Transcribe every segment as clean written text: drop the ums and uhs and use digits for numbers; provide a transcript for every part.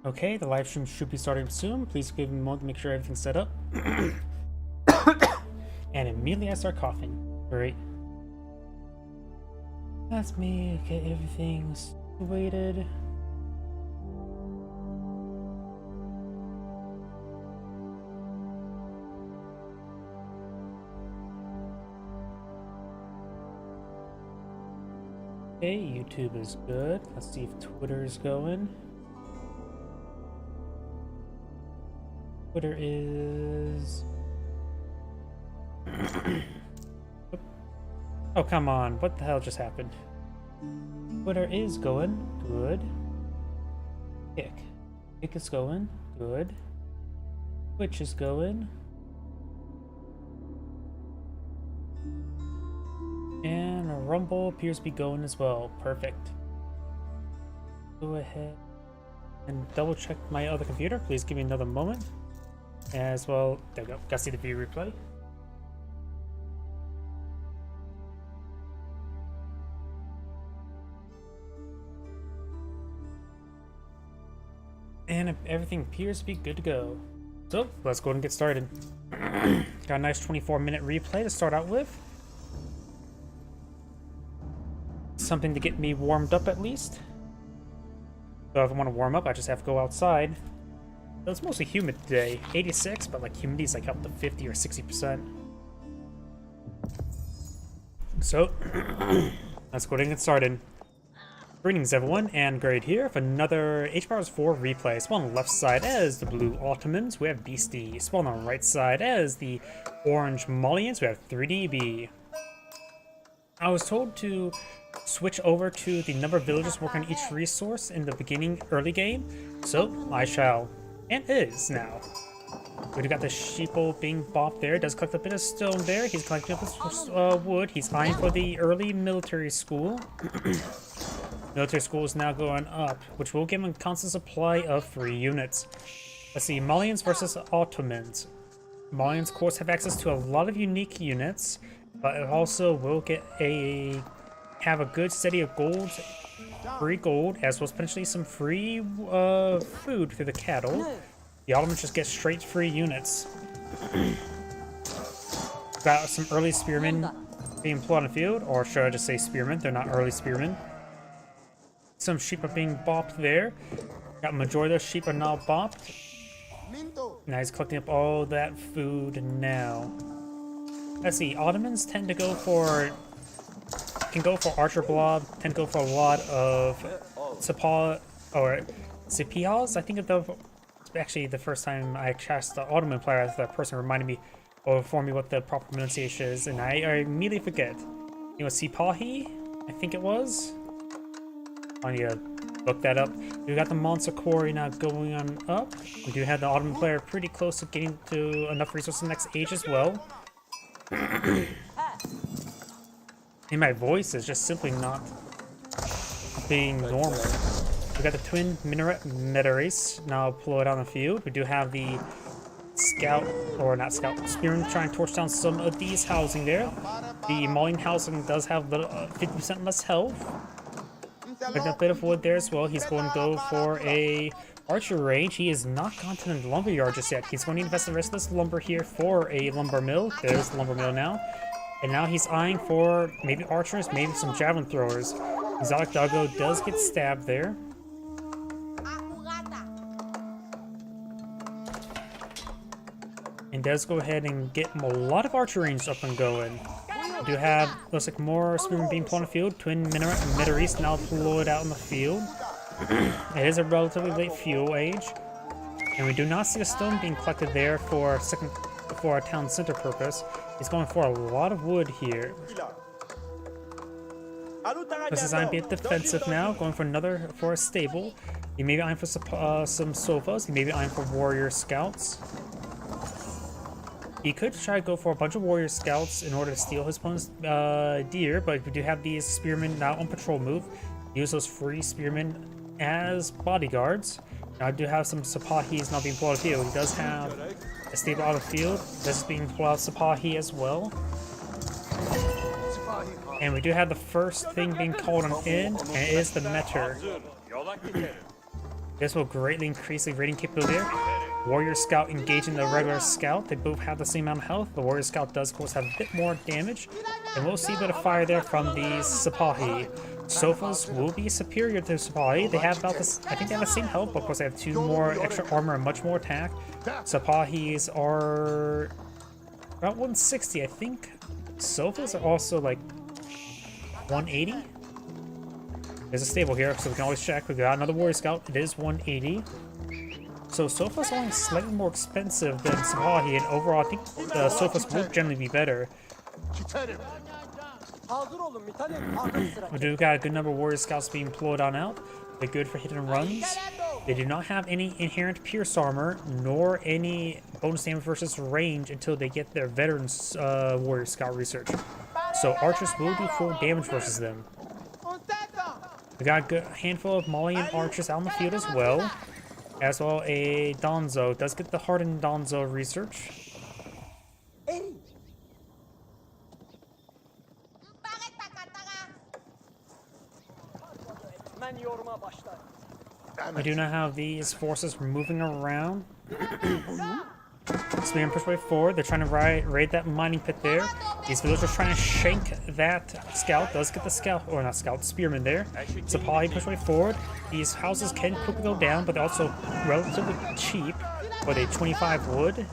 Okay, the live stream should be starting soon. Please give me a moment to make sure everything's set up. And immediately I start coughing. Great. That's me. Okay, everything's situated. Okay, YouTube is good. Let's see if Twitter is going. Twitter is... Oh, come on. What the hell just happened? Twitter is going. Good. Kick. Kick is going. Good. Twitch is going. And Rumble appears to be going as well. Perfect. Go ahead and double check my other computer. Please give me another moment. As well, there we go. Got to see the view replay. And everything appears to be good to go. So, let's go ahead and get started. Got a nice 24-minute replay to start out with. Something to get me warmed up at least. So if I want to warm up, I just have to go outside. So it's mostly humid today. 86, but like humidity is like up to 50 or 60%. So, let's go ahead and get started. Greetings everyone, and Grade here for another HBows 4 replay. Spawn on the left side as the blue Ottomans, we have Beastie. Spawn on the right side as the orange Malians, we have 3DB. I was told to switch over to the number of villagers working on each resource in the beginning early game, so I shall. And is now. We've got the sheeple being bopped there. Does collect a bit of stone there. He's collecting up his wood. He's eyeing for the early military school. Military school is now going up, which will give him a constant supply of free units. Let's see, Malians versus Ottomans. Malians, of course, have access to a lot of unique units, but it also will have a good steady of gold, free gold, as well as potentially some free food through the cattle. The Ottomans just get straight free units. Got some early spearmen being put on the field, or should I just say spearmen? They're not early spearmen. Some sheep are being bopped there. Got majority of those sheep are now bopped. Now he's collecting up all that food now. Let's see, Ottomans tend to go for Archer Blob, tend to go for a lot of Sipials. I think actually the first time I cast the Ottoman player, that person reminded me or informed me what the proper pronunciation is, and I immediately forget. It was Sipahi, I think it was. I need to look that up. We got the Monster Quarry now going on up. We do have the Ottoman player pretty close to getting to enough resources in the next age as well. And my voice is just simply not being normal. We got the twin minaret Meta-Race now deployed on the field. We do have the spearman trying to torch down some of these housing there. The Malian housing does have 50% less health. Got a bit of wood there as well. He's going to go for a archer range. He has not gone to the lumber yard just yet. He's going to invest the rest of this lumber here for a lumber mill. There's the lumber mill now. And now he's eyeing for maybe archers, maybe some javelin throwers. Exotic Doggo does get stabbed there. And does go ahead and get a lot of archer range up and going. We do have, looks like more spearmen being put on the field. Twin minaret and Meta-Race now deployed out in the field. It is a relatively late fuel age. And we do not see a stone being collected there for a town center purpose. He's going for a lot of wood here. This is eyeing a bit defensive now, going for a stable. He may be eyeing for some sofas. He may be eyeing for warrior scouts. He could try to go for a bunch of warrior scouts in order to steal his opponent's deer, but we do have these spearmen now on patrol move. Use those free spearmen as bodyguards. Now I do have some Sapahis not being pulled out of the field. He does have a stable out of the field. This is being pulled out of Sapahi as well. And we do have the first thing being called on in, and it is the Meter. This will greatly increase the rating capability there. Warrior Scout engaging the regular Scout. They both have the same amount of health. The Warrior Scout does, of course, have a bit more damage. And we'll see a bit of fire there from the Sipahi. Sofas will be superior to Sipahi. They have about this, I think they have the same health, but of course they have 2 more extra armor and much more attack. Sipahis are about 160, I think. Sofas are also like 180. There's a stable here, so we can always check. We got another Warrior Scout. It is 180. So Sofa's only slightly more expensive than Sipahi, and overall I think the Sofas will generally be better. We do got a good number of Warrior Scouts being deployed on out. They're good for hit and runs. They do not have any inherent pierce armor, nor any bonus damage versus range until they get their Veterans Warrior Scout research. So archers will do full damage versus them. We got a good handful of Malian archers out in the field as well a Danzo. Does get the hardened Danzo research. We do not have these forces moving around. Spearmen push way forward. They're trying to raid that mining pit there. These villagers trying to shank that scout. Does get the scout, or not scout, spearman there. Sipahi push way forward. These houses can quickly go down, but they're also relatively cheap for the 25 wood,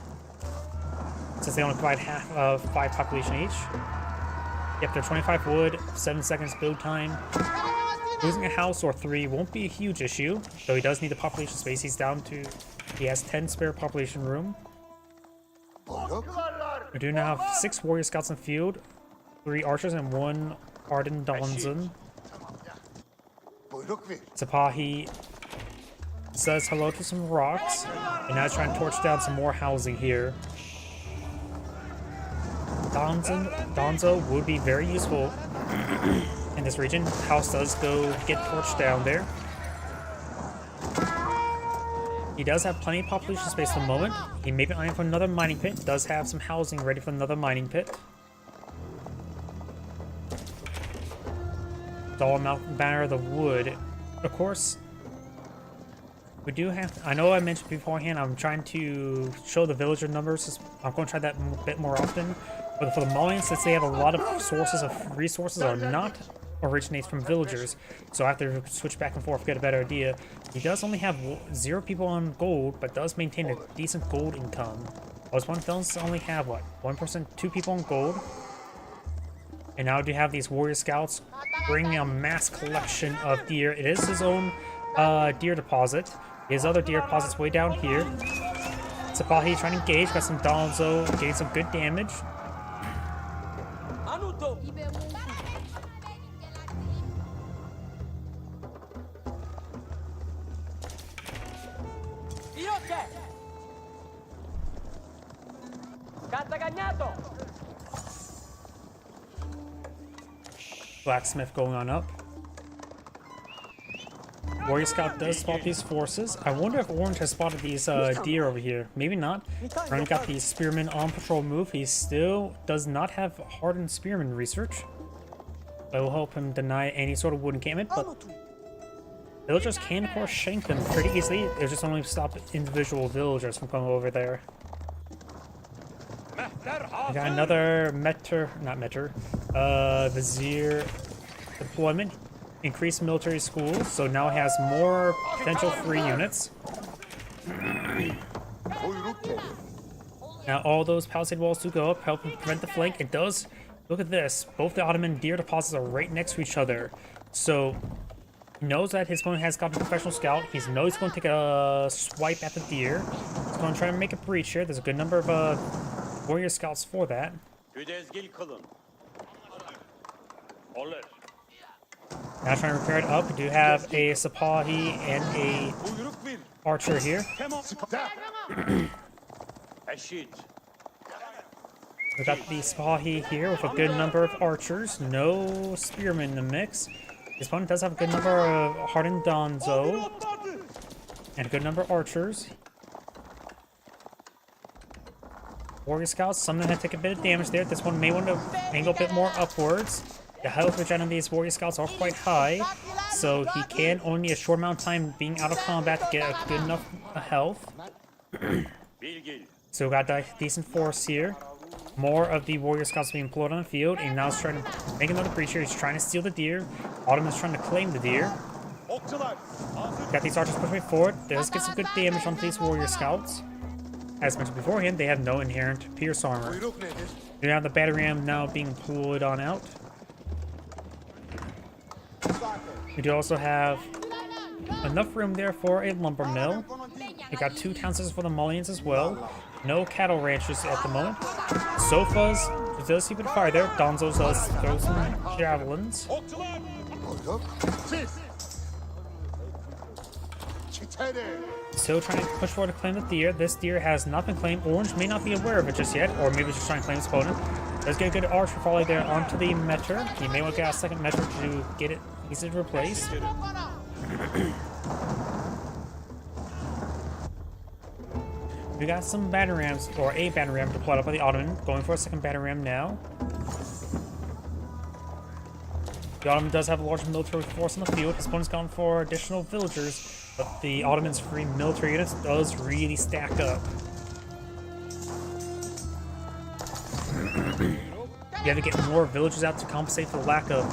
since they only provide half of 5 population each. Yep, they're 25 wood, 7 seconds build time. Losing a house or 3 won't be a huge issue, though he does need the population space. He has 10 spare population room. We do now have 6 Warrior Scouts in the field, 3 archers and 1 hardened Donzon. Sipahi says hello to some rocks, and now he's trying to torch down some more housing here. Donzo would be very useful in this region. House does go get torched down there. He does have plenty of population space at the moment. He may be eyeing for another mining pit. Does have some housing ready for another mining pit. Doll Mountain Banner of the Wood. Of course, we do have... I know I mentioned beforehand, I'm trying to show the villager numbers. I'm going to try that a bit more often. But for the Malians, since they have a lot of sources of resources are not originates from villagers, so I have to switch back and forth to get a better idea. He does only have 0 people on gold, but does maintain a decent gold income. Most one does only have, what, 1%, 2 people on gold. And now do have these Warrior Scouts bringing a mass collection of deer. It is his own deer deposit. His other deer deposit's way down here. Sipahi trying to engage, got some Donzo, getting some good damage. Blacksmith going on up. Warrior Scout does spot these forces. I wonder if Orange has spotted these deer over here. Maybe not. Ryan got the Spearman on patrol move. He still does not have hardened Spearman research. I will help him deny any sort of wood encampment, but villagers can, of course, shank them pretty easily. They just only stop individual villagers from coming over there. We got another Vizier deployment. Increased military schools, so now it has more potential free units. Now all those palisade walls do go up, helping prevent the flank. It does. Look at this. Both the Ottoman deer deposits are right next to each other. So he knows that his opponent has got a professional scout. He knows he's going to take a swipe at the deer. He's going to try to make a breach here. There's a good number of warrior scouts for that. Now trying to repair it up. We do have a Sipahi and a archer here. We got the Sipahi here with a good number of archers. No spearmen in the mix. This opponent does have a good number of hardened Donzo and a good number of archers. Warrior scouts, some of them have taken a bit of damage there. This one may want to angle a bit more upwards. The health regen of these warrior scouts are quite high, so he can only a short amount of time being out of combat to get a good enough health. So we got a decent force here. More of the warrior scouts being pulled on the field, and now he's trying to make another breach here. He's trying to steal the deer. Autumn is trying to claim the deer. Got these archers pushing forward. Does get some good damage on these warrior scouts. As mentioned beforehand, they have no inherent pierce armor. We have the battery ram now being pulled on out. We do also have enough room there for a lumber mill. We got 2 town centers for the mullions as well. No cattle ranches at the moment. Sofas, does keep it fire there. Donzo does throw some javelins. Still trying to push forward to claim the deer. This deer has not been claimed. Orange may not be aware of it just yet, or maybe just trying to claim his opponent. Does get a good archer volley there onto the Metter. He may want to get a second Metter to get it easily replaced. We got some batter rams, or a batter ram deployed up by the Ottoman. Going for a second batter ram now. The Ottoman does have a large military force on the field. His opponent's gone for additional villagers, but the Ottoman's free military units does really stack up. You have to get more villagers out to compensate for the lack of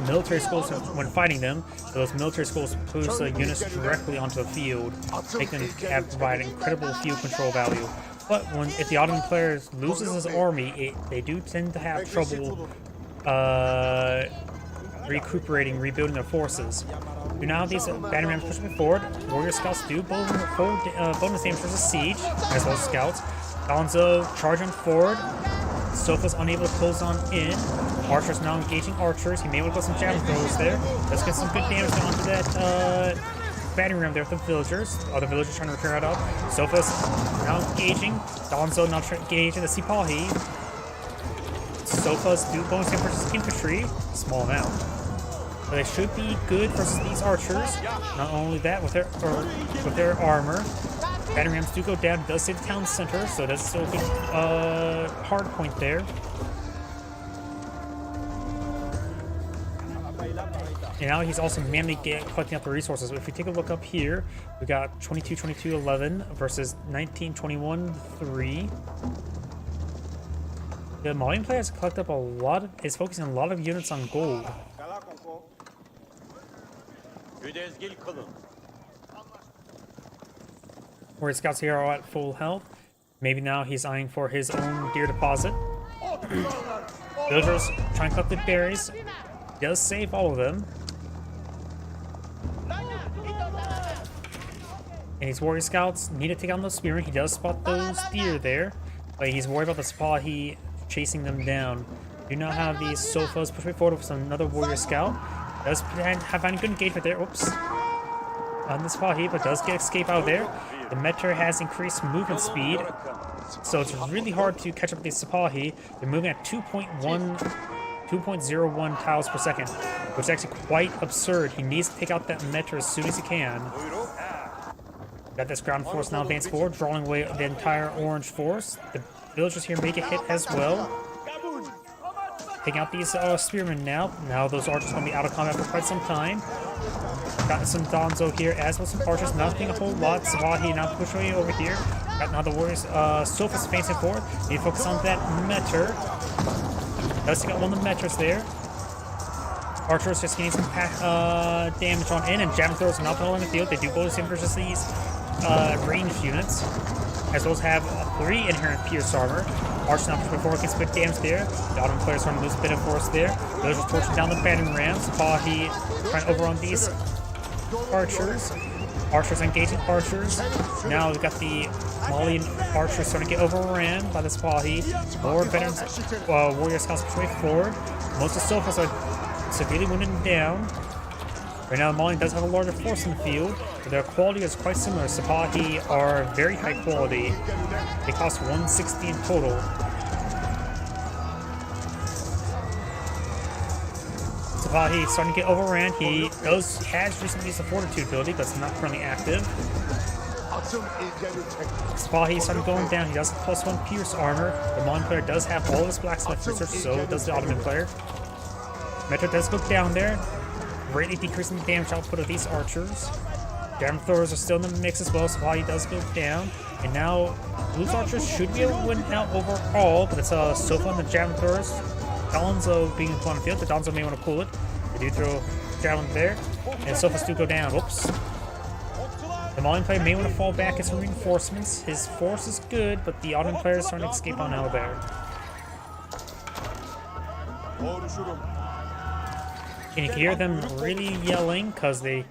military schools when fighting them. So those military schools push the units directly onto the field, making them provide incredible field control value. But if the Ottoman player loses his army, they do tend to have trouble rebuilding their forces. You now have these batter rams pushing forward. Warrior scouts do bonus damage versus siege, as well as scouts. Gonzo charging forward. Sofa's unable to close on in. Archers now engaging archers. He may want to put some javelin throws there. Let's get some good damage onto that batting ram there with the villagers. Other villagers trying to repair it up. Sofa's now engaging. Donzo now engaging the Sipahi. Sofa's do bonus damage versus infantry. Small amount. But they should be good versus these archers. Not only that, with their armor. Battery rams do go down. It does save the town center, so that's still a good hard point there. And now he's also manually collecting up the resources. If we take a look up here, we got 22-22-11 versus 19-21-3. The Malian player has collected up a lot. Is focusing a lot of units on gold. Warrior scouts here are at full health. Maybe now he's eyeing for his own deer deposit. Villagers trying to collect the berries. He does save all of them. And his warrior scouts need to take on those spearmen. He does spot those deer there, but he's worried about the Sipahi chasing them down. Do not have these Sofas pushing forward with another warrior scout. Does have any good engagement there. Oops. On the Sipahi, but does get escape out of there. The Metter has increased movement speed, so it's really hard to catch up with these Sipahi. They're moving at 2.01 tiles per second, which is actually quite absurd. He needs to take out that Metter as soon as he can. Got this ground force now advanced forward, drawing away the entire orange force. The villagers here make a hit as well. Taking out these spearmen now. Now those archers are going to be out of combat for quite some time. Got some Donzo here as well as some archers. Nothing a whole lot. Sipahi now pushing over here. Got now the warriors. Sofa's facing forward. Need to focus on that Metter. Does take out one of the Metters there. Archers just getting some damage on in, and javelin throws are not all in the field. They do bonus damage versus these ranged units, as well as have 3 inherent pierce armor. Archers now pushing forward against good damage there. The Ottoman players trying to lose a bit of force there. Those are torching down the battering rams. Sipahi trying to overrun these archers. Archers engaging archers. Now we've got the Malian archers starting to get overran by the Sipahi. More veterans, warrior scouts pushing forward. Most of the Sofas are severely wounded and down. Right now, the Malian does have a larger force in the field, but their quality is quite similar. Sipahi are very high quality. They cost 160 in total. Sipahi starting to get overran. He has recently used the Fortitude ability, but it's not currently active. Spahi started going down. He does have +1 Pierce armor. The Mon player does have all of his blacksmith research, so does the Ottoman player. Metro does go down there, greatly decreasing the damage output of these archers. Javelin throwers are still in the mix as well, so Spahi does go down. And now, Blue's archers should be able to win out overall, but it's Sofa and the Javelin throwers. Donzo being put on the field, the Donzo may want to pull it. They do throw Javelin there, and Sofa's do go down. Whoops. The Malian player may want to fall back as some reinforcements. His force is good, but the Ottoman player is starting to escape on out there. And you can hear them really yelling because they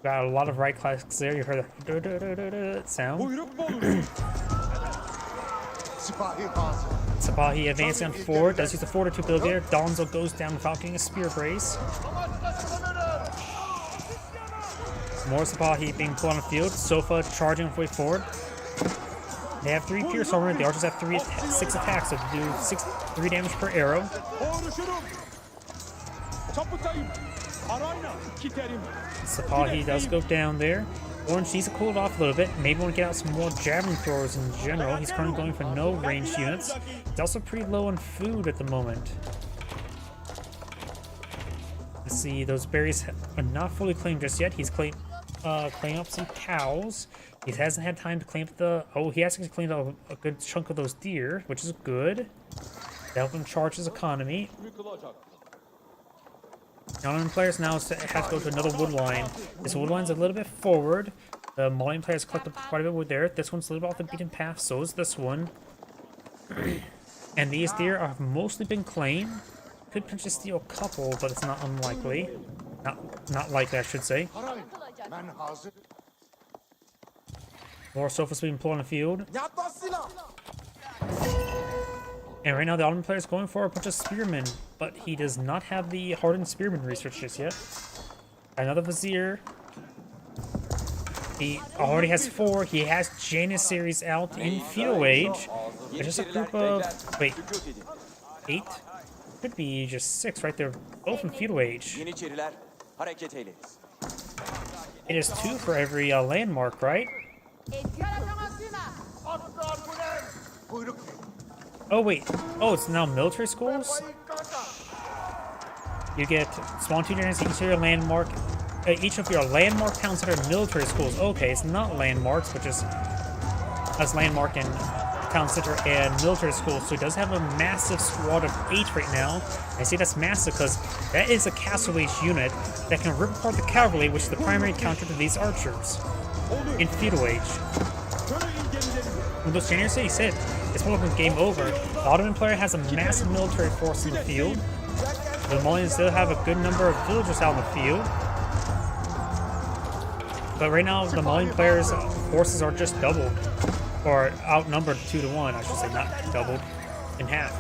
got a lot of right clicks there. You heard the sound. Spahi advancing on forward, does use the fortitude build there. Donzo goes down without getting a spear brace. More Spahi being put on the field. Sofa charging way forward. They have 3 pierce armor. The archers have 6 attacks, so they do 3 damage per arrow. Spahi does go down there. Orange needs to cool it off a little bit. Maybe want to get out some more javelin throwers in general. He's currently going for no ranged units. He's also pretty low on food at the moment. Let's see, those berries are not fully claimed just yet. He's cleaning up some cows. He hasn't had time to clean up the... Oh, he actually cleaned up a good chunk of those deer, which is good. That helped him charge his economy. Ottoman players now have to go to another wood line. This wood line's a little bit forward. The Malian players collected quite a bit of wood there. This one's a little bit off the beaten path, so is this one. And these deer have mostly been claimed. Could potentially steal a couple, but it's not unlikely. Not likely, I should say. More Sofas being pulled on the field. And right now the Ottoman player is going for a bunch of spearmen, but he does not have the hardened spearman research just yet. Another Vizier. He already has 4. He has Janissaries out in Feudal Age. It's just a group of... Wait. 8? Could be just 6 right there. Both in Feudal Age. It is 2 for every landmark, right? Oh, wait. Oh, it's now military schools? You get spawn 2 units each of your landmark. Each of your landmark towns that are military schools. Okay, it's not landmarks, but just as landmark and town center and military schools. So he does have a massive squad of 8 right now. I say that's massive because that is a Castle Age unit that can rip apart the cavalry, which is the primary counter to these archers in Feudal Age. When those Janissaries hit, it's more like a game over. The Ottoman player has a massive military force in the field. The Malians still have a good number of villagers out in the field. But right now, the Malian players' forces are just doubled. Or outnumbered 2 to 1, I should say, not doubled, in half.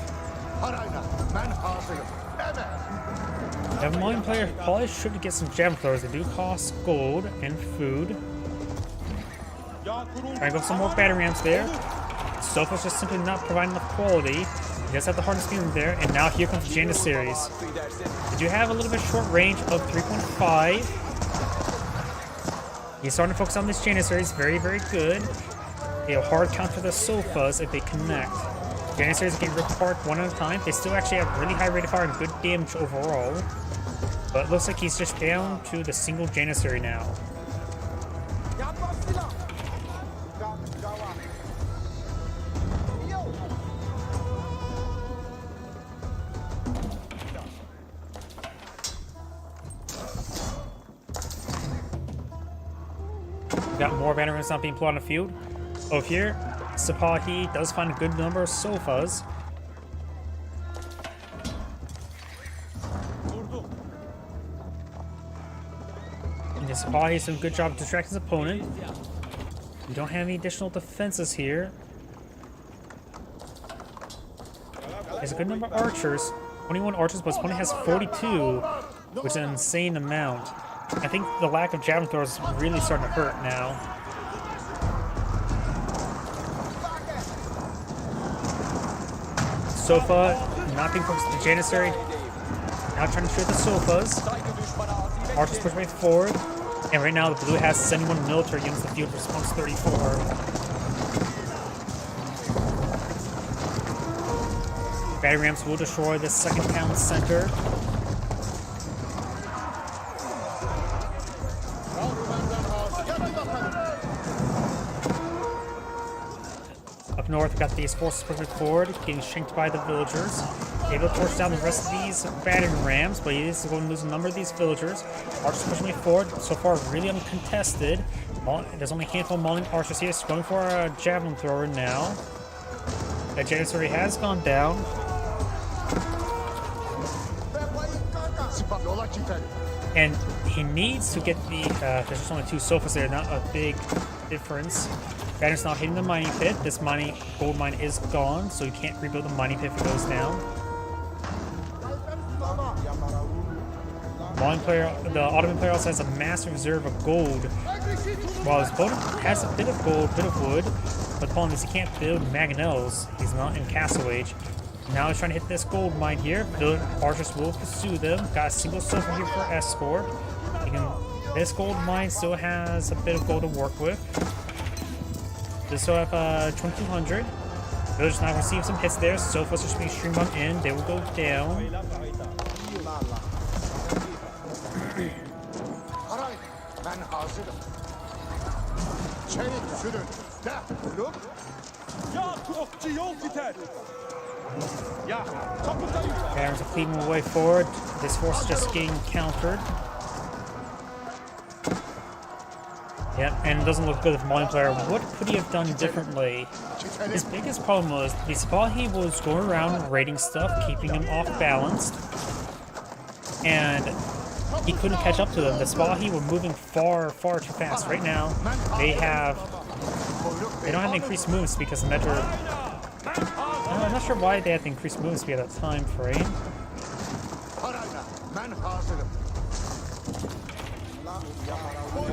The Malian player probably should get some javelin throwers. They do cost gold and food. Trying to go some more battery ramps there. Sofa's just simply not providing enough quality. He does have the hardened spearman there, and now here comes the Janissaries. They do have a little bit short range of 3.5. He's starting to focus on these Janissaries, very, very good. They'll hard counter the Sofas if they connect. Janissaries get ripped apart one at a time. They still actually have really high rate of fire and good damage overall. But it looks like he's just down to the single Janissary now. Got more veterans not being put on the field. Over here, Spahi does find a good number of Sofas. And Spahi does a good job of distracting his opponent. We don't have any additional defenses here. There's a good number of archers. 21 archers, but Spahi has 42, which is an insane amount. I think the lack of javelin throwers is really starting to hurt now. Sofa not being focused on the Janissary. Now trying to shoot the Sofas. Archers push way forward. And right now, the blue has 71 military units. The field response 34. Battery rams will destroy the second town center. Up north, we got these forces pushing forward, getting shanked by the villagers. Able to torch down the rest of these battering rams, but he is going to lose a number of these villagers. Archers pushing me forward, so far really uncontested. There's only a handful of Mauling archers here, so going for a javelin thrower now. That janissary has gone down. And he needs to get the, there's just only 2 sofas there, not a big difference. Banner's not hitting the mining pit. This gold mine is gone, so you can't rebuild the mining pit if it goes down. The Ottoman player also has a massive reserve of gold, while his opponent has a bit of gold, bit of wood, but the problem is he can't build mangonels. He's not in Castle Age. Now he's trying to hit this gold mine here. The archers will pursue them. Got a single silver here for escort. This gold mine still has a bit of gold to work with. They still have 2200. Villagers now receive some hits there. Sofas are just being streamed on in. They will go down. Barons are cleaving their way forward. This force is just getting countered. Yep, and it doesn't look good for Mauling player. What could he have done differently? His biggest problem was the Sipahi was going around raiding stuff, keeping him off balanced, and he couldn't catch up to them. The Sipahi were moving far too fast. Right now, they don't have the increased movement speed because the Metro. I'm not sure why they had the increased movement speed at that time frame.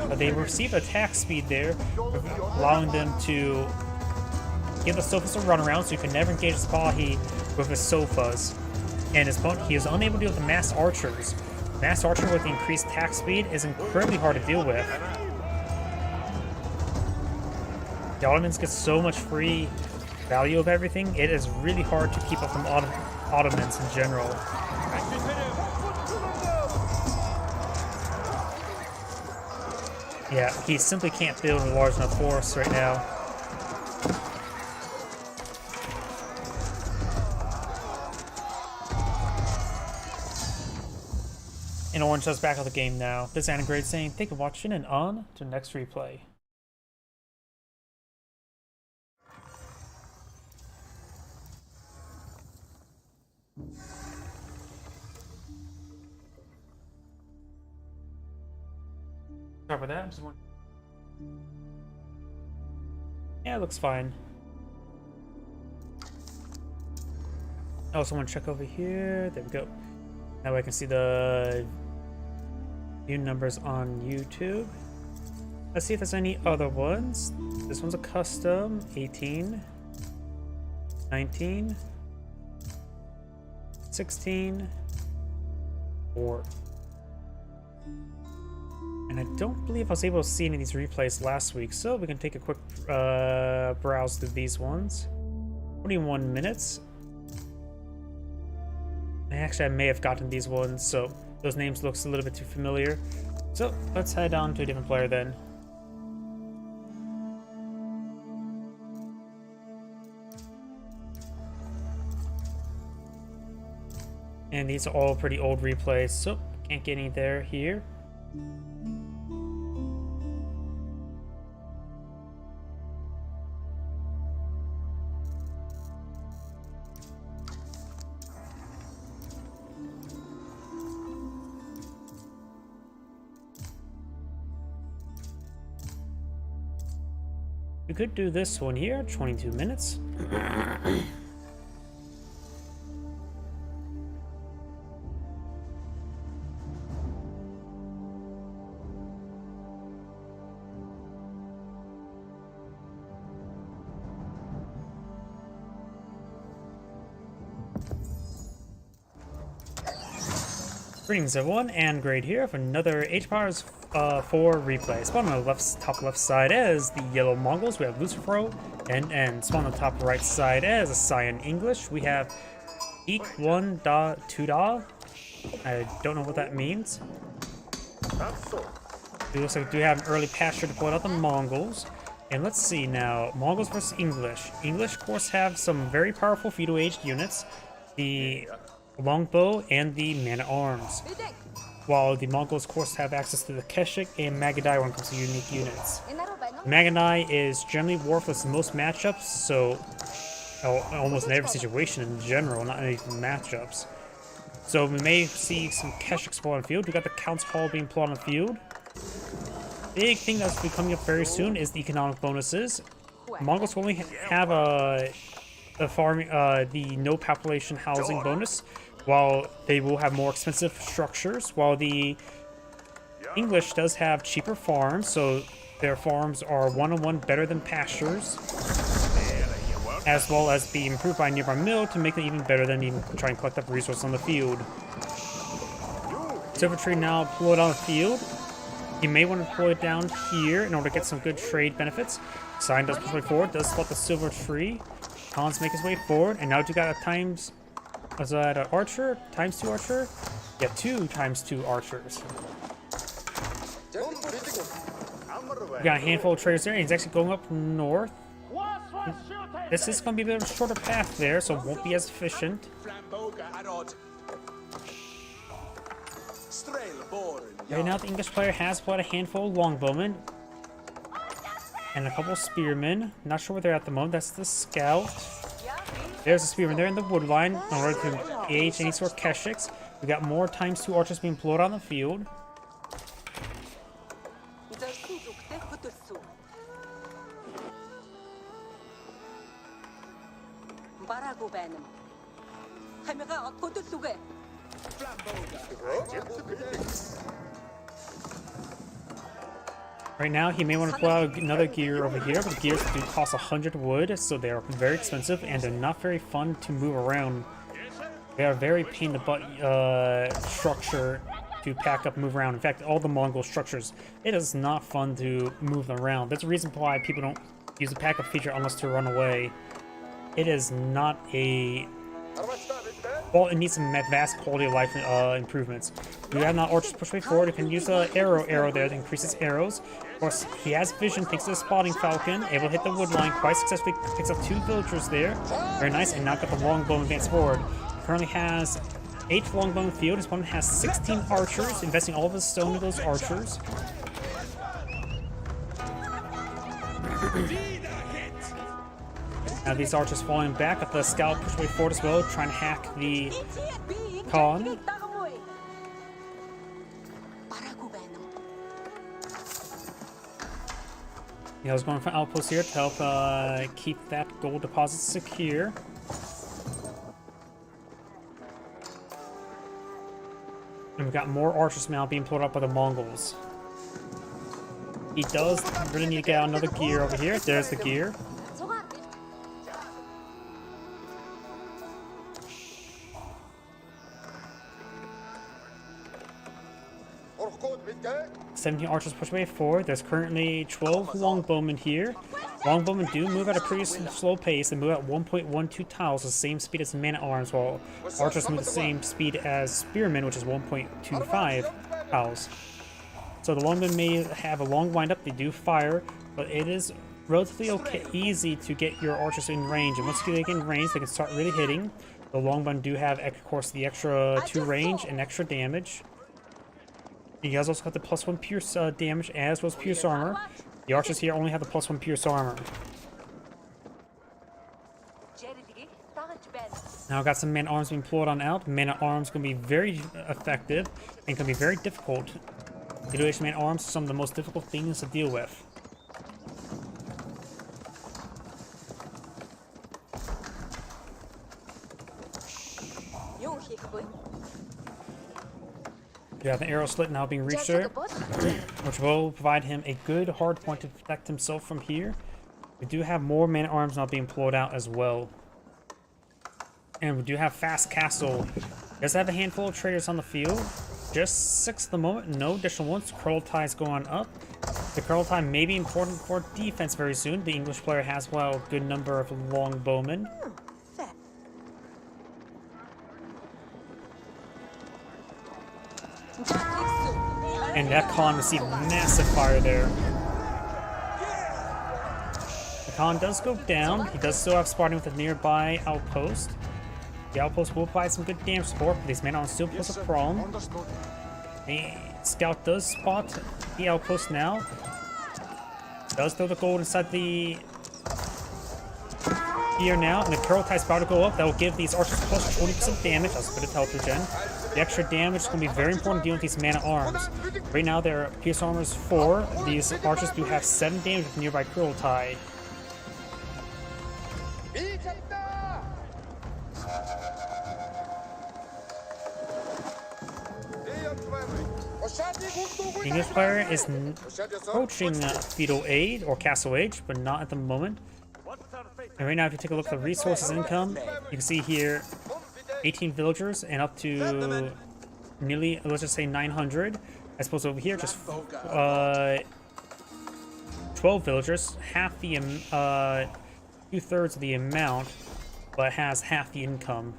But they received attack speed there, allowing them to give the sofas a run around, so you can never engage the Sipahi with his sofas. And his opponent, he is unable to deal with the mass archers. Mass archer with the increased attack speed is incredibly hard to deal with. The Ottomans get so much free value of everything, it is really hard to keep up from Ottomans in general. Yeah, he simply can't build a large enough force right now. And Orange is back out of the game now. This is Anagrade saying thank you for watching and on to the next replay. Sorry about that. Yeah, it looks fine. Oh, someone check over here. There we go. Now I can see the view numbers on YouTube. Let's see if there's any other ones. This one's a custom. 18, 19, 16, 4. And I don't believe I was able to see any of these replays last week, so we can take a quick browse through these ones. 21 minutes. Actually, I may have gotten these ones, so those names looks a little bit too familiar. So let's head on to a different player then. And these are all pretty old replays, so can't get any there here. We could do this one here, 22 minutes. Greetings everyone, and Grade here for another Age of Empires 4 replay. Spawn on the top left side is the Yellow Mongols. We have Lucifero, and spawn on the top right side is a Cyan English. We have Eek 1.2. I don't know what that means. It looks like we do have an early pasture to point out the Mongols. And let's see now, Mongols versus English. English, of course, have some very powerful feudal-aged units, the longbow and the man-at-arms. While the Mongols, of course, have access to the Keshik and Magadai when it comes to unique units. Magadai is generally worthless in most matchups, so almost in every situation in general, not any matchups. So we may see some Keshik spawn on the field. We got the Count's Hall being plotted on the field. Big thing that's be coming up very soon is the economic bonuses. Mongols will only have the no population housing bonus, while they will have more expensive structures, while the English does have cheaper farms, so their farms are one-on-one better than pastures, as well as be improved by a nearby mill to make them even better than even try and collect up resources on the field. Silver Tree now deployed on the field. You may want to deploy it down here in order to get some good trade benefits. Sign does push way forward, does spot the Silver Tree. Hans make his way forward, and now you got a times... Was that an archer? Times 2 archer? Yeah, 2 times 2 archers. We got a handful of traders there, and he's actually going up north. This is going to be a bit of a shorter path there, so it won't be as efficient. Right now, the English player has bought a handful of longbowmen and a couple of spearmen. Not sure where they're at the moment. That's the scout. There's a spearman there in the wood line in order to gauge any sort of Keshiks. We got more times 2 archers being deployed on the field. Right now, he may want to pull out another gear over here, but the gears do cost 100 wood, so they are very expensive, and they're not very fun to move around. They are very pain in the butt structure to pack up and move around. In fact, all the Mongol structures, it is not fun to move them around. That's the reason why people don't use the pack-up feature unless to run away. It is not a... Well, it needs some vast quality of life improvements. We have now archers push way forward. You can use the arrow there to increase his arrows. Of course, he has vision, thanks to the spotting falcon, able to hit the wood line quite successfully, picks up 2 villagers there. Very nice, and now got the longbow advance forward. He currently has 8 longbow in the field. His opponent has 16 archers, investing all of his stone into those archers. Now these archers falling back at the scout push way forward as well, trying to hack the Khan. Yeah, I was going for outposts here to help keep that gold deposit secure. And we've got more archers now being pulled up by the Mongols. He does really need to get out another gear over here. There's the gear. 17 archers push way forward. There's currently 12 longbowmen here. Longbowmen do move at a pretty slow pace. They move at 1.12 tiles, the same speed as man-at-arms, while archers move at the same speed as spearmen, which is 1.25 tiles. So the longbowmen may have a long windup. They do fire, but it is relatively easy to get your archers in range. And once they get in range, they can start really hitting. The longbowmen do have, of course, the extra 2 range and extra damage. You guys also got the +1 pierce damage as well as pierce armor. The archers here only have the +1 pierce armor. Now got some man-at-arms being pulled on out. Man-at-arms going to be very effective and can be very difficult. Feudal-Age man-at-arms are some of the most difficult things to deal with. Yeah, the arrow slit now being reached there, which will provide him a good hard point to protect himself from here. We do have more man-at-arms now being pulled out as well. And we do have Fast Castle. He does have a handful of traders on the field. just 6 at the moment. No additional ones. Kurultai's going up. The Kurultai may be important for defense very soon. The English player has, well, a good number of longbowmen. And that Khan received massive fire there. The Khan does go down. He does still have Spartan with a nearby outpost. The outpost will provide some good damage support, but these men on still pose a problem. The scout does spot the outpost now. Does throw the gold inside the here now, and the Kurultai is about to go up. That will give these archers plus 20% damage. That's a bit of health regen. The extra damage is going to be very important dealing with these man-at-arms. Right now, their pierce armor is 4. These archers do have 7 damage with nearby Kurultai. The English player is approaching Feudal Age or Castle Age, but not at the moment. And right now, if you take a look at the resources income, you can see here 18 villagers and up to nearly, let's just say 900. I suppose over here, just 12 villagers, half the 2/3 of the amount, but has half the income.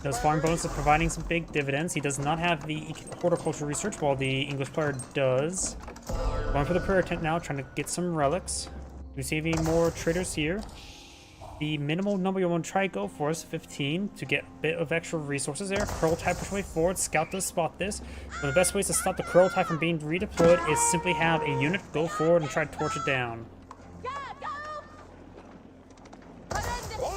Those farm bonuses are providing some big dividends. He does not have the horticulture research, while the English player does. Going for the prayer tent now, trying to get some relics. Receiving more traders here. The minimal number you want to try to go for is 15 to get a bit of extra resources there. Kurultai push way forward. Scout does spot this. One of the best ways to stop the Kurultai from being redeployed is simply have a unit go forward and try to torch it down.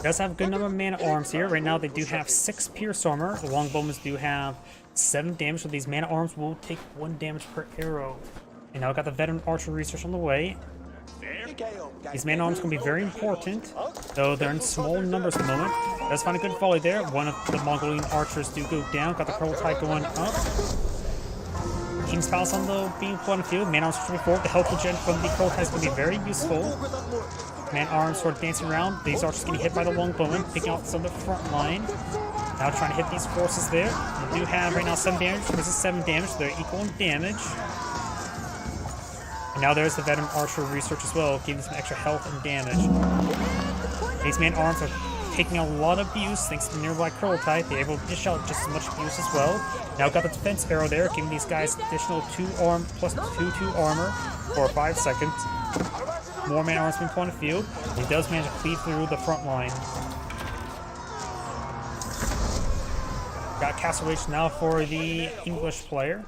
Does have a good number of man-at-arms here. Right now they do have 6 pierce armor. The longbowmen do have 7 damage, so these man-at-arms will take 1 damage per arrow. And now we've got the veteran archer research on the way. These man-at-arms can be very important, though they're in small numbers at the moment. Does find a good volley there. One of the Mongolian archers do go down. Got the Kurultai going up. King's Palace on the being put on the field. Man-at-arms pushing forward. The health regen from the Kurultai is going to be very useful. Man-at-arms sort of dancing around. These archers getting hit by the longbowmen, picking off some of the front line. Now trying to hit these forces there. They do have right now 7 damage. This is 7 damage. They're equal in damage. And now there's the veteran archer research as well, giving some extra health and damage. These man-at-arms are taking a lot of abuse thanks to the nearby Kurultai. They're able to dish out just as much abuse as well. Now got the defense arrow there, giving these guys additional 2 arm plus 2 armor for 5 seconds. More man-at-arms being put on the field. He does manage to cleave through the front line. Got Castle Age now for the English player.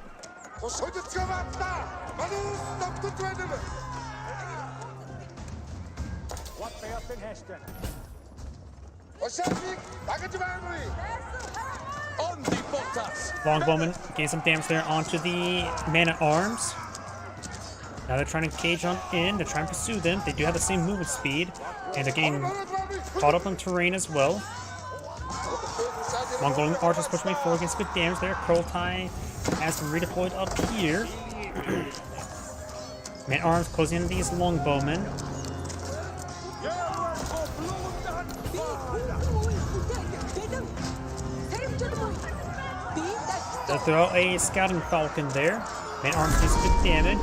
Longbowmen gain some damage there onto the man-at-arms. Now they're trying to cage on in, they're trying to pursue them. They do have the same movement speed, and they're getting caught up on terrain as well. Mongolian archers pushing forward against good damage there. Kurultai has been redeployed up here. Man-at-arms closing in these longbowmen. They'll throw out a scouting falcon there. Man-at-arms does good damage.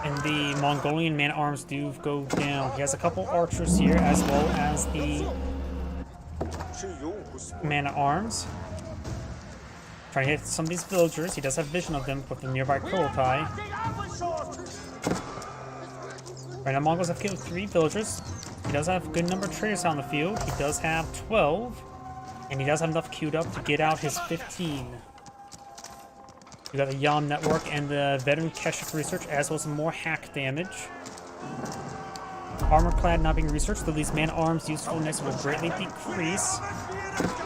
And the Mongolian man-at-arms do go down. He has a couple archers here as well as the man-at-arms. Trying to hit some of these villagers. He does have vision of them with the nearby Kurultai. Right now, Mongols have killed 3 villagers. He does have a good number of traders on the field. He does have 12. And he does have enough queued up to get out his 15. We got the Yam network and the veteran Keshik research, as well as some more hack damage. Armor clad not being researched, though these man-at-arms usefulness will greatly decrease.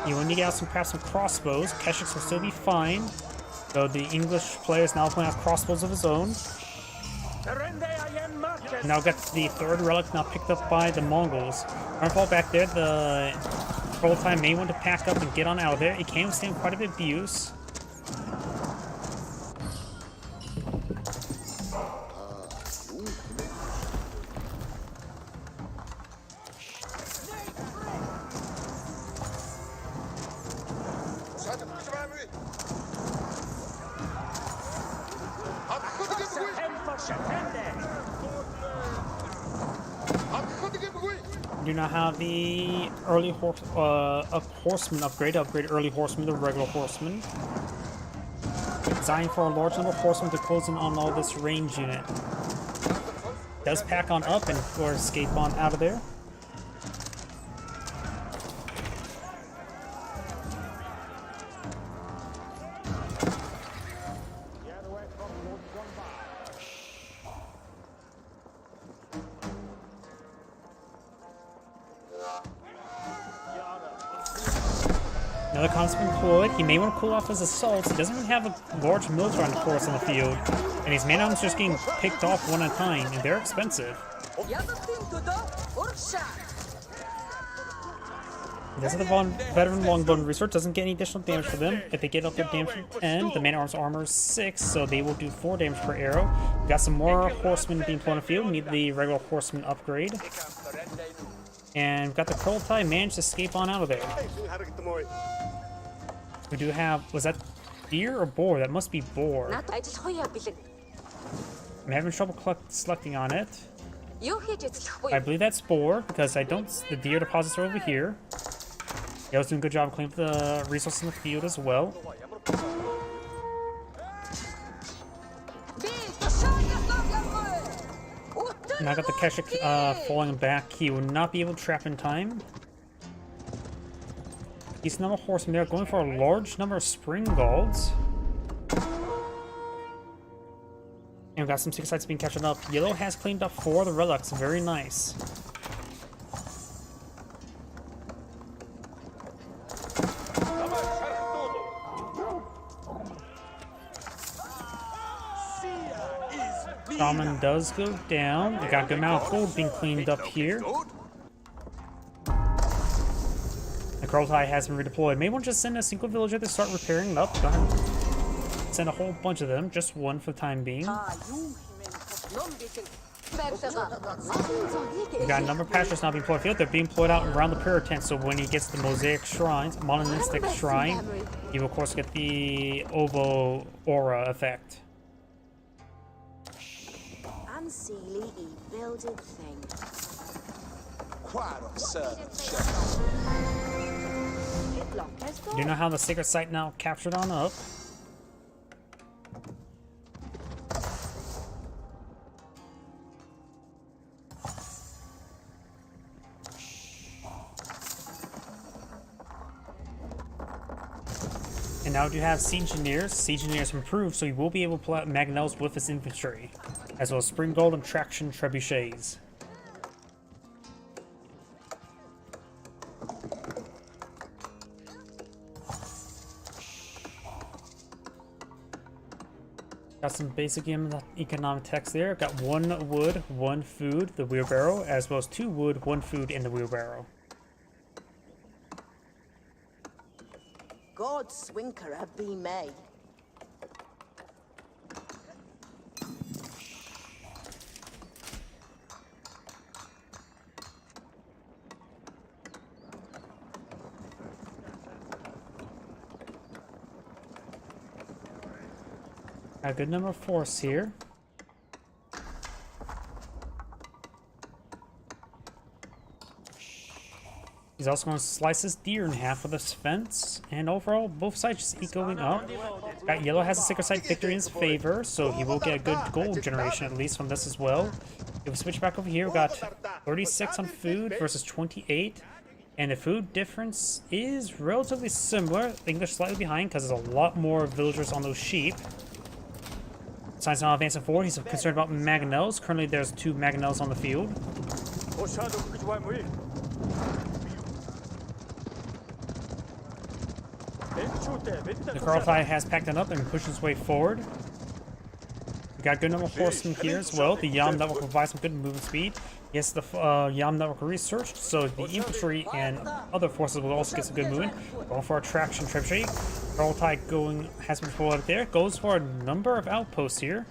You will need out perhaps some crossbows. Keshiks will still be fine, though the English player is now playing out crossbows of his own. Now got the 3rd relic now picked up by the Mongols. Don't fall back there. The Kurultai may want to pack up and get on out of there. It can withstand quite a bit of abuse. Do not have the early horseman upgrade. Upgrade early horseman to regular horseman. Designed for a large number of horsemen to close in on all this range unit. Does pack on up and or escape on out of there. Another constant deployed. He may want to cool off his assaults. He doesn't really have a large military force on the field. And his man arms just getting picked off one at a time, and they're expensive. This is the veteran longbone research. Doesn't get any additional damage for them. If they get up their damage from 10, the man arms armor is 6, so they will do 4 damage per arrow. We got some more horsemen being put on the field. We need the regular horseman upgrade. And we've got the Kurultai managed to escape on out of there. We do have, was that deer or boar? That must be boar. I'm having trouble selecting on it. I believe that's boar because I don't, the deer deposits are over here. Yeah, I was doing a good job cleaning up the resources in the field as well. Now I got the Keshik falling back. He will not be able to trap in time. These number of horsemen there going for a large number of spring galds. And we've got some 6 sites being captured up. Yellow has cleaned up 4 of the relics. Very nice. Shaman does go down. We got a good amount of gold being cleaned up here. The Kurultai has been redeployed. Maybe we'll just send a single villager to start repairing it up. Go ahead. Send a whole bunch of them, just one for the time being. We got a number of pastures now being deployed field. They're being deployed out around the prayer tent, so when he gets the mosaic shrines, monolistic shrine, he will of course get the Ovo aura effect. Unseelie builded thing. Do you know how the sacred site now captured on up? And now we do have Siege Engineers. Siege Engineers improved, so he will be able to pull out Mangonels with his infantry, as well as Spring Gold and Traction Trebuchets. Got some basic economic text there. Got 1 wood, 1 food, the wheelbarrow, as well as 2 wood, 1 food in the wheelbarrow. God Swinkera be May. Got a good number of force here. He's also going to slice his deer in half with this fence, and overall, both sides just keep going up. Got Yellow has a sacred site victory in his favor, so he will get a good gold generation at least from this as well. If we switch back over here, we got 36 on food versus 28, and the food difference is relatively similar. English slightly behind because there's a lot more villagers on those sheep. Sign's now advancing forward. He's concerned about Mangonels. Currently, there's 2 Mangonels on the field. The Kurultai has packed it up and pushed his way forward. We got a good number of horsemen here as well. The Yam network provides some good movement speed. Yes, the Yam network researched, so the infantry and other forces will also get some good movement. Going for a traction trebuchet. Kurultai has been deployed there. Goes for a number of outposts here.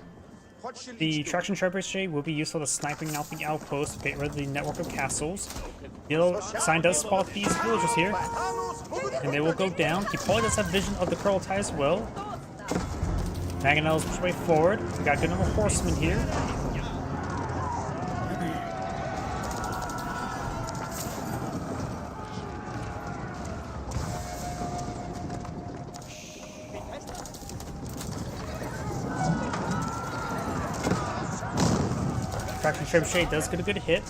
The traction trebuchet will be useful to sniping out the outposts to get rid of the network of castles. Yellow sign does spot these villagers here, and they will go down. He probably does have vision of the Kurultai as well. Mangonels push way forward. We got a good number of horsemen here. Traction Trebuchet does get a good hit.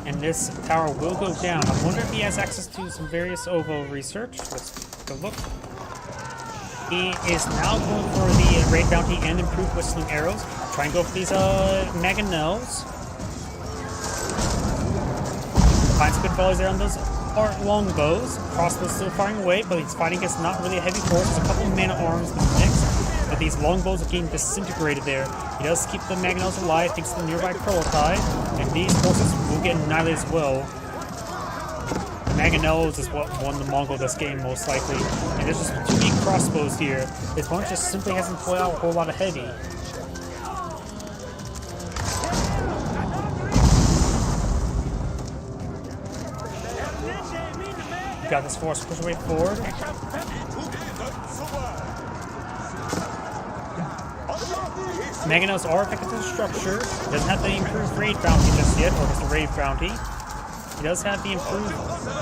And this tower will go down. I wonder if he has access to some various OVO research. Let's take a look. He is now going for the raid bounty and improved whistling arrows. Try and go for these mangonels. Finds good volleys there on those longbows. Crossbows still firing away, but he's fighting against not really a heavy force. There's a couple of mana arms in the mix. But these longbows are getting disintegrated there. He does keep the mangonels alive thanks to the nearby Krolotide, and these forces will get annihilated as well. Mangonels is what won the Mongol this game most likely, and there's just too many crossbows here. His opponent just simply hasn't pulled out a whole lot of heavy. You got this force push way forward. Mangonels are effective to the structure. Doesn't have the improved raid bounty just yet, or just the raid bounty. He does have the improved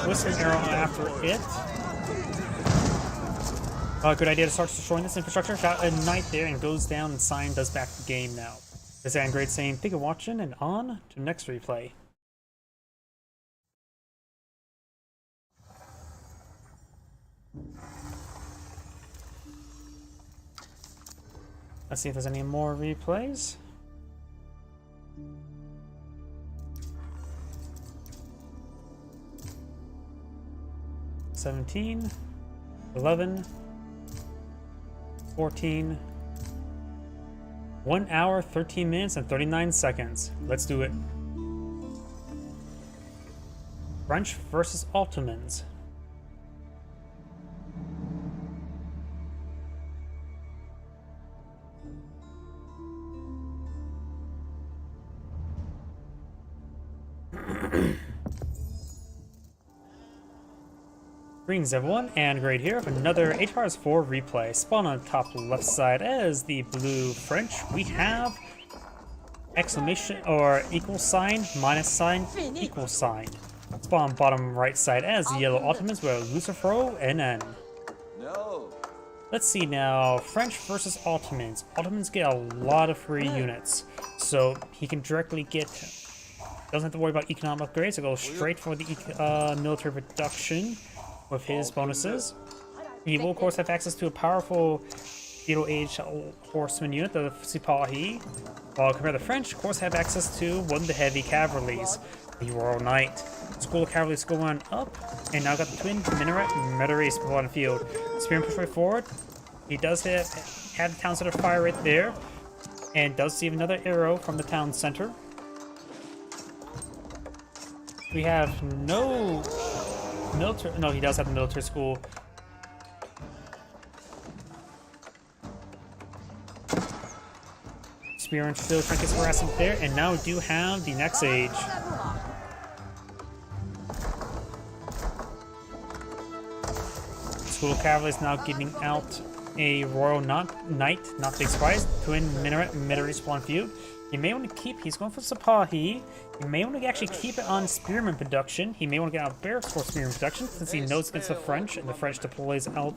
whistling arrow after it. Good idea to start destroying this infrastructure. Got a knight there and goes down, and Sign does back the game now. This is Angrade saying thank you for watching, and on to the next replay. Let's see if there's any more replays. $17, $11, $14, 1 hour, 13 minutes, and 39 seconds. Let's do it. French versus Ottomans. Greetings everyone, and Great here for another Age of Empires 4 replay. Spawn on the top left side as the blue French. We have exclamation or equal sign, minus sign, equal sign. Spawn on bottom right side as the yellow Ottomans with Lucifero NN. Let's see now, French versus Ottomans. Ottomans get a lot of free units, so he can directly get, doesn't have to worry about economic upgrades, so go straight for the military production. With his bonuses, he will of course have access to a powerful Feudal Age horseman unit, the Sipahi, while compared to the French, of course, have access to one of the heavy cavalries, the Royal Knight. School of Cavalry is going up, and now got the twin Minaret Meteoris on the field. Spearman push right forward. He does have the town center fire right there, and does see another arrow from the town center. We have no military. No, he does have the military school. Spearman still trinkets harassing there, and now we do have the next age. School of Cavalry is now getting out a Royal Knight, not big surprise. Twin Minaret Meteoris spawn field. He may want to keep, he's going for Sipahi. He may want to actually keep it on Spearman production. He may want to get out barracks for Spearman production since he knows against the French, and the French deploys out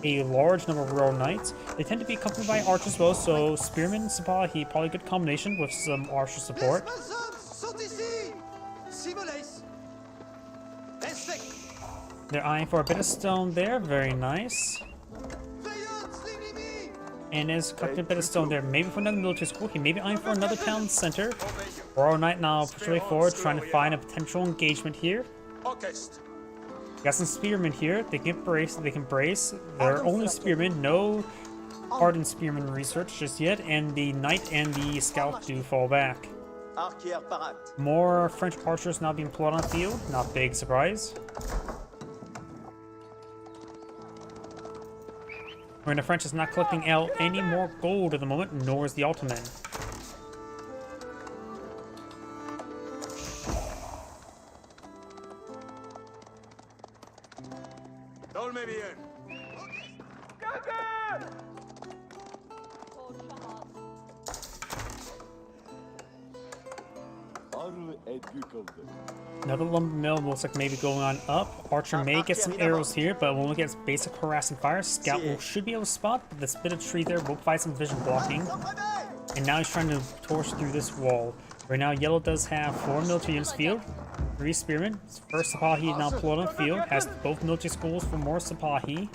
a large number of Royal Knights. They tend to be accompanied by archers as well, so Spearman and Sipahi, probably a good combination with some archer support. They're eyeing for a bit of stone there, very nice. And is collecting a bit of stone there, maybe for another military school. He may be eyeing for another town center. Royal Knight now pushing way forward, trying to find a potential engagement here. Got some spearmen here. They can brace. They're only spearmen, no hardened spearman research just yet. And the knight and the scout do fall back. More French archers now being pulled on the field. Not big surprise. When the French is not collecting out any more gold at the moment, nor is the Ottoman. Another lumber mill looks like maybe going on up. Archer may get some arrows here, but when we get basic harassing fire, Scout should be able to spot. But this bit of tree there will find some vision blocking. And now he's trying to torch through this wall. Right now, Yellow does have 4 military units field, 3 spearmen. First Sipahi now pulled on the field, has both military schools for more Sipahi.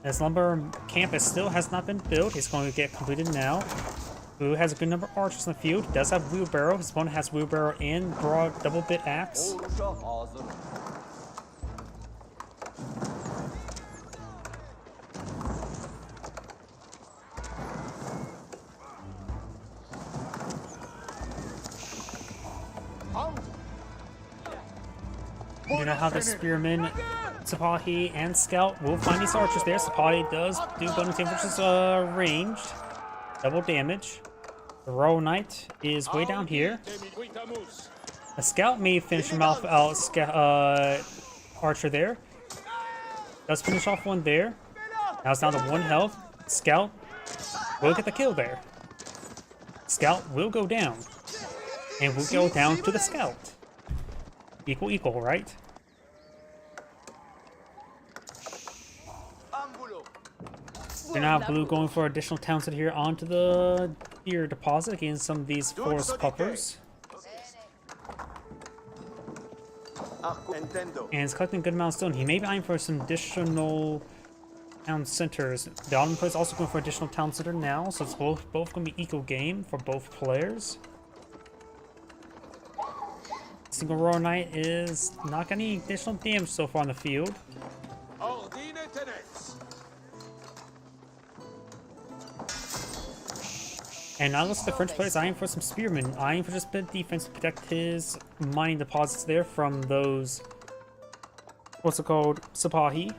This lumber camp still has not been built. It's going to get completed now. Blue has a good number of archers in the field. Does have wheelbarrow. His opponent has wheelbarrow and broad double bit axe. You know how the spearmen, Sipahi, and Scout will find these archers there. Sipahi does do bonus damage, which is ranged. Double damage. The Royal Knight is way down here. A Scout may finish him off Archer there. Does finish off one there. Now it's down to 1 health. Scout will get the kill there. Scout will go down. And will go down to the Scout. Equal, right? So now Blue going for additional townsend here onto the deer deposit against some of these forest puppers. And he's collecting a good amount of stone. He may be eyeing for some additional town centers. The Ottoman player is also going for additional town center now, so it's both going to be equal game for both players. Single Royal Knight is not getting any additional damage so far on the field. And now looks like the French player is eyeing for some spearmen, eyeing for just a bit of defense to protect his mining deposits there from those, what's it called, Sipahi.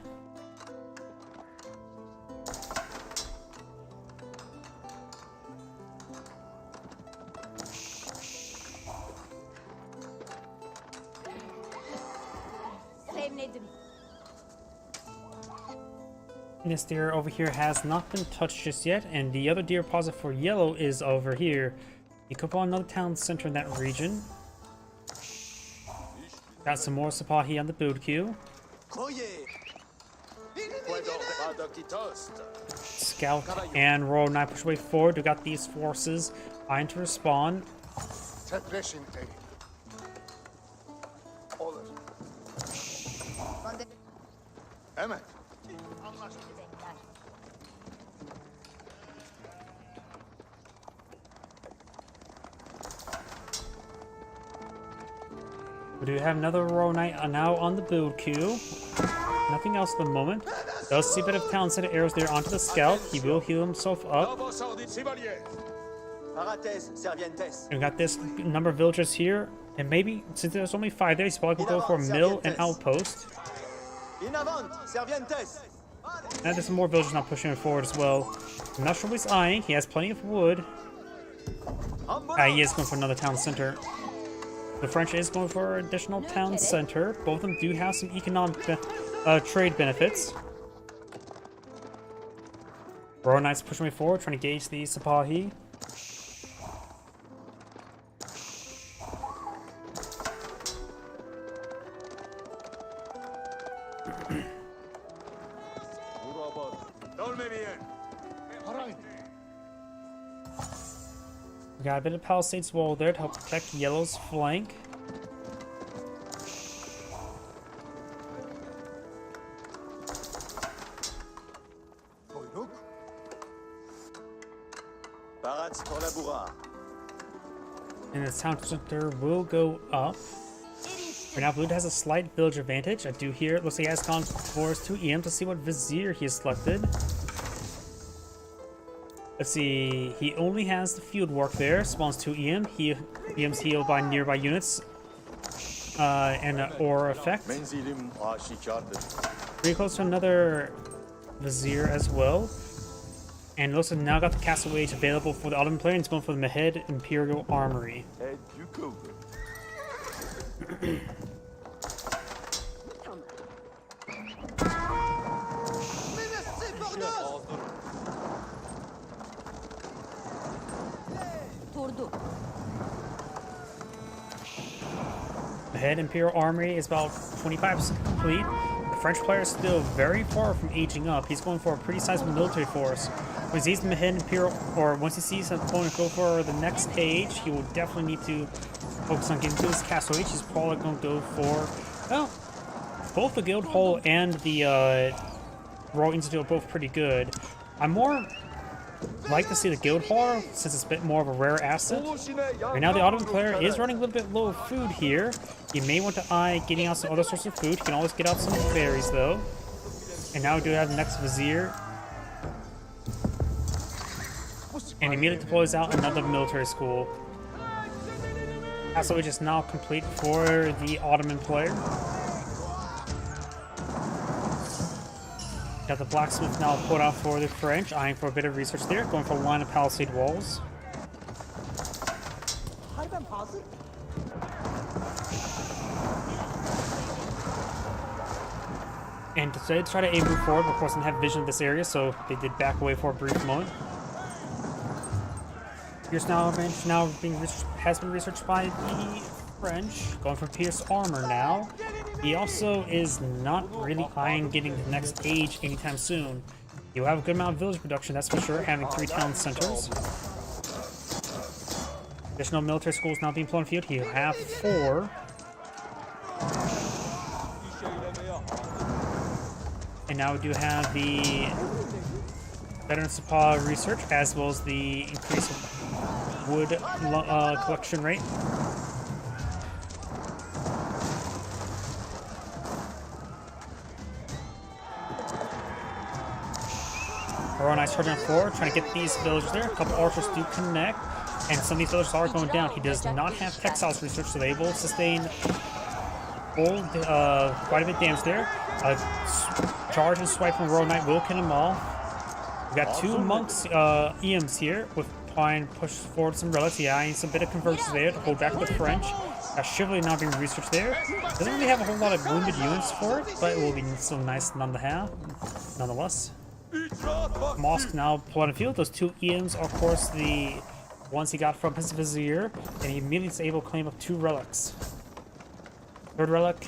This deer over here has not been touched just yet, and the other deer deposit for Yellow is over here. You could put another town center in that region. Got some more Sipahi on the build queue. Scout and Royal Knight push way forward. We got these forces eyeing to respawn. We do have another Royal Knight now on the build queue. Nothing else at the moment. Does see a bit of town center arrows there onto the Scout. He will heal himself up. And we got this number of villagers here. And maybe, since there's only 5 there, he's probably going to go for a mill and outpost. And there's some more villagers now pushing him forward as well. I'm not sure what he's eyeing. He has plenty of wood. He is going for another town center. The French is going for additional town center. Both of them do have some economic trade benefits. Royal Knight's pushing me forward, trying to gauge the Sipahi. We got a bit of palisades wall there to help protect Yellow's flank. And the town center will go up. Right now, Blue has a slight village advantage. I do hear it looks like he has gone towards 2 EM to see what Vizier he has selected. Let's see, he only has the field work there, spawns 2 EM. EM's healed by nearby units and an aura effect. Pretty close to another Vizier as well. And it looks like now got the Castle Wage available for the Ottoman player, and he's going for the Mehed Imperial Armory. head Imperial Armory is about 25% complete. The French player is still very far from aging up. He's going for a pretty sizable military force. Once he sees the head Imperial, or once he sees an opponent go for the next age, he will definitely need to focus on getting to his castle age. He's probably going to go for, well, both the Guild Hall and the Royal Institute are both pretty good. I'm more like to see the Guild Hall since it's a bit more of a rare asset. Right now the Ottoman player is running a little bit low of food here. He may want to eye getting out some other sorts of food. He can always get out some berries though. And now we do have the next Vizier. And immediately deploys out another military school. Castle Age is now complete for the Ottoman player. Got the blacksmith now put out for the French, eyeing for a bit of research there, going for a line of palisade walls. And to try to move forward, of course, didn't have vision of this area, so they did back away for a brief moment. Pierce now has been researched by the French, going for Pierce armor now. He also is not really eyeing getting the next age anytime soon. You have a good amount of village production, that's for sure, having 3 town centers. Additional military schools now being put on field. You have 4. And now we do have the veteran supply research, as well as the increase of wood collection rate. Royal Knights charging on 4, trying to get these villagers there. A couple archers do connect, and some of these villagers are going down. He does not have textiles research, so they will sustain quite a bit of damage there. Charge and swipe from Royal Knight will kill them all. We got 2 monks, EMs here, with trying to push forward some relics. Yeah, I need some bit of conversions there to hold back the French. Chivalry not being researched there. Doesn't really have a whole lot of wounded units for it, but it will be still nice nonetheless. Mosque now pulled on the field. Those 2 EMs are, of course, the ones he got from his Vizier, and he immediately is able to claim up 2 relics. 3rd relic,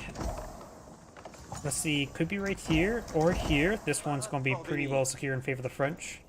let's see, could be right here or here. This one's going to be pretty well secure in favor of the French.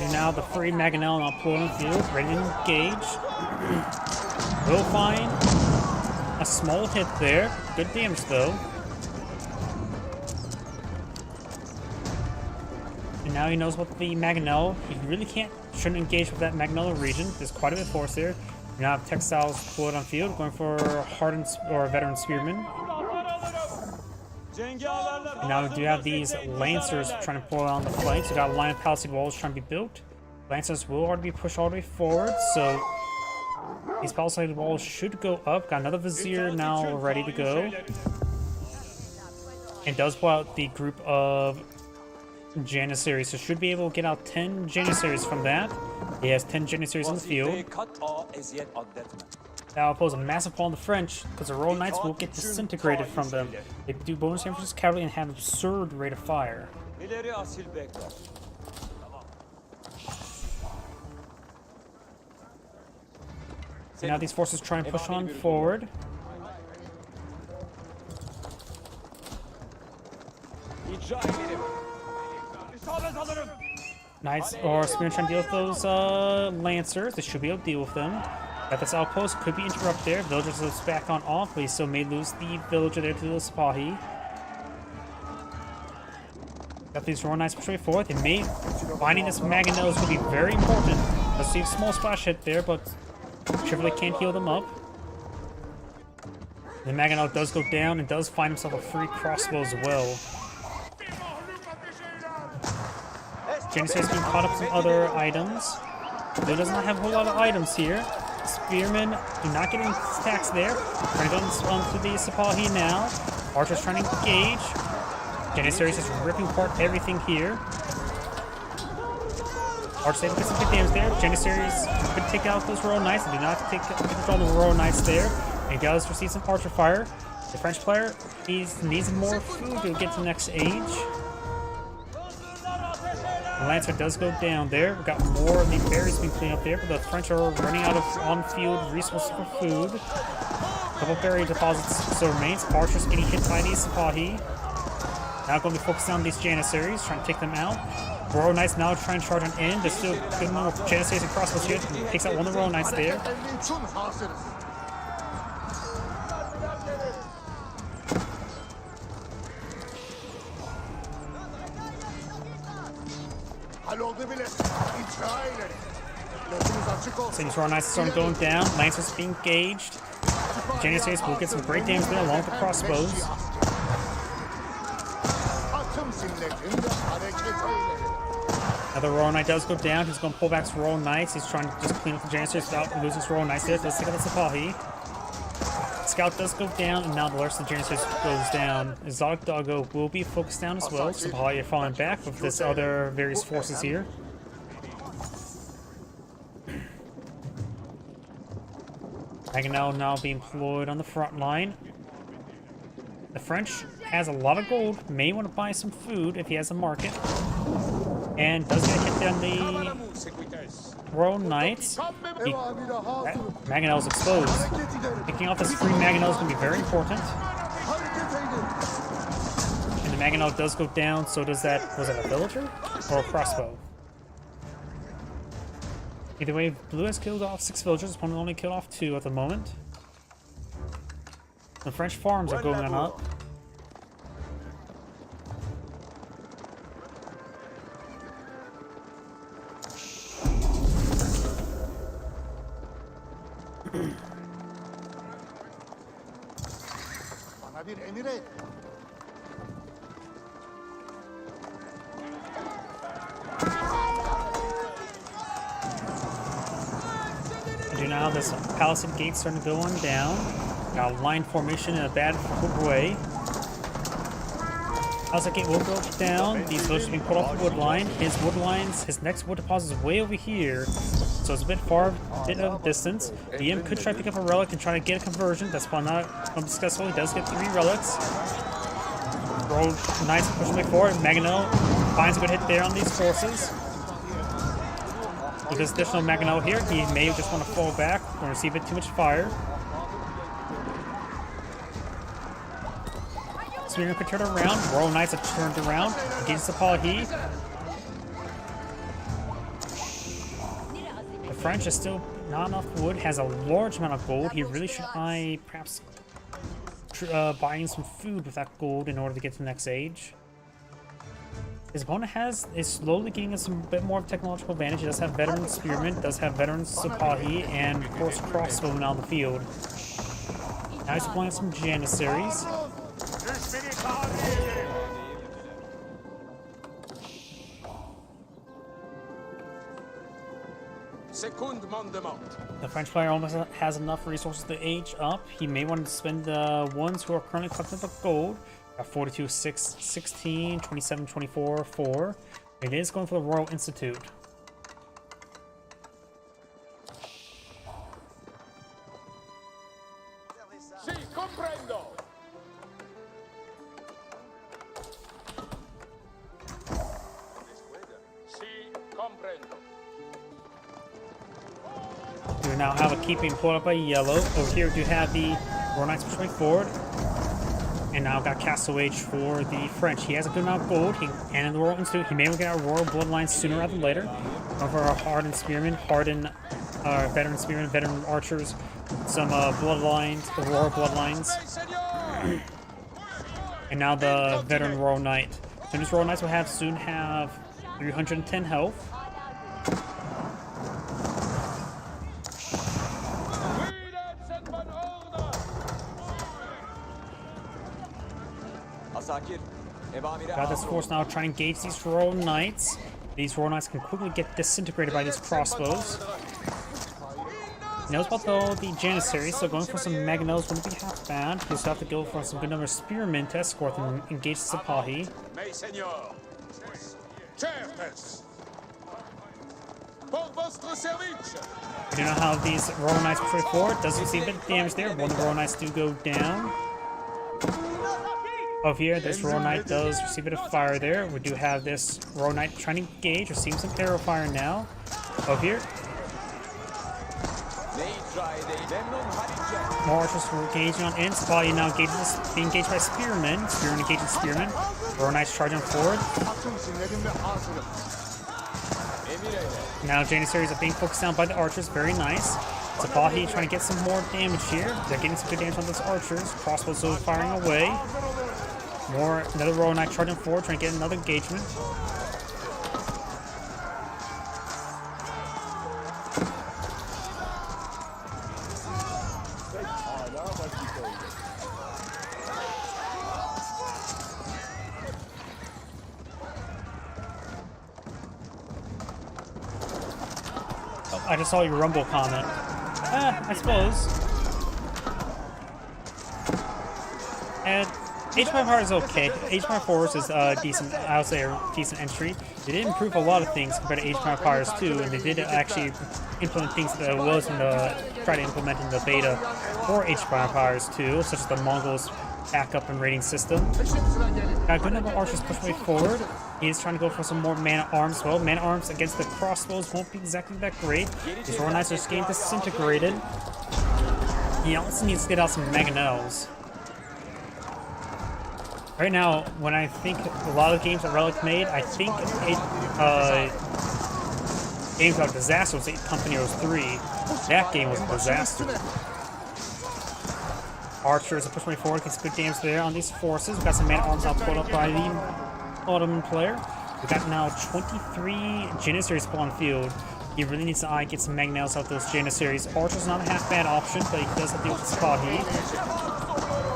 And now the free Mangonel now pulled on the field, ready to engage. Will find a small hit there. Good damage though. And now he knows what the Mangonel. He really shouldn't engage with that Mangonel region. There's quite a bit of force there. We now have textiles pulled on field, going for hardened or veteran spearmen. And now we do have these Lancers trying to pull on the flanks. We got a line of palisade walls trying to be built. Lancers will already be pushed all the way forward, so these palisade walls should go up. Got another Vizier now ready to go. And does pull out the group of Janissaries, so should be able to get out 10 Janissaries from that. He has 10 Janissaries in the field. That will pose a massive blow on the French, because the Royal Knights will get disintegrated from them. They do bonus damage to cavalry and have absurd rate of fire. And now these forces try and push on forward. Knights or Spearmen trying to deal with those Lancers. They should be able to deal with them. Got this outpost, could be interrupted there. Villagers is back on off, but he still may lose the villager there to the Sipahi. Got these Royal Knights pushing forward. They may finding this Mangonel is going to be very important. Let's see a small splash hit there, but Chivalry can't heal them up. The Mangonel does go down and does find himself a free crossbow as well. Janissary has been caught up some other items. Though does not have a whole lot of items here. Spearmen do not get any attacks there. Trying to go onto the Sipahi now. Archer's trying to engage. Janissaries just ripping apart everything here. Archer's able to get some good damage there. Janissaries could take out those Royal Knights and do not take control of the Royal Knights there. And he does receive some Archer fire. The French player, he needs more food to get to the next age. The Lancer does go down there. We've got more of the berries being cleaned up there, but the French are running out of on-field resources for food. A couple berry deposits still remains. Archer's getting hit by these Sipahi. Now going to be focusing on these Janissaries, trying to take them out. Royal Knights now trying to charge on in. There's still good amount of Janissaries and crossbows here. Takes out one of the Royal Knights there. So these Royal Knights are starting going down. Lancers being engaged. Janissaries will get some great damage there along with the crossbows. Now the Royal Knight does go down. He's going to pull back his Royal Knights. He's trying to just clean up the Janissaries without losing his Royal Knights there. Let's take out the Sipahi. Scout does go down, and now the rest of the Janissaries goes down. Exotic Doggo will be focused down as well. Sipahi are falling back with this other various forces here. Mangonel now being employed on the front line. The French has a lot of gold, may want to buy some food if he has a market. And does get hit down the Royal Knights. Mangonel's exposed. Picking off this free Mangonel is going to be very important. And the Mangonel does go down, so does that, was it a villager or a crossbow? Either way, Blue has killed off 6 villagers, opponent only killed off 2 at the moment. The French farms are going up. Now this Palisade gate's starting to go on down. Got a line formation in a bad way. Palisade gate will go down. These villagers being put off the wood line. His wood lines, his next wood deposit is way over here, so it's a bit far, bit of a distance. The Imp could try to pick up a relic and try to get a conversion. That's probably not going to be successful. He does get 3 relics. Royal Knights pushing way forward. Mangonel finds a good hit there on these forces. With this additional Mangonel here, he may just want to fall back or receive it too much fire. Spearman could turn around. Royal Knights have turned around against the Sipahi. The French is still not enough wood, has a large amount of gold. He really should eye perhaps buying some food with that gold in order to get to the next age. His opponent is slowly getting us some bit more of technological advantage. He does have veteran Spearmen, does have veteran Sipahi, and of course crossbowmen on the field. Now he's playing some Janissaries. The French player almost has enough resources to age up. He may want to spend the ones who are currently collecting the gold. 42, 6, 16, 27, 24, 4. It is going for the Royal Institute. Sí, comprendo. Sí, comprendo. We now have a keeping pulled up by yellow. Over here, we do have the Royal Knights pushing forward. And now got Castle Age for the French. He has a good amount of gold, and in the Royal Institute, he may get our Royal Bloodlines sooner rather than later. Over our hardened Spearmen, veteran Spearmen, veteran Archers, some Bloodlines, the Royal Bloodlines. And now the veteran Royal Knight. So these Royal Knights will soon have 310 health. Got this force now trying to engage these Royal Knights. These Royal Knights can quickly get disintegrated by these crossbows. Knows about the Janissaries, so going for some Mangonels wouldn't be half bad. You just have to go for some good number of Spearmen to escort them, engage the Sipahi. Mes seigneurs. Certes. Pour votre service. We do not have these Royal Knights push forward. Does receive a bit of damage there. One of the Royal Knights do go down. Over here, this Royal Knight does receive a bit of fire there. We do have this Royal Knight trying to engage, receiving some arrow fire now. Over here. More archers were engaging on in. Sipahi now being engaged by Spearmen. Spearmen engaging Spearmen. Royal Knights charging forward. Now Janissaries are being focused down by the archers. Very nice. Sipahi trying to get some more damage here. They're getting some good damage on those archers. Crossbows are firing away. Another Royal Knight charging forward, trying to get another engagement. Oh, I just saw your Rumble comment. I suppose. And H5 Hard is okay. H5 Force is decent, I would say a decent entry. They did improve a lot of things compared to H5 Fires too, and they did actually implement things that wasn't try to implement in the beta for H5 Fires too, such as the Mongols backup and rating system. Now, good number of archers push way forward. He is trying to go for some more man-at-arms as well. Man-at-arms against the crossbows won't be exactly that great. These Royal Knights are just getting disintegrated. He also needs to get out some Mangonels. Right now, when I think a lot of games that Relic made, I think games like Disaster was 8 Company Heroes 3. That game was a disaster. Archers are pushing forward, gets good damage there on these forces. We've got some man-at-arms now pulled up by the Ottoman player. We've got now 23 Janissaries spawn field. He really needs to get some Mangonels out those Janissaries. Archer's not a half bad option, but he does have to deal with the Sipahi.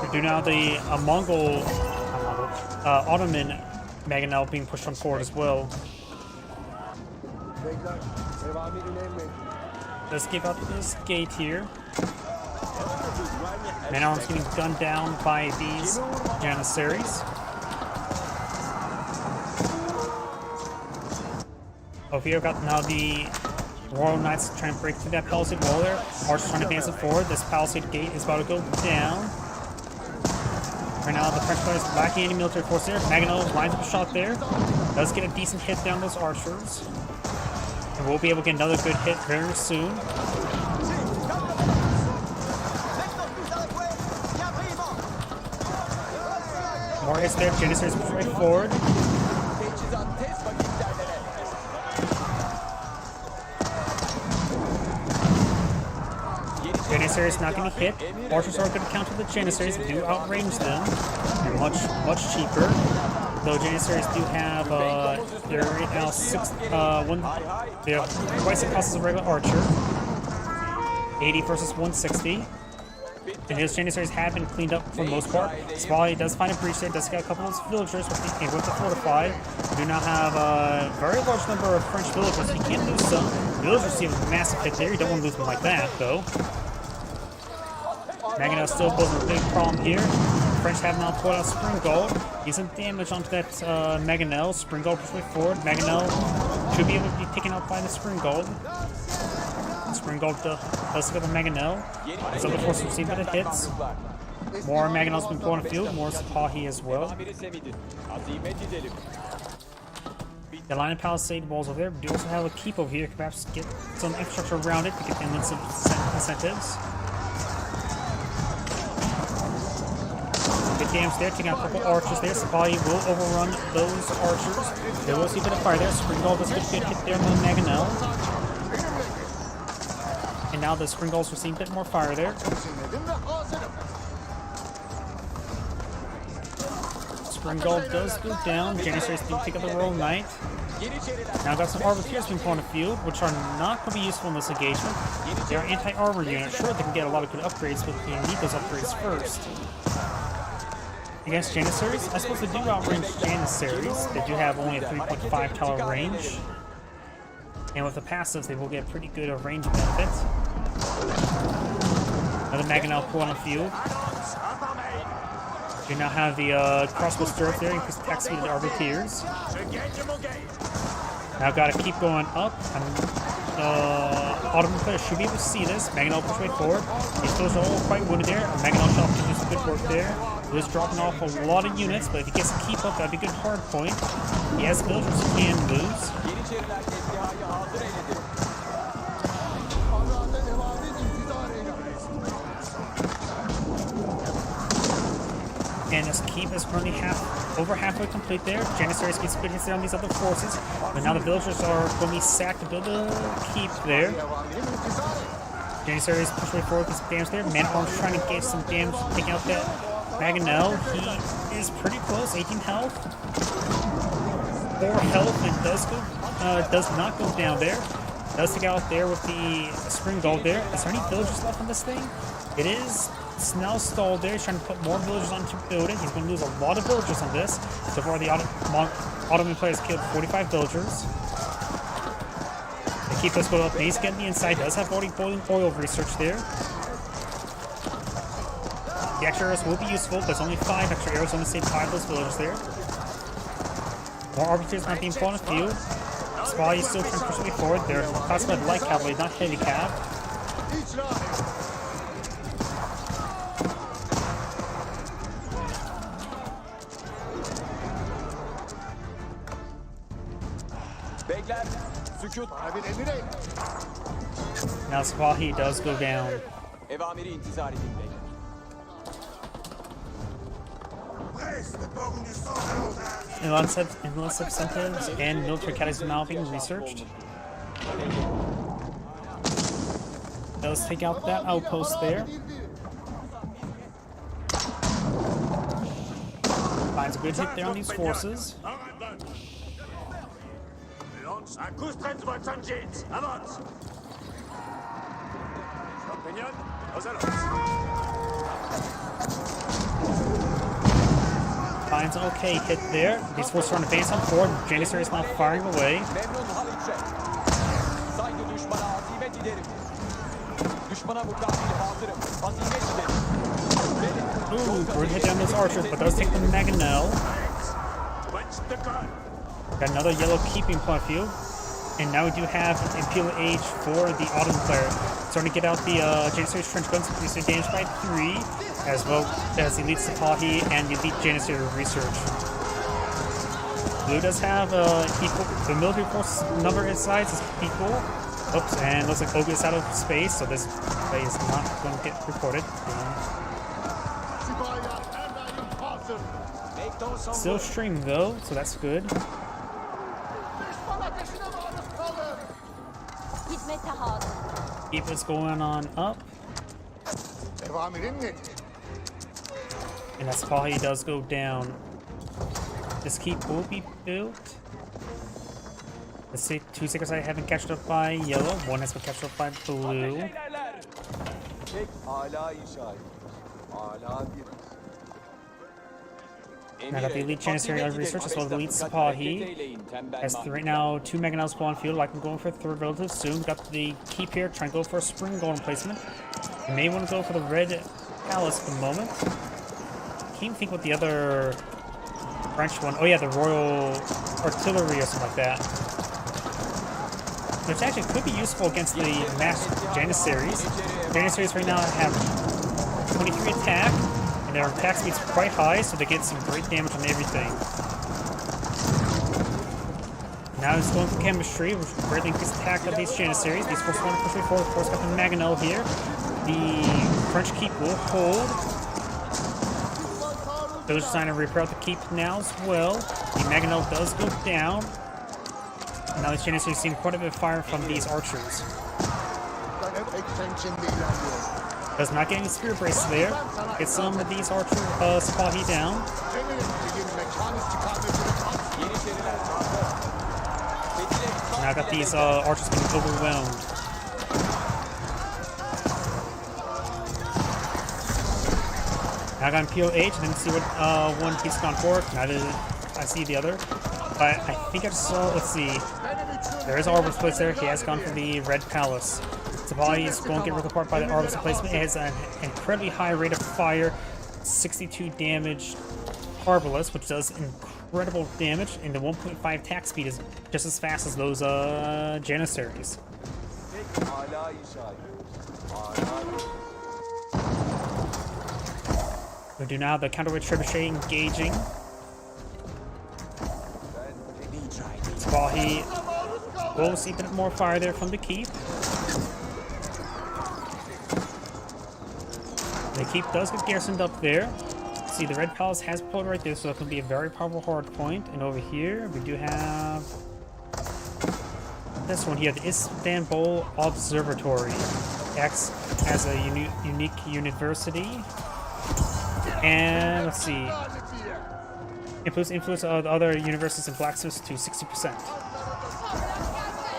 We do now the Ottoman Mangonel being pushed on forward as well. Let's give up this gate here. Man-at-arms getting gunned down by these Janissaries. Over here, we've got now the Royal Knights trying to break through that palisade wall there. Archers trying to advance it forward. This palisade gate is about to go down. Right now, the French players lacking any military force there. Mangonel lines up a shot there. Does get a decent hit down those archers. And we'll be able to get another good hit very soon. More hits there. Janissaries push right forward. Janissaries not getting hit. Archers are going to counter the Janissaries, do outrange them. They're much cheaper. Though Janissaries do have they're right now they have twice the cost as a regular archer. 80 versus 160. And his Janissaries have been cleaned up for the most part. Sipahi does find a breach there, does get a couple of those villagers with able to fortify. We do not have a very large number of French villagers. He can lose some. Villagers receive a massive hit there. You don't want to lose them like that, though. Mangonel still posing a big problem here. French have now pulled out Springald. Decent damage onto that Mangonel. Springald pushes way forward. Mangonel should be able to be taken out by the Springald. Springald does get the Mangonel. His other forces receive a bit of hits. More Mangonel's been put on the field. More Sipahi as well. The line of palisade walls over there. We do also have a keep over here. Perhaps get some infrastructure around it to get them incentives. Good damage there, taking out a couple archers there. Sipahi will overrun those archers. They will see a bit of fire there. Springald does get a good hit there on the Mangonel. And now the Springald's receiving a bit more fire there. Springald does go down. Janissaries do pick up the Royal Knight. Now I've got some Arbiteers being put on the field, which are not going to be useful in this engagement. They are anti-armor units. Sure, they can get a lot of good upgrades, but you need those upgrades first. Against Janissaries, I suppose they do outrange Janissaries. They do have only a 3.5 tower range. And with the passives, they will get pretty good range benefits. Another Mangonel pull on the field. Annonce informé. You now have the crossbow stirrup there, increase attack speed of the Arbateers. Je gagne mon game. Now gotta keep going up. Ottoman player should be able to see this. Mangonel push way forward. These those are all quite wounded there. Mangonel shop can do some good work there. He's dropping off a lot of units, but if he gets to keep up, that'd be a good hard point. He has villagers he can lose. Yeniçeriler ihtihaya hazır eyledi. And this keep is currently over halfway complete there. Janissaries gets good hits there on these other forces. But now the villagers are going to be sacked to build a keep there. Janissaries push way forward with some damage there. Manarm's trying to get some damage, taking out that Mangonel. He is pretty close, 18 health. 4 health and does not go down there. Does take out there with the spring gold there. Is there any villagers left on this thing? It is. It's now stalled there. He's trying to put more villagers onto build it. He's going to lose a lot of villagers on this. So far, the Ottoman players killed 45 villagers. They keep this going up. He's getting the inside. Does have boiling oil research there. The extra arrows will be useful. There's only 5 extra arrows. Only save 5 of those villagers there. More arbiters not being put on the field. Spy is still trying to push way forward. They're classified light cavalry, not heavy cav. Beyler, sükut. Now Spahi does go down. Evamiri intizar edin beyler. Enlist incentives and military academies now being researched. Let's take out that outpost there. Finds a good hit there on these forces. Lance accoustres votre engines. Avance. Champignon, aux allons. Finds an okay hit there. These forces are on advance on forward. Janissary is now firing away. Memnun Haliç'e. Saygı düşmana azimet giderim. Düşmana mukabil hazırım. Azimet giderim. Ooh, we're hit down those archers, but those take the Mangonel. What's the gun? Got another yellow keeping point of view. And now we do have Imperial Age for the Ottoman player. Starting to get out the Janissary trench guns, increase their damage by 3, as well as Elite Sipahi and the Elite Janissary research. Blue does have equal, the military force number inside is equal. Oops, and looks like Ogre is out of space, so this play is not going to get recorded. Still streaming though, so that's good. Keep what's going on up. And that's how he does go down. This keep will be built. Let's see, 2 seconds I haven't catched up by yellow, 1 has been catched up by blue. Tek hala işaret. Hala bir. Now I got the Elite Janissary research as well as the Elite Sipahi. Has right now 2 Mangonels spawn field, like I'm going for a 3rd relative soon. Got the keep here, trying to go for a spring golden placement. You may want to go for the red palace at the moment. Can't think what the other French one. Oh yeah, the Royal Artillery or something like that. Which actually could be useful against the mass Janissaries. Janissaries right now have 23 attack, and their attack speed's quite high, so they get some great damage on everything. Now he's going for chemistry, which will greatly increase the attack of these Janissaries. These forces want to push way forward. Of course, got the Mangonel here. The French keep will hold. Village trying to repair out the keep now as well. The Mangonel does go down. And now these Janissaries seeing quite a bit of fire from these archers. Does not get any spear braces there. Get some of these archer Sipahi down. Now I got these archers getting overwhelmed. Now I got Imperial Age, and then see what one piece gone for. Now I see the other. But I think I just saw, let's see. There is Arbor's place there. He has gone for the Red Palace. Sabali is going to get ripped apart by the Arbalest replacement. It has an incredibly high rate of fire, 62 damage Arbalest, which does incredible damage, and the 1.5 attack speed is just as fast as those Janissaries. Hala inşa ediyoruz. Hala We do now have the counterweight trebuchet engaging. Sabali will see a bit more fire there from the keep. The keep does get garrisoned up there. See, the Red Palace has pulled right there, so that can be a very powerful hard point. And over here, we do have this one here, the Istanbul Observatory. Acts as a unique university. And let's see. Influence of other universities and blacksmiths to 60%.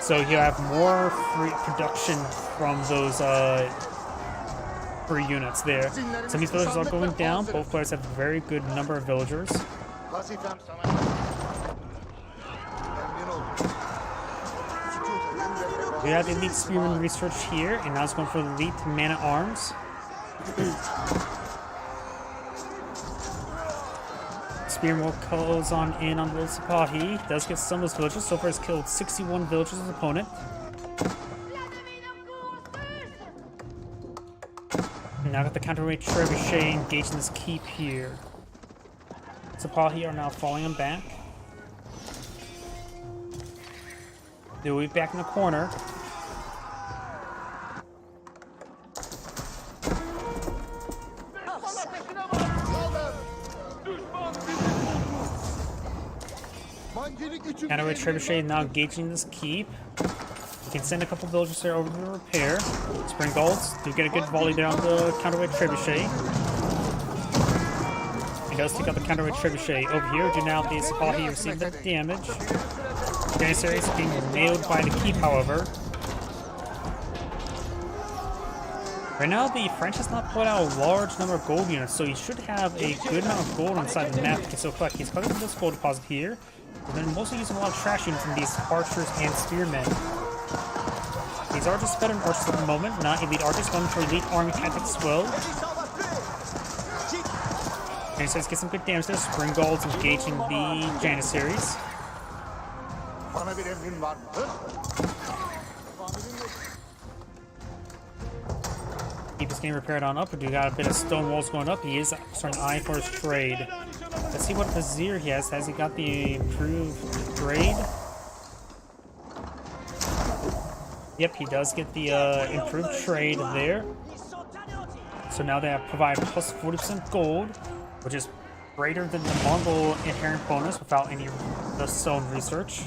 So you have more free production from those free units there. Some of these villagers are going down. Both players have a very good number of villagers. We have the elite spearman research here, and now it's going for the elite man-at-arms. Spearman calls on in on the Sipahi. Does get some of those villagers. So far, he's killed 61 villagers as opponent. Now got the counterweight trebuchet engaged in this keep here. Sipahi are now falling him back. They'll be back in the corner. Counterweight trebuchet now engaging this keep. You can send a couple villagers there over to repair. Springalds do get a good volley there on the counterweight trebuchet. He does take out the counterweight trebuchet. Over here, do now the Sipahi receive the damage. Janissaries being nailed by the keep, however. Right now, the French has not put out a large number of gold units, so he should have a good amount of gold inside the map he can still collect. He's collecting this gold deposit here, and then mostly using a lot of trash units in these archers and spearmen. These are just veteran archers at the moment, not elite archers, going for elite army tactics as well. Janissaries get some good damage there. Springalds engaging the Janissaries. Keep is getting repaired on up. We do got a bit of stone walls going up. He is starting to eye for his trade. Let's see what Vizier he has. Has he got the improved trade? Yep, he does get the improved trade there. So now they provide plus 40% gold, which is greater than the Mongol inherent bonus without any of the stone research.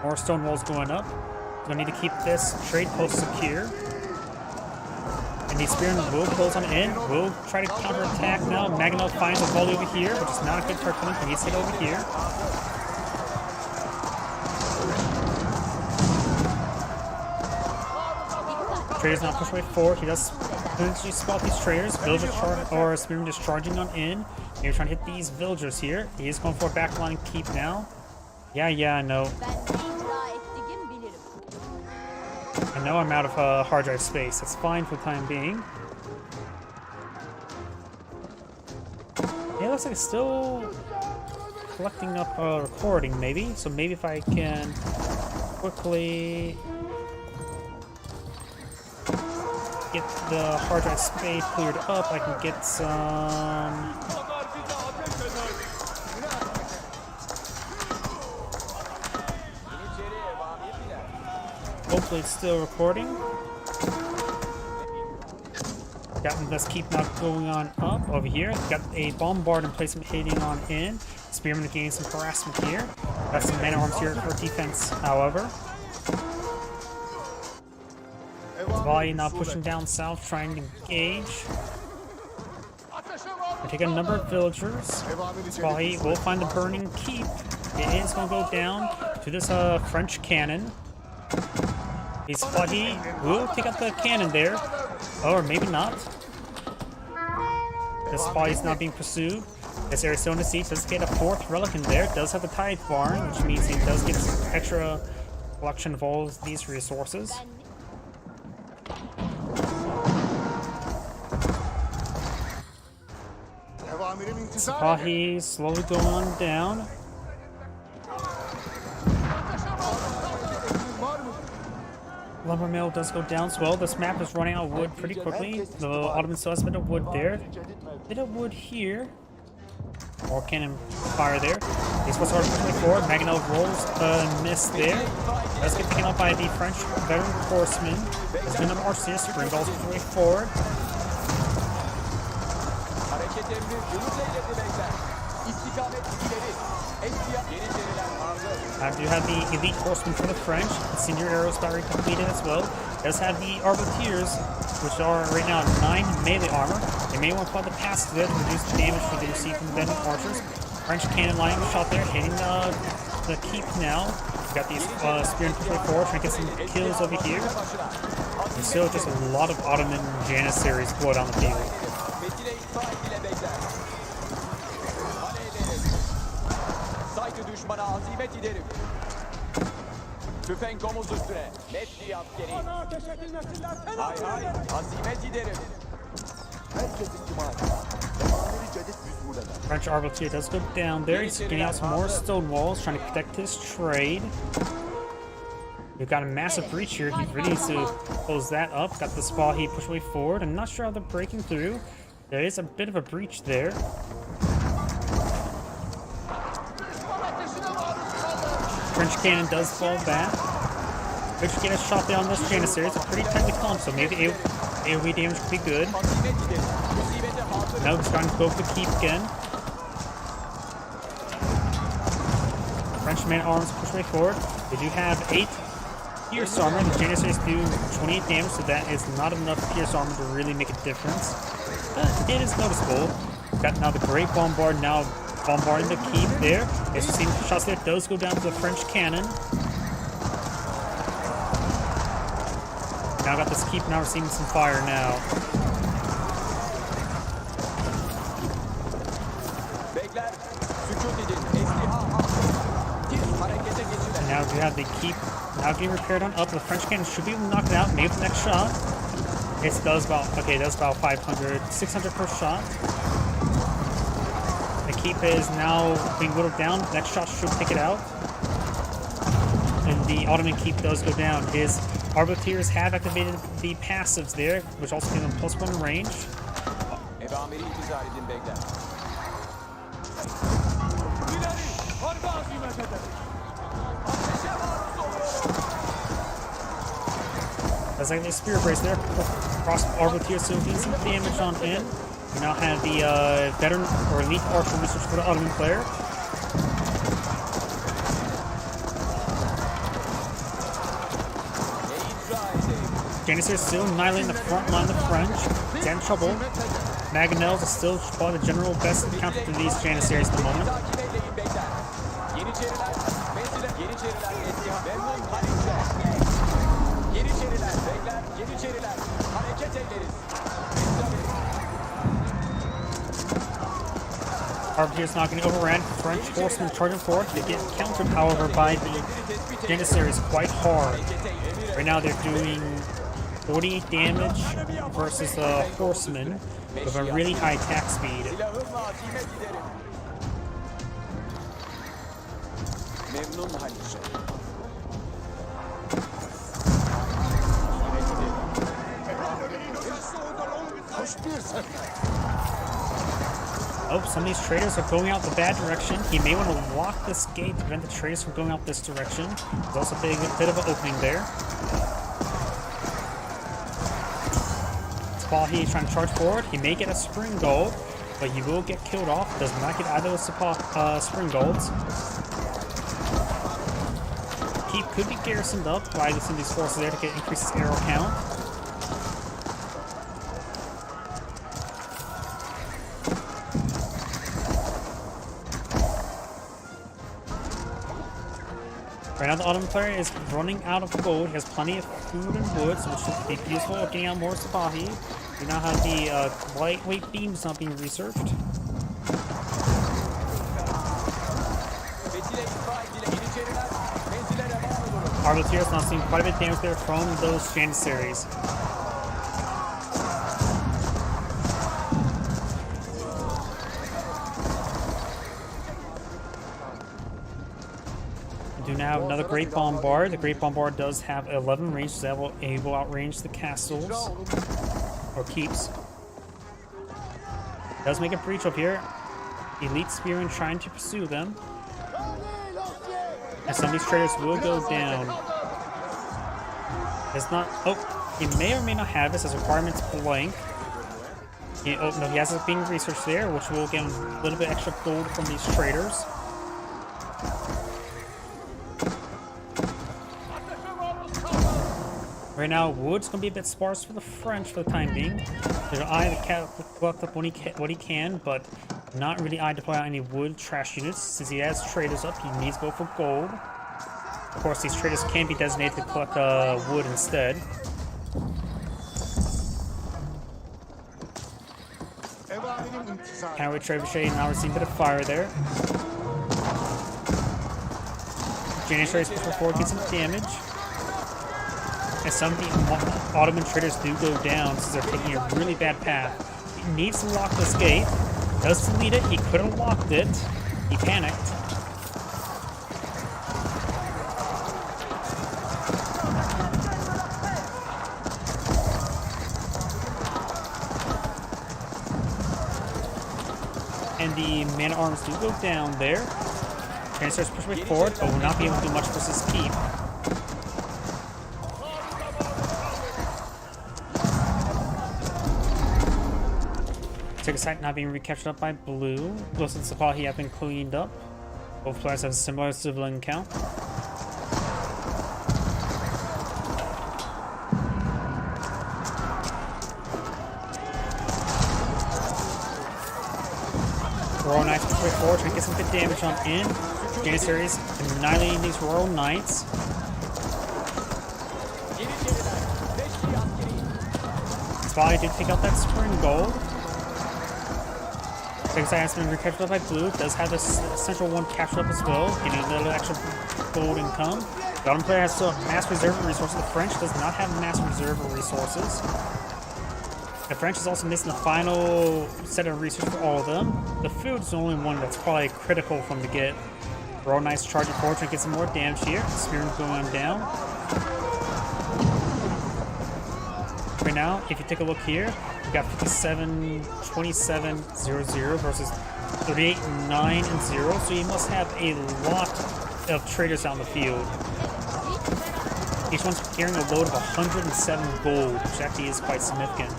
More stone walls going up. We're gonna need to keep this trade post secure. And the spearmen will close on in. We'll try to counterattack now. Maganel finds a volley over here, which is not a good target. He needs to hit over here. Trader's not push away forward. He does eventually spot these traders. Villagers or spearmen just charging on in. Maybe trying to hit these villagers here. He is going for a backline keep now. Yeah, I know. I know I'm out of hard drive space. That's fine for the time being. Yeah, it looks like it's still collecting up recording, maybe. So maybe if I can quickly get the hard drive space cleared up, I can get some... Hopefully it's still recording. Got this keep not going on up over here. Got a bombard emplacement hitting on in. Spearman gaining some harassment here. Got some man-at-arms here for defense, however. Volley now pushing down south, trying to engage. We're taking a number of villagers. Volley will find the burning keep. It is going to go down to this French cannon. He's Sipahi will take out the cannon there. Or maybe not. This Sipahi is not being pursued. This area still in the siege. Does get a 4th relic in there. Does have the Tithe Barn, which means he does get some extra collection of all of these resources. Sipahi slowly going down. Lumber mill does go down as well. This map is running out of wood pretty quickly. The Ottoman still has a bit of wood there. Bit of wood here. More cannon fire there. He's supposed to start pushing forward. Maganel rolls a miss there. Does get taken out by the French veteran horseman. It's going to march here. Spring balls pushing forward. You have the elite horsemen for the French. Senior arrows battery completed as well. Does have the arbaleers, which are right now 9 melee armor. They may want to apply the passive there to reduce the damage that they receive from the veteran archers. French cannon line shot there, hitting the keep now. We got these spear and push forward, trying to get some kills over here. And still just a lot of Ottoman Janissaries blood on the field. Düşmana azimet giderim. Tüfek omuz üstüne. Metli askeri. Hay hay. Azimet giderim. Herkes ihtimal. Zamanları cedid yüz burada. French arbaletier does go down there. He's getting out some more stone walls, trying to protect his trade. We've got a massive breach here. He really needs to close that up. Got the Sipahi push way forward. I'm not sure how they're breaking through. There is a bit of a breach there. French cannon does fall back. French cannon shot down this Janissary. It's a pretty tightly clumped, so maybe AoE damage could be good. Now he's trying to go for the keep again. French man-at-arms push way forward. They do have 8 pierce armor. The Janissaries do 28 damage, so that is not enough pierce armor to really make a difference. But it is noticeable. We've got now the Great Bombard now bombarding the keep there. As you see, shots there does go down to the French cannon. Now got this keep now receiving some fire now. And now we have the keep now getting repaired on up. The French cannon should be able to knock it out. Maybe the next shot. It does about 500, 600 per shot. Keep is now being whittled down. Next shot should take it out. And the Ottoman keep does go down. His arbaleers have activated the passives there, which also gives them +1 range. That's like a spear brace there. Cross arbaleers, so getting some damage on in. We now have the veteran or elite archer research for the Ottoman player. Janissaries still annihilating the front line of the French. It's in trouble. Maganels is still probably the general best counter to these Janissaries at the moment. Arbaleers not getting overran. French horsemen charging forward. They get countered, however, by the Janissaries quite hard. Right now they're doing 48 damage versus the horsemen with a really high attack speed. Oh, some of these traders are going out the bad direction. He may want to lock this gate to prevent the traders from going out this direction. There's also a bit of an opening there. Sipahi is trying to charge forward. He may get a spring gold, but he will get killed off. Does not get either of those spring golds. Keep could be garrisoned up by some of these forces there to increase his arrow count. Right now the Ottoman player is running out of gold. He has plenty of food and wood, so it should be useful at getting out more Sipahi. We now have the lightweight beams not being researched. Arbaletiers now seeing quite a bit of damage there from those Janissaries. We do now have another Great Bombard. The Great Bombard does have 11 range, so that will outrange the castles or keeps. Does make a breach up here. Elite Spearmen trying to pursue them. And some of these traders will go down. It's not. Oh, he may or may not have this as requirements blank. Oh no, he has it being researched there, which will get a little bit extra gold from these traders. Right now, wood's gonna be a bit sparse for the French for the time being. They're gonna eye the cat collect up what he can, but not really eye deploy on any wood trash units. Since he has traders up, he needs to go for gold. Of course, these traders can be designated to collect wood instead. Counter Trebuchet now receiving a bit of fire there. Janissaries push forward, get some damage. And some of the Ottoman traders do go down since they're taking a really bad path. He needs to lock this gate. Does delete it. He could have locked it. He panicked. And the man-at-arms do go down there. Janissaries push way forward, but will not be able to do much versus keep. Second site not being recaptured up by blue. Wilson Supply he have been cleaned up. Both players have a similar civilian count. Royal Knights push way forward, trying to get some good damage on in. Janissaries annihilating these Royal Knights. Spy did take out that spring gold. Second side has been recaptured up by blue. Does have this central one captured up as well, getting a little extra gold income. The Ottoman player has still mass reserve resources. The French does not have mass reserve resources. The French is also missing the final set of research for all of them. The food is the only one that's probably critical from the get. Royal Knights charging forward to get some more damage here. Spearman going down. Right now, if you take a look here, we got 57, 27, 0, 0 versus 38, 9, and 0. So you must have a lot of traders out in the field. Each one's carrying a load of 107 gold, which actually is quite significant.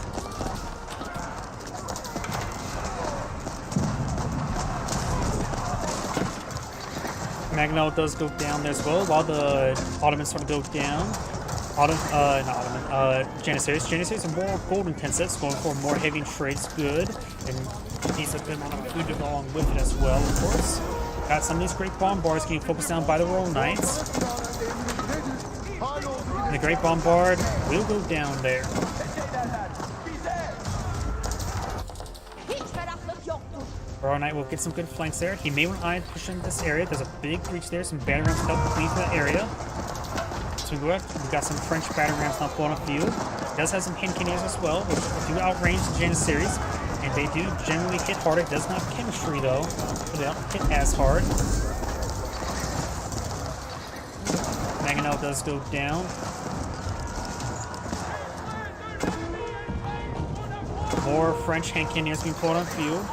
Magnell does go down there as well, while the Ottomans sort of go down. Janissaries. Janissaries are more gold intensive, so going for more heavy trades good, and needs a good amount of food to go along with it as well, of course. Got some of these Great Bombards getting focused down by the Royal Knights. And the Great Bombard will go down there. Royal Knight will get some good flanks there. He may want to push in this area. There's a big breach there, some battering rams help clean that area. So we've got some French battering rams now pulling up view. It does have some hand cannons as well, which do outrange the Janissaries, and they do generally hit harder. It does not have chemistry though, so they don't hit as hard. Mangonel does go down. More French hand cannons being pulled on field.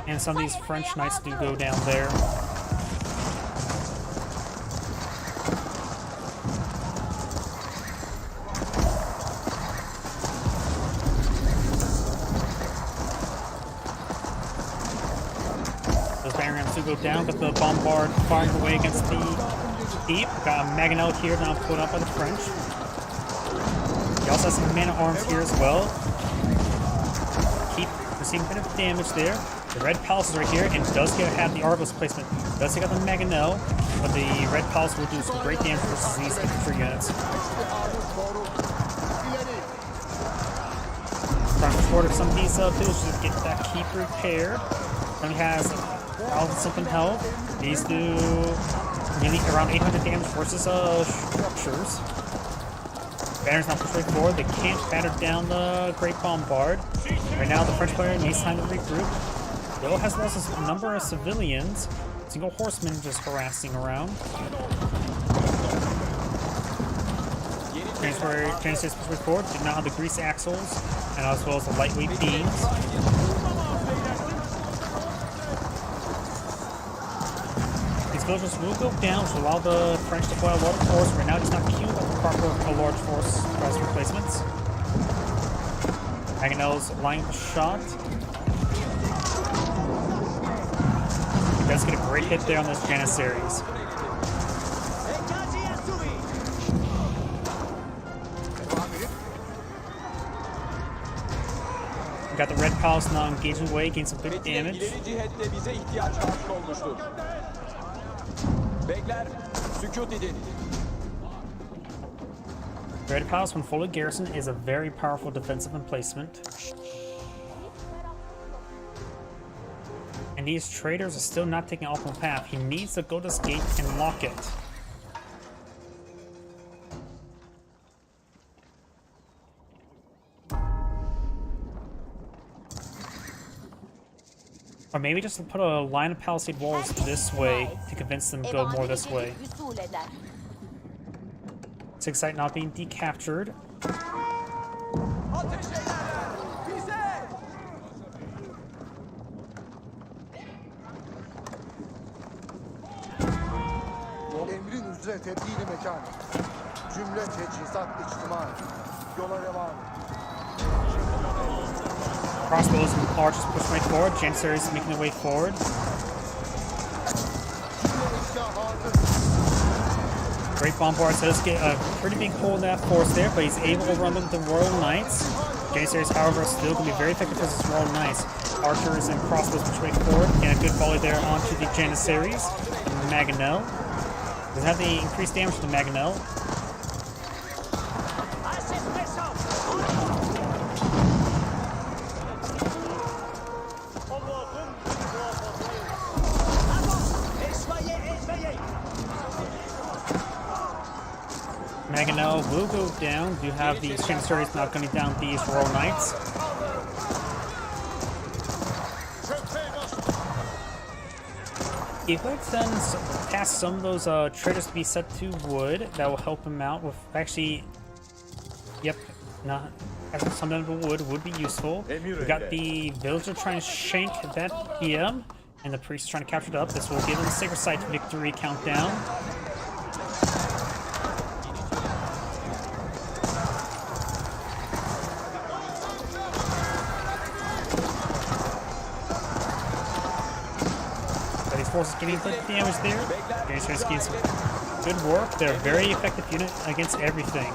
And some of these French knights do go down there. Those battering rams do go down, but the bombard firing away against the keep. Got a Maganel here now put up by the French. He also has some man-at-arms here as well. Keep receiving a bit of damage there. The Red Palace is right here, and does have the Arbalest placement. Does take out the Maganel, but the Red Palace will do some great damage versus these infantry units. Time for order some of these villagers to get that keep repaired. Then he has 1,000 something health. These do nearly around 800 damage versus structures. Banner's not pushed forward. They can't batter down the Great Bombard. Right now, the French player needs time to regroup. Bill has lost a number of civilians. Single horsemen just harassing around. Transfers pushed forward. Did not have the grease axles, and as well as the lightweight beams. These villagers will go down to allow the French to deploy a lot of force. Right now, he's not queued proper a large force as replacements. Mangonel's line of shot. He does get a great hit there on this Janissaries. We got the Red Palace now engaging away, gain some good damage. Red Palace, when fully garrisoned, is a very powerful defensive emplacement. And these traders are still not taking optimal path. He needs to go to this gate and lock it. Or maybe just put a line of palisade walls this way to convince them to go more this way. 6 site not being decaptured. Emrin üzere tebdili mekan. Cümle teçhizat içtimai. Yola devam. Crossbows and archers pushing way forward. Janissaries making their way forward. Great Bombard does get a pretty big hold of that force there, but he's able to overrun them with the Royal Knights. Janissaries, however, are still going to be very effective versus Royal Knights. Archers and crossbows push way forward. And a good volley there onto the Janissaries. Mangonel doesn't have the increased damage to the Mangonel. Mangonel will go down. Do have these Janissaries not gunning down these Royal Knights. If it sends past some of those traders to be set to wood, that will help him out with actually. Yep, not some of the wood would be useful. We got the villager trying to shank that PM, and the priest trying to capture it up. This will give him a sacred site victory countdown. Forces getting good damage there. Janissaries getting some good work. They're a very effective unit against everything.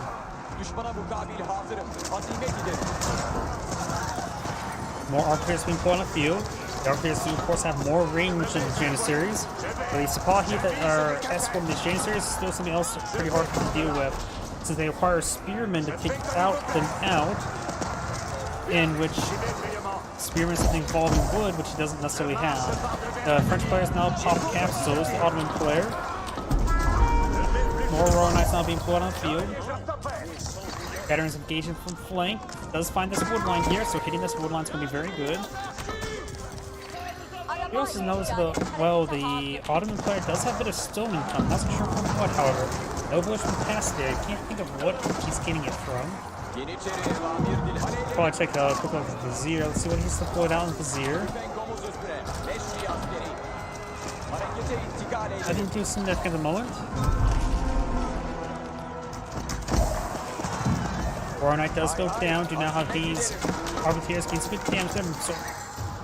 More archers being put on the field. The archers do, of course, have more range than the Janissaries. But the Sipahi that are escorting the Janissaries is still something else pretty hard to deal with, since they require spearmen to take them out, in which spearmen is something involved in wood, which he doesn't necessarily have. The French players now pop caps, so is the Ottoman player. More Royal Knights now being put on the field. Veterans engaging from flank. Does find this wood line here, so hitting this wood line is going to be very good. You also notice the Ottoman player does have a bit of stone income. Not so sure from what, however. No village from past there. Can't think of what he's getting it from. Probably check a quick look at the Vizier. Let's see what he's deployed out in the Vizier. Nothing too significant at the moment. Royal Knight does go down. Do now have these Arbiteers gain some good damage to them. So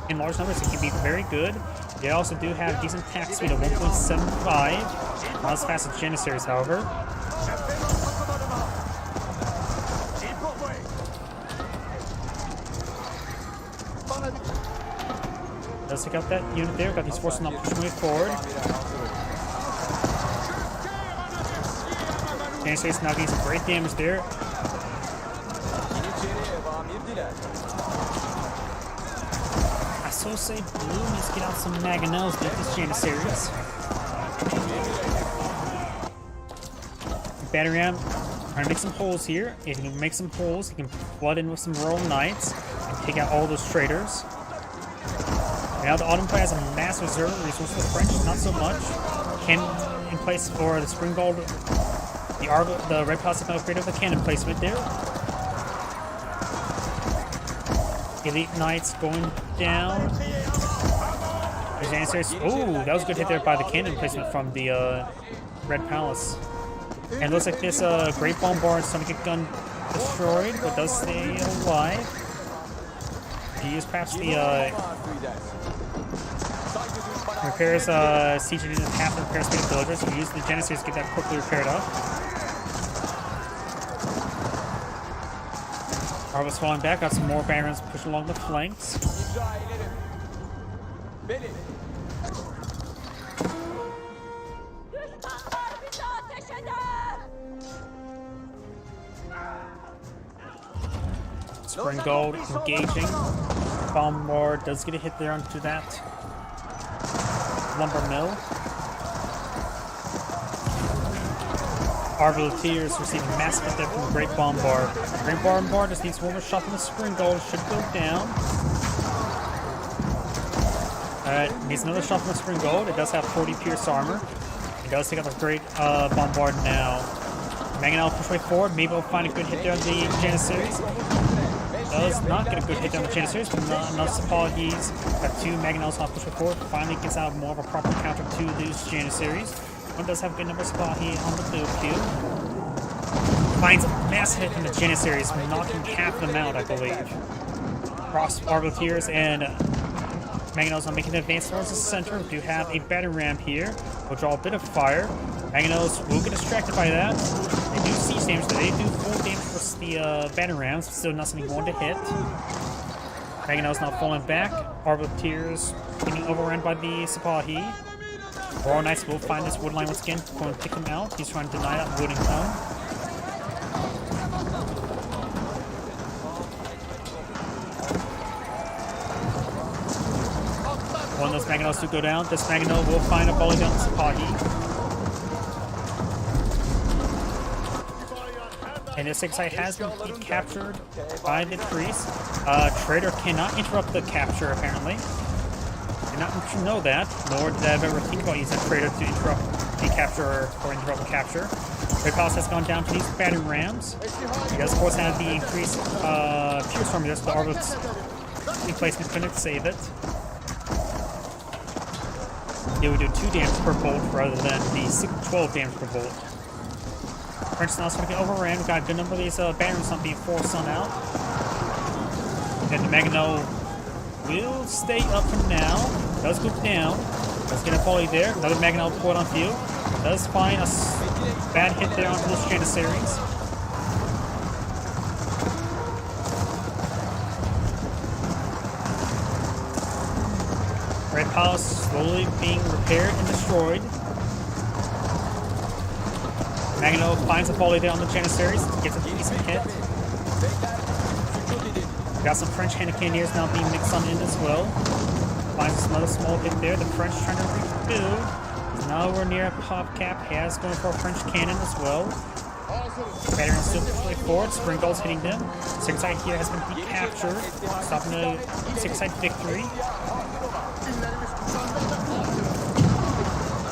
in large numbers, it can be very good. They also do have decent attack speed of 1.75. Not as fast as Janissaries, however. Let's take out that unit there. Got these forces not pushing way forward. Janissaries now getting some great damage there. also say Blue needs to get out some Mangonels to beat this Janissaries. Battery Ram trying to make some holes here. If he can make some holes, he can flood in with some Royal Knights and take out all those traitors. Now the Autumn Player has a massive reserve resource for the French, not so much. Cannon in place for the Spring Gold. The Red Palace can upgrade the cannon placement there. Elite Knights going down. There's Janissaries. Oh, that was a good hit there by the cannon placement from the Red Palace. And it looks like this Great Bombard Sonic Gun destroyed, but does stay alive. He used perhaps the repairs siege unit half the repair speed of villagers. We use the Janissaries to get that quickly repaired up. Arbal's falling back, got some more barons pushing along the flanks. İcra ederim. Benim. Düşmanlar bizi ateş eder! Spring Gold engaging. Bombard does get a hit there onto that lumber mill. Arbaletiers receiving massive hit there from the Great Bombard. Great Bombard just needs one more shot from the Spring Gold. Should go down. Alright, needs another shot from the Spring Gold. It does have 40 pierce armor. It does take out the Great Bombard now. Mangonel push way forward. Maybe we'll find a good hit there on the Janissaries. Does not get a good hit on the Janissaries, but not enough Sepahis. Got two Mangonels off push way forward. Finally gets out more of a proper counter to these Janissaries. One does have a good number of Sepahi on the blue queue. Finds a massive hit from the Janissaries, knocking half of them out, I believe. Cross Arbaletiers and Mangonels are making an advance towards the center. We do have a battering ram here. We'll draw a bit of fire. Mangonels will get distracted by that. They do siege damage, but they do full damage versus the battering rams. Still not something going to hit. Mangonels now falling back. Arbaletiers getting overrun by the Sepahi. Royal Knights will find this wood line once again, going to pick him out. He's trying to deny that wood income. One of those Mangonels do go down. This Mangonel will find a volley down to Sepahi. And this sig site has been captured by the priest. Traitor cannot interrupt the capture, apparently. Did not know that, nor did I ever think about using a traitor to interrupt the capture or interrupt the capture. Red Palace has gone down to these battering rams. He does, of course, have the increased pure storm. Just the Arbal's replacement couldn't save it. It would do 2 damage per bolt rather than the 12 damage per bolt. French now going to get overran. We've got a good number of these barons not being forced on out. And the Mangonel will stay up for now. Does go down. Does get a volley there. Another Mangonel pulled on field. Does find a bad hit there onto those Janissaries. Red Palace slowly being repaired and destroyed. Mangonel finds a volley there on the Janissaries. Gets a decent hit. We got some French hand cannoneers now being mixed on in as well. Finds another small hit there. The French trying to rebuild. He's nowhere near a pop cap. Has going for a French cannon as well. Veterans still push way forward. Spring Gold's hitting them. Sig site here has been recaptured, stopping the Sig site victory.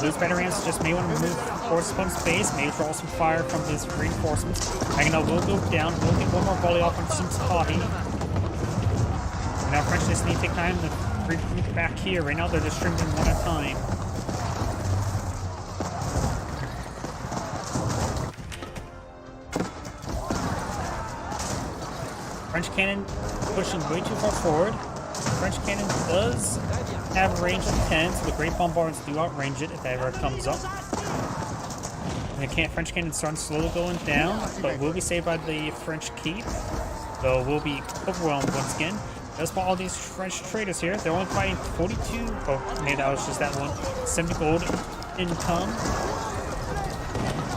Blue's veterans just may want to move towards opponent's base, may draw some fire from his reinforcements. Mangonel will go down, will get one more volley off from some Sepahi. Now French just need to take time to regroup back here. Right now they're just shrinking one at a time. French cannon pushing way too far forward. French cannon does have a range of 10, so the Great Bombards do outrange it if that ever comes up. And the French cannon starting slowly going down, but will be saved by the French keep. Though will be overwhelmed once again. Does spot all these French traders here. They're only fighting 42. Oh, maybe that was just that one. 70 gold income.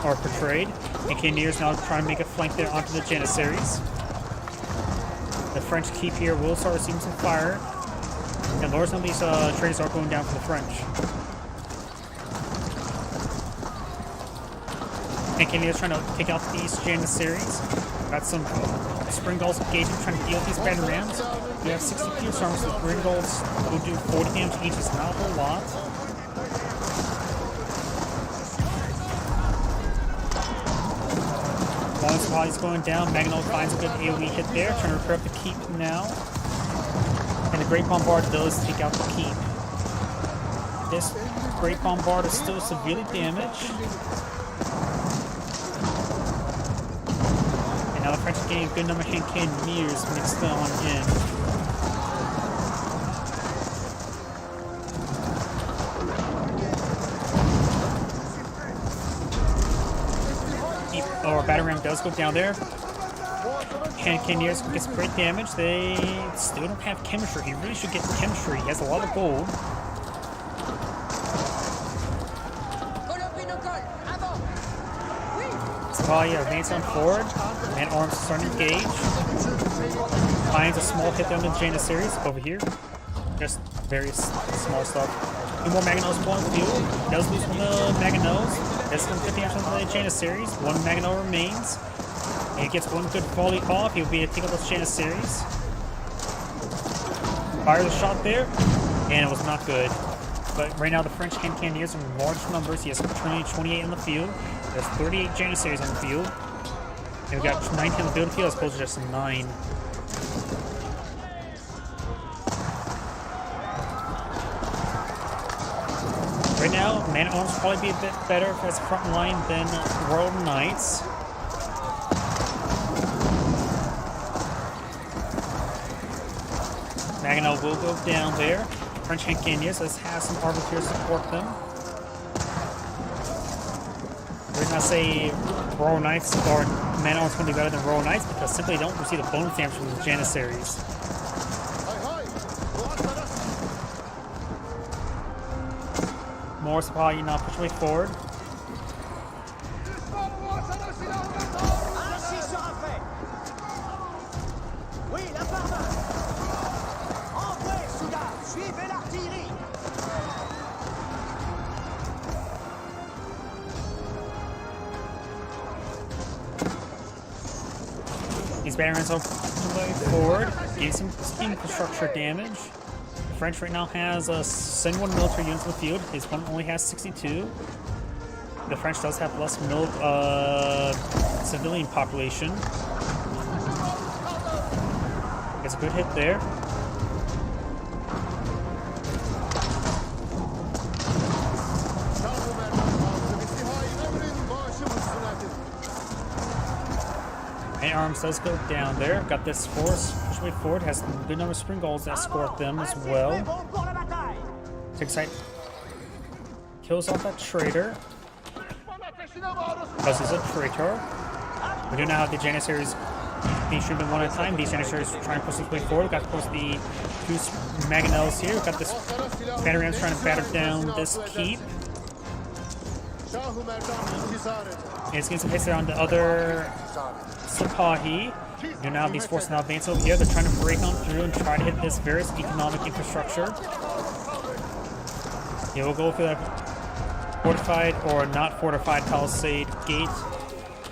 Or portrayed. And Cannoneers now trying to make a flank there onto the Janissaries. The French keep here will start receiving some fire. And Lord, some of these traders are going down for the French. And Canadians trying to take out these Janissaries. Got some Springulls engaging, trying to deal with these battering rams. We have 60 Pierce armors, so Springulls will do 40 damage each. It's not a whole lot. Once while he's going down, Maginot finds a good AoE hit there, trying to repair up the keep now. And the Great Bombard does take out the keep. This Great Bombard is still severely damaged. And now the French are getting a good number of hand cannoneers mixed on in. Our battering ram does go down there. Cannoneers gets great damage. They still don't have chemistry. He really should get chemistry. He has a lot of gold. Spy advances on forward. Man-arms starting to engage. Finds a small hit down the Janissaries over here. Just very small stuff. 2 more Maginot's pulling the field. Does lose one of the Maginot's. That's going to 50 on the Janissaries. 1 Maginot remains. And he gets one good volley off. He'll be able to take out those Janissaries. Fires a shot there. And it was not good. But right now the French hand cannoneers are in large numbers. He has currently 28 in the field. There's 38 Janissaries on the field. And we've got 19 on the field as opposed to just 9. Right now, Man-at-Arms will probably be a bit better as a front line than Royal Knights. Maginot will go down there. French hand cannoneers has some arbiters support them. We're going to say Royal Knights or Man-at-Arms going to be better than Royal Knights because simply don't receive the bonus damage from the Janissaries. More supply now push way forward. These batteries are way forward, getting some infrastructure damage. The French right now has 71 military units in the field. His opponent only has 62. The French does have less civilian population. Gets a good hit there. Man-at-Arms does go down there. Got this force push way forward. Has a good number of Springulls that escort them as well. Takes sight. Kills off that traitor. Because he's a traitor. We do now have the Janissaries being streamed one at a time. These Janissaries trying to push this way forward. We've got, of course, the 2 Maginels here. We've got this batter rams trying to batter down this keep. And it's getting some hits there on the other Sipahi. You now have these forces now advance over here. They're trying to break on through and try to hit this various economic infrastructure. Yeah, we'll go for that fortified or not fortified palisade gate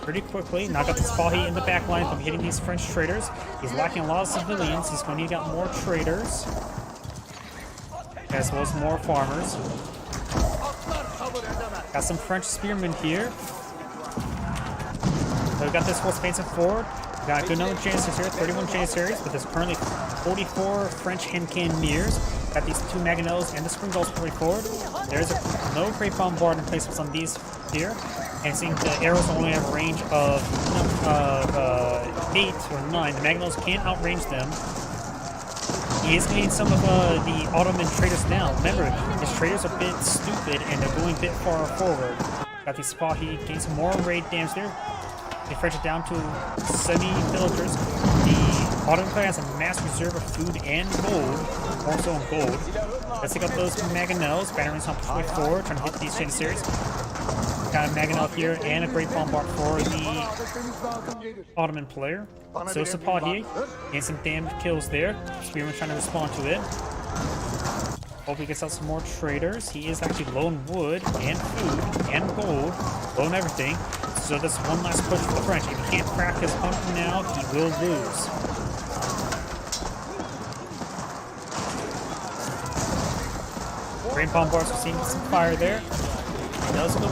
pretty quickly. Now got the Sipahi in the back line from hitting these French traders. He's lacking a lot of civilians. He's going to need out more traders as well as more farmers. Got some French spearmen here. So we got this force advancing forward. We got a good number of Janissaries here, 31 Janissaries, but there's currently 44 French hand cannoneers. Got these 2 Maginots and the Springulls going forward. There's no Great Bombard in place on these here. And seeing the arrows only have a range of 8 or 9, the Maginots can't outrange them. He is getting some of the Ottoman traders now. Remember, his traders are a bit stupid and they're going a bit far forward. Got the Sipahi getting some more raid damage there. They French it down to semi-villagers. The Ottoman player has a mass reserve of food and gold, also in gold. Let's take out those Maginots. Batteries on push way forward, trying to hit these Janissaries. Got a Maginot here and a Great Bombard for the Ottoman player. So Sipahi getting some damage kills there. Spearman trying to respond to it. Hope he gets out some more traders. He is actually low on wood and food and gold, low on everything. So this one last push for the French. If he can't crack his opponent now, he will lose. Great Bombards, we're seeing some fire there. He does go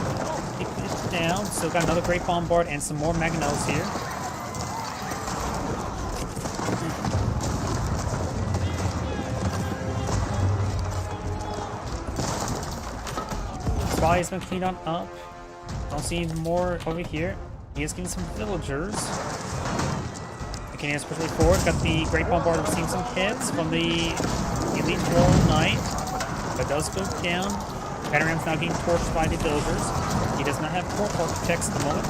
take it down. Still got another Great Bombard and some more Mangonels here. Body's been cleaned on up. Don't see any more over here. He is getting some villagers. Okay, pushing forward. Got the Great Bombard receiving some hits from the Elite Royal Knight. But does go down. Panoram's now getting torched by the villagers. He does not have port architects at the moment.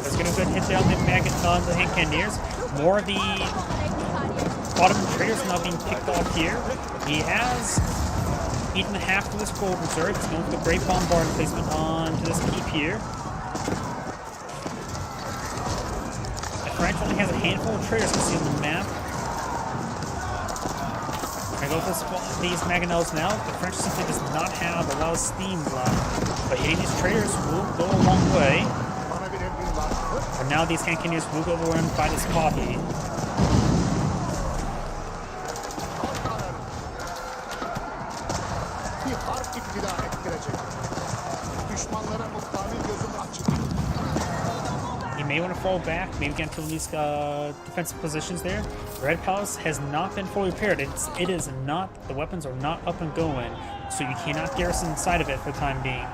Does get a good hit down the Hand Cannoneers. More of the Ottoman traders are now being picked off here. He has eaten half of this gold reserve. He's going for the Great Bombard placement onto this keep here. The French only has a handful of traders you can see on the map. I go for these Mangonels now. The French simply does not have a lot of steam left. But hitting these traders will go a long way. And now these Hand Cannoneers will go over and fight this coffee. He may want to fall back, maybe get into these defensive positions there. The Red Palace has not been fully repaired. It is not, the weapons are not up and going, so you cannot garrison inside of it for the time being.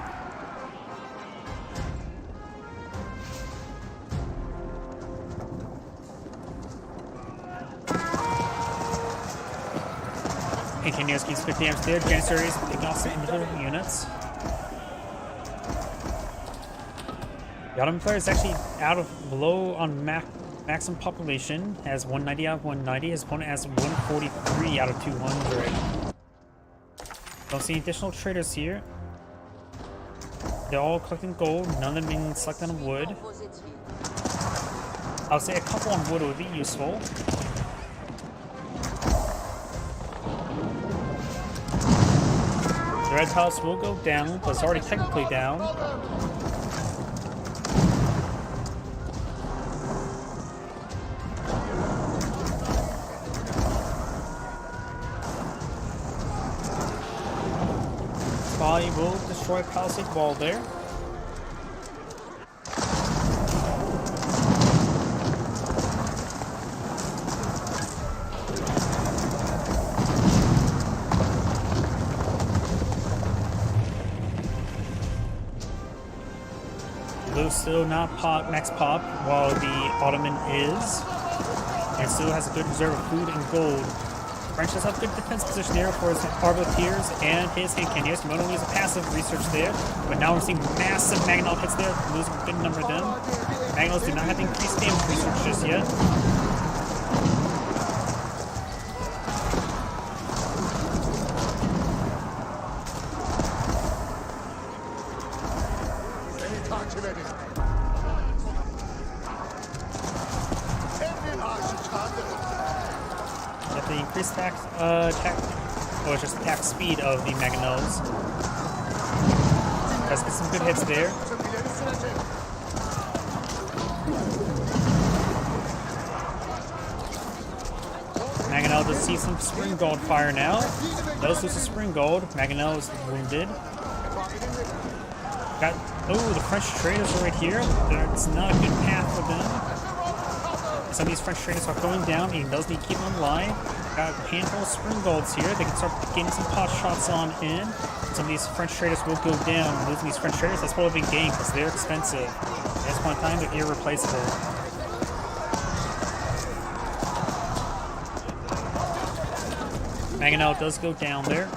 And Cannoneers keeps quick damage there. Janissaries picking off some individual units. The Ottoman player is actually out of below on maximum population. Has 190 out of 190. His opponent has 143 out of 200. Don't see any additional traders here. They're all collecting gold. None of them being selected on wood. I would say a couple on wood would be useful. The Red Palace will go down, but it's already technically down. Volley will destroy Palisade Wall there. Blue's still not max pop, while the Ottoman is. And still has a good reserve of food and gold. French does have a good defense position there for his Arbaletiers and his Hand Cannoneers. Mono uses passive research there, but now we're seeing massive Mangonel hits there, losing a good number of them. Mangonels do not have the increased damage research just yet. The increased attack speed of the Mangonels. Let's get some good hits there. Mangonel does see some Spring Gold fire now. Does lose the Spring Gold. Mangonel is wounded. The French traders are right here. It's not a good path for them. Some of these French traders are going down. He does need to keep them alive. Got a handful of Spring Golds here. They can start getting some pot shots on in. Some of these French traders will go down. Losing these French traders, that's what we've been gained because they're expensive. At this point in time, they're irreplaceable. Mangonel does go down there.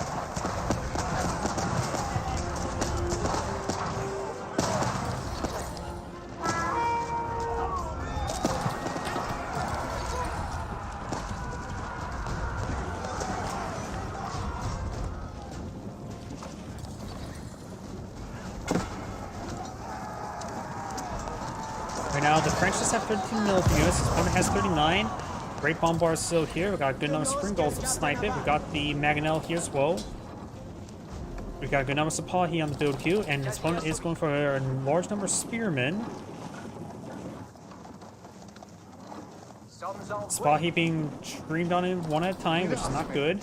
Right now, the French just have 13 military units. His opponent has 39. Great Bombard still here. We got a good number of Springbolts to snipe it. We got the Mangonel here as well. We got a good number of Sipahi on the build queue, and his opponent is going for a large number of Spearmen. Sipahi being streamed on him one at a time, which is not good.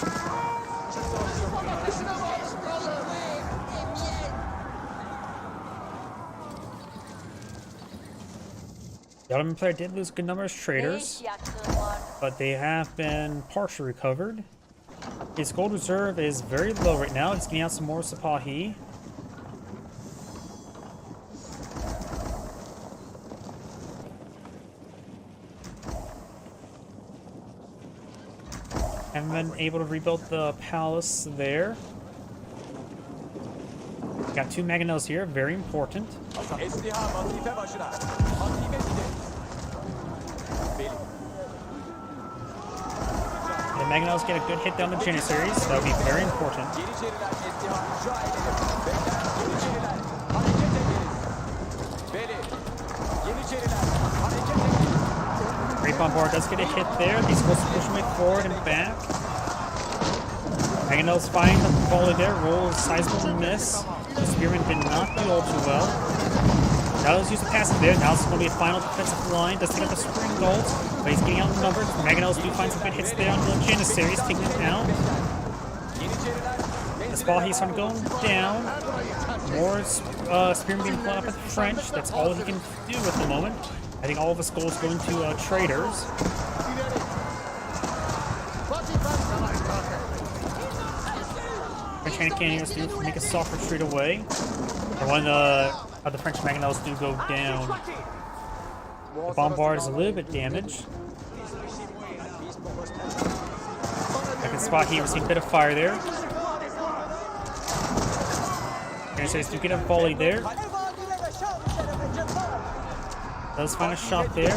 The Ottoman player did lose a good number of traders, but they have been partially recovered. His gold reserve is very low right now. He's getting out some more Sipahi. Haven't been able to rebuild the palace there. Got 2 Mangonels here, very important. Esliha vazife başına. Hatime gideriz. Belli. The Mangonels get a good hit down the Janissaries. That would be very important. Yeniçeriler esliha inşa edelim. Bekler Yeniçeriler. Hareket ederiz. Belli. Yeniçeriler. Hareket ederiz. Great Bombard does get a hit there. He's supposed to push him forward and back. Mangonels find the volley there. Rolls sizable miss. The Spearman did not do all too well. Now let's use the passive there. Now it's going to be a final defensive line. Does take up the spring gold, but he's getting outnumbered. Mangonels do find some good hits there on the Janissaries, taking them out. The Sipahi starting going down. More Spearman being blown up at the French. That's all he can do at the moment. I think all of his gold is going to traders. French hand cannons do make a soft retreat away. And when the French Mangonels do go down, the Bombard is a little bit damaged. I can spot he received a bit of fire there. Janissaries do get a volley there. Does find a shot there.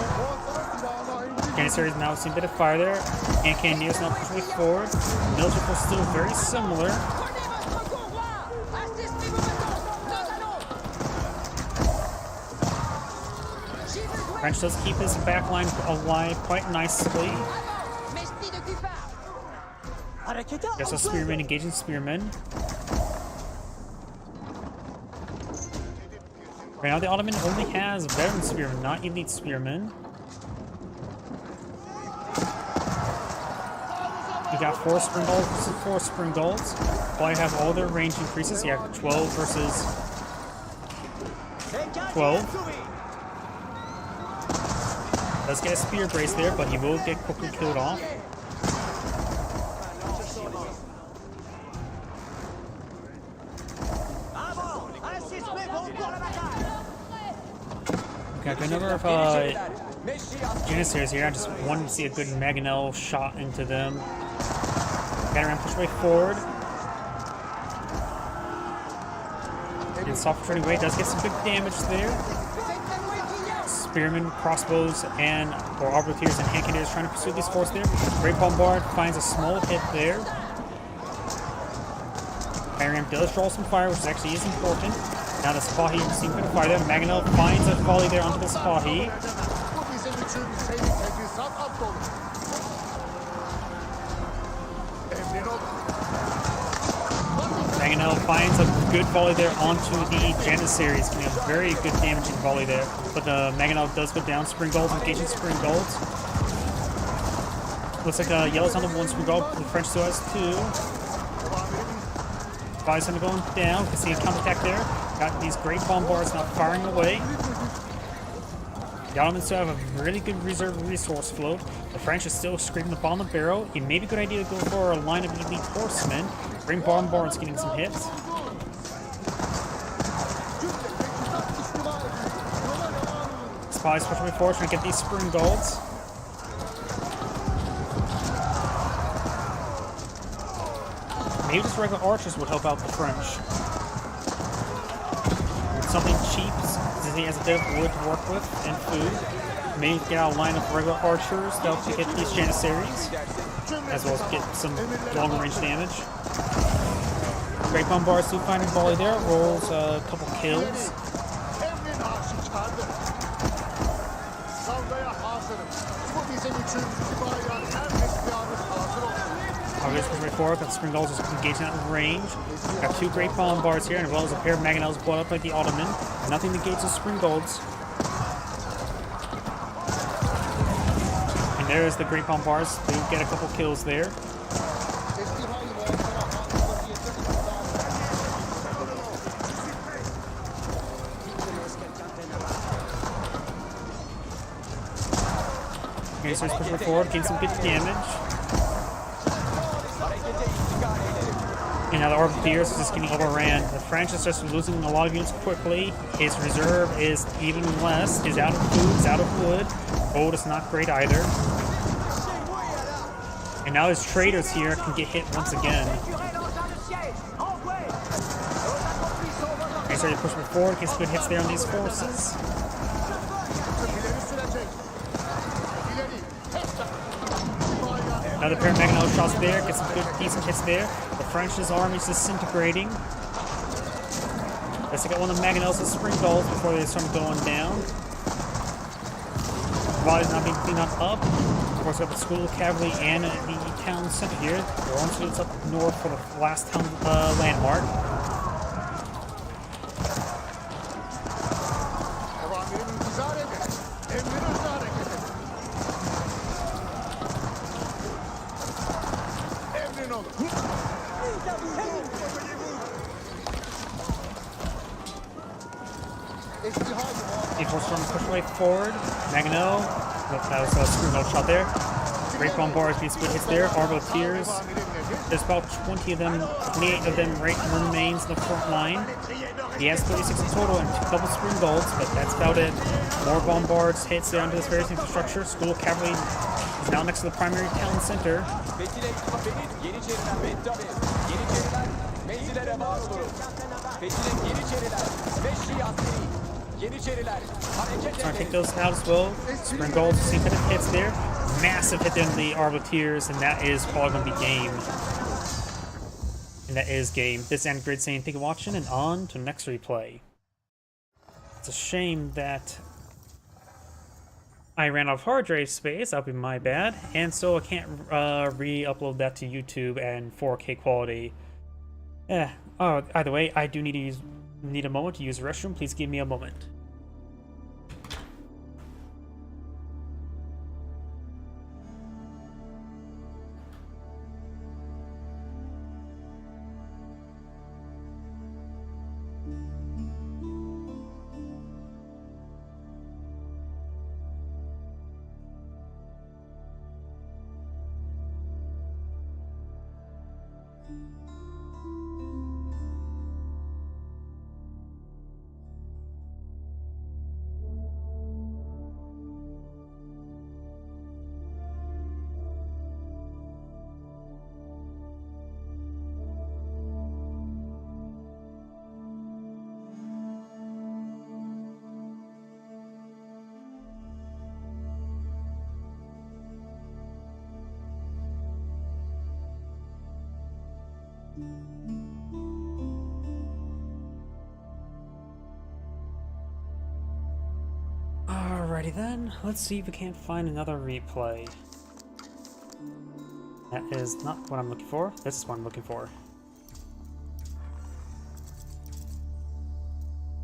Janissaries now seeing a bit of fire there. And Candios now pushing forward. Military is still very similar. French does keep his backline alive quite nicely. There's a Spearman engaging Spearman. Right now the Ottoman only has veteran Spearmen, not elite Spearmen. You got 4 Springbolts versus 4 Springbolts. While you have all their range increases, you have 12 versus 12. Does get a spear brace there, but he will get quickly killed off. Got a number of Janissaries here. I just wanted to see a good Mangonel shot into them. Panorama push way forward. And soft turning away does get some good damage there. Spearmen, crossbows, or arbaletiers and hand cannoneers trying to pursue these forces there. Great Bombard finds a small hit there. Panorama does draw some fire, which actually is important. Now the Sipahi receiving a bit of fire there. Mangonel finds a volley there onto the Sipahi. Mangonel finds a good volley there onto the Janissaries, getting a very good damaging volley there. But Mangonel does go down. Springbolts, engaging Springbolts. Looks like Yellow's on the 1 Springbolt. The French still has 2. Bison going down. You can see a counterattack there. Got these great bombards now firing away. The Ottomans still have a really good reserve resource float. The French is still scraping the bottom of the barrel. It may be a good idea to go for a line of elite horsemen. Great bombards getting some hits. Spies pushing forward, trying to get these spring golds. Maybe just regular archers would help out the French. Something cheap, since he has a bit of wood to work with and food. Maybe get out a line of regular archers to help to get these Janissaries, as well as get some longer range damage. Great Bombards do find a volley there, rolls a couple kills. Bizim için bayağı her bekliyoruz hazır olsun. Obviously, push right forward. Got the Spring Gulls just engaging out in range. Got two Great Bombards here, as well as a pair of Mangonels blown up like the Ottoman. Nothing to gauge the Spring Gulls. And there's the Great Bombards. They get a couple kills there. Okay, so he's pushing forward, getting some good damage. Harekete istikrar ederim. And now the Orbiteers is just getting overran. The French is just losing a lot of units quickly. His reserve is even less. He's out of food, he's out of wood. Gold is not great either. And now his traders here can get hit once again. Okay, so he pushing forward, gets good hits there on these forces. İleri sürecek. İleri. Another pair of Mangonel shots there, get some good decent hits there. The French's army is disintegrating. Let's get one of the Mangonels and Spring Gulls before they start going down. Body's not being cleaned up. Of course, we have the School of Cavalry and the town center here. They're on students up north for the last town landmark. Evamirim intizar edin. Emrinizle hareket edin. Emrin olur. He forces them to push way forward. Mangonel, that was a Spring Gull shot there. Great Bombards being good hits there. Arbaletiers. There's about 20 of them, 28 of them right remains in the front line. He has 36 in total and a couple Spring Gulls, but that's about it. More Bombards hits down to this various infrastructure. School of Cavalry is now next to the primary town center. Fethi'yle ittifak edin. Yeniçeriler Beddami. Yeniçeriler menzillere var olun. Fethi'yle Yeniçeriler ve Şii askeri. Yeniçeriler hareket Trying to take edin. those out as well. Spring Gulls, see kind of hits there. Massive hit there on the Arbaletiers, and that is probably going to be game. And that is game. This is Grid saying thank you for watching, and on to the next replay. It's a shame that I ran out of hard drive space. That'll be my bad. And so I can't re-upload that to YouTube and 4K quality. Oh, either way, I do need a moment to use the restroom. Please give me a moment. Alrighty then, let's see if we can't find another replay. That is not what I'm looking for. This is what I'm looking for.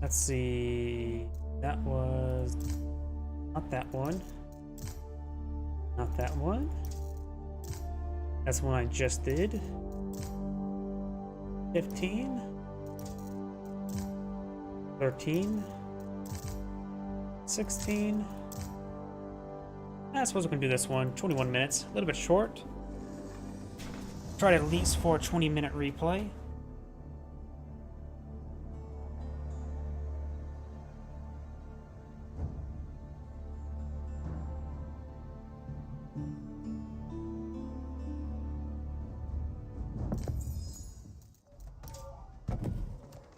Let's see. That was not that one. Not that one. That's the one I just did. 15. 13. 16. I suppose we can do this one. 21 minutes. A little bit short. Try at least for a 20-minute replay.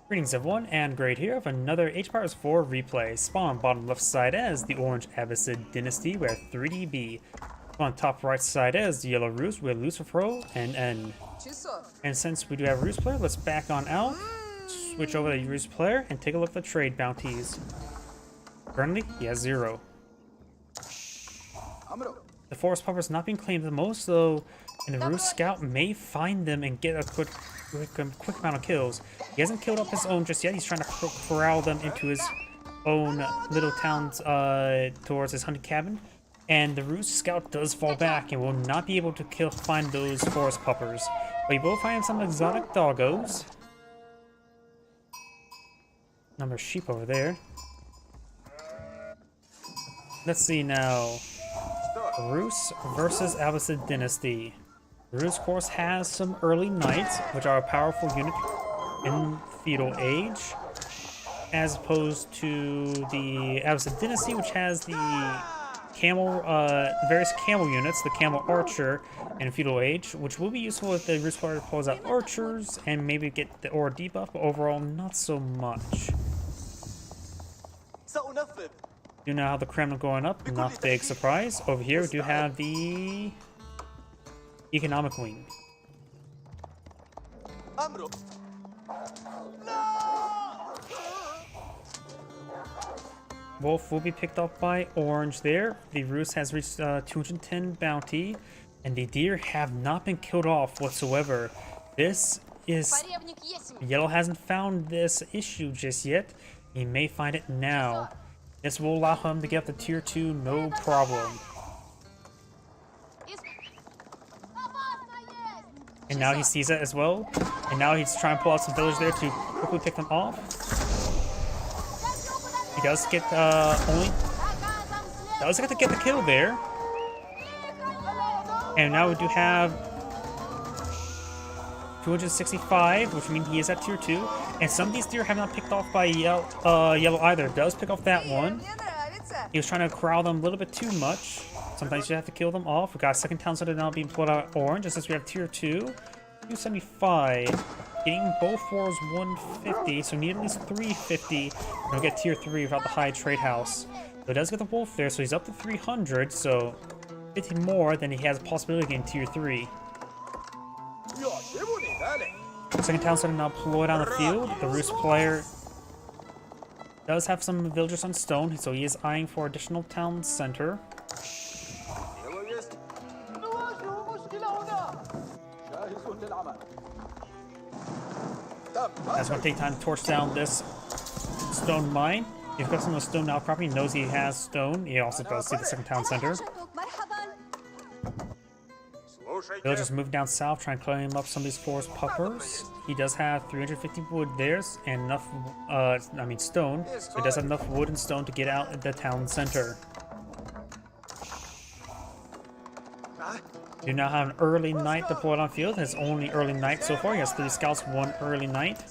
Greetings everyone, and Great here of another H-Powers 4 replay. Spawn bottom left side as the Orange Abbasid Dynasty with 3DB. On top right side as the Yellow Roost with Lucifer and N. And since we do have a Roost player, let's back on out, switch over to the Roost player, and take a look at the trade bounties. Currently, he has 0. Amro, The forest puppers not being claimed the most, though, and the Ruse Scout may find them and get a quick amount of kills. He hasn't killed up his own just yet. He's trying to corral them into his own little towns towards his hunting cabin. And the Ruse Scout does fall back and will not be able to find those forest puppers. But you will find some exotic doggos. Number of sheep over there. Let's see now. Rus versus Abbasid Dynasty. The Rus, of course, has some early knights, which are a powerful unit in feudal age, as opposed to the Abbasid Dynasty, which has the camel, various camel units, the camel archer in feudal age, which will be useful if the Rus player pulls out archers and maybe get the aura debuff, but overall not so much. Do now have the Kremlin going up, not a big surprise. Over here we do have the economic wing. Wolf will be picked up by Orange there. The Rus has reached 210 bounty, and the deer have not been killed off whatsoever. This is... Yellow hasn't found this issue just yet. He may find it now. This will allow him to get up to tier 2, no problem. And now he sees it as well. And now he's trying to pull out some village there to quickly pick them off. He does get to get the kill there. And now we do have 265, which means he is at tier 2. And some of these deer have not picked off by Yellow either. Does pick off that one. He was trying to corral them a little bit too much. Sometimes you have to kill them off. We got second town center now being pulled out Orange, just as we have tier 2. 275. Getting both wars 150, so we need at least 350. And we'll get tier 3 without the high trade house. So he does get the wolf there, so he's up to 300, so 50 more than he has a possibility of getting tier 3. Second town center now deployed on the field. The Rus player does have some villagers on stone, so he is eyeing for additional town center. That's going to take time to torch down this stone mine. He's got some of the stone now property. He knows he has stone. He also does see the second town center. Villagers moving down south, trying to climb up some of these forest puppers. He does have 350 wood there and enough, stone. So he does have enough wood and stone to get out at the town center. Do now have an early knight deployed on field. His only early knight so far. He has 3 scouts, 1 early knight.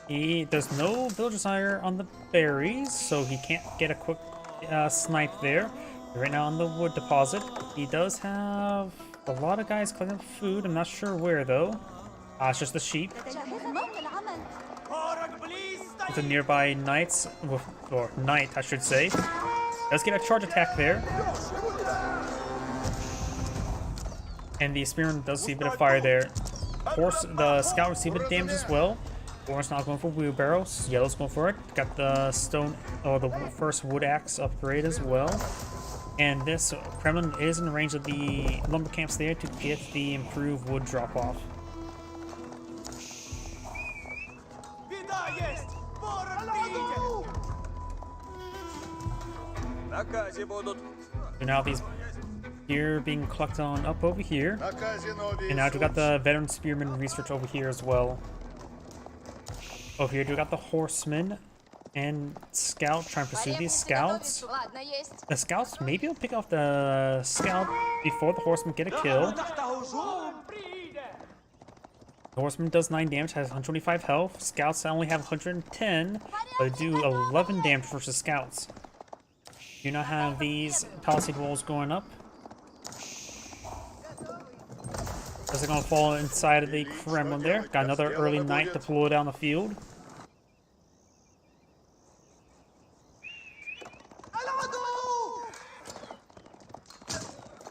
There's no villager sire on the berries, so he can't get a quick snipe there. Right now on the wood deposit, he does have a lot of guys collecting food. I'm not sure where though. It's just the sheep. With the nearby knights, or knight I should say. Does get a charge attack there. And the spearman does see a bit of fire there. Of course, the scout received a bit of damage as well. Orange not going for wheelbarrows. Yellow's going for it. Got the stone, or the first wood axe upgrade as well. And this Kremlin is in the range of the lumber camps there to get the improved wood drop off. So now these deer being collected on up over here. And now we got the veteran spearman research over here as well. Over here we got the horsemen and scout trying to pursue these scouts. The scouts maybe will pick off the scout before the horsemen get a kill. The horseman does 9 damage, has 125 health. Scouts only have 110, but they do 11 damage versus scouts. Do not have these palisade walls going up. Those are going to fall inside of the Kremlin there. Got another early knight deployed down the field.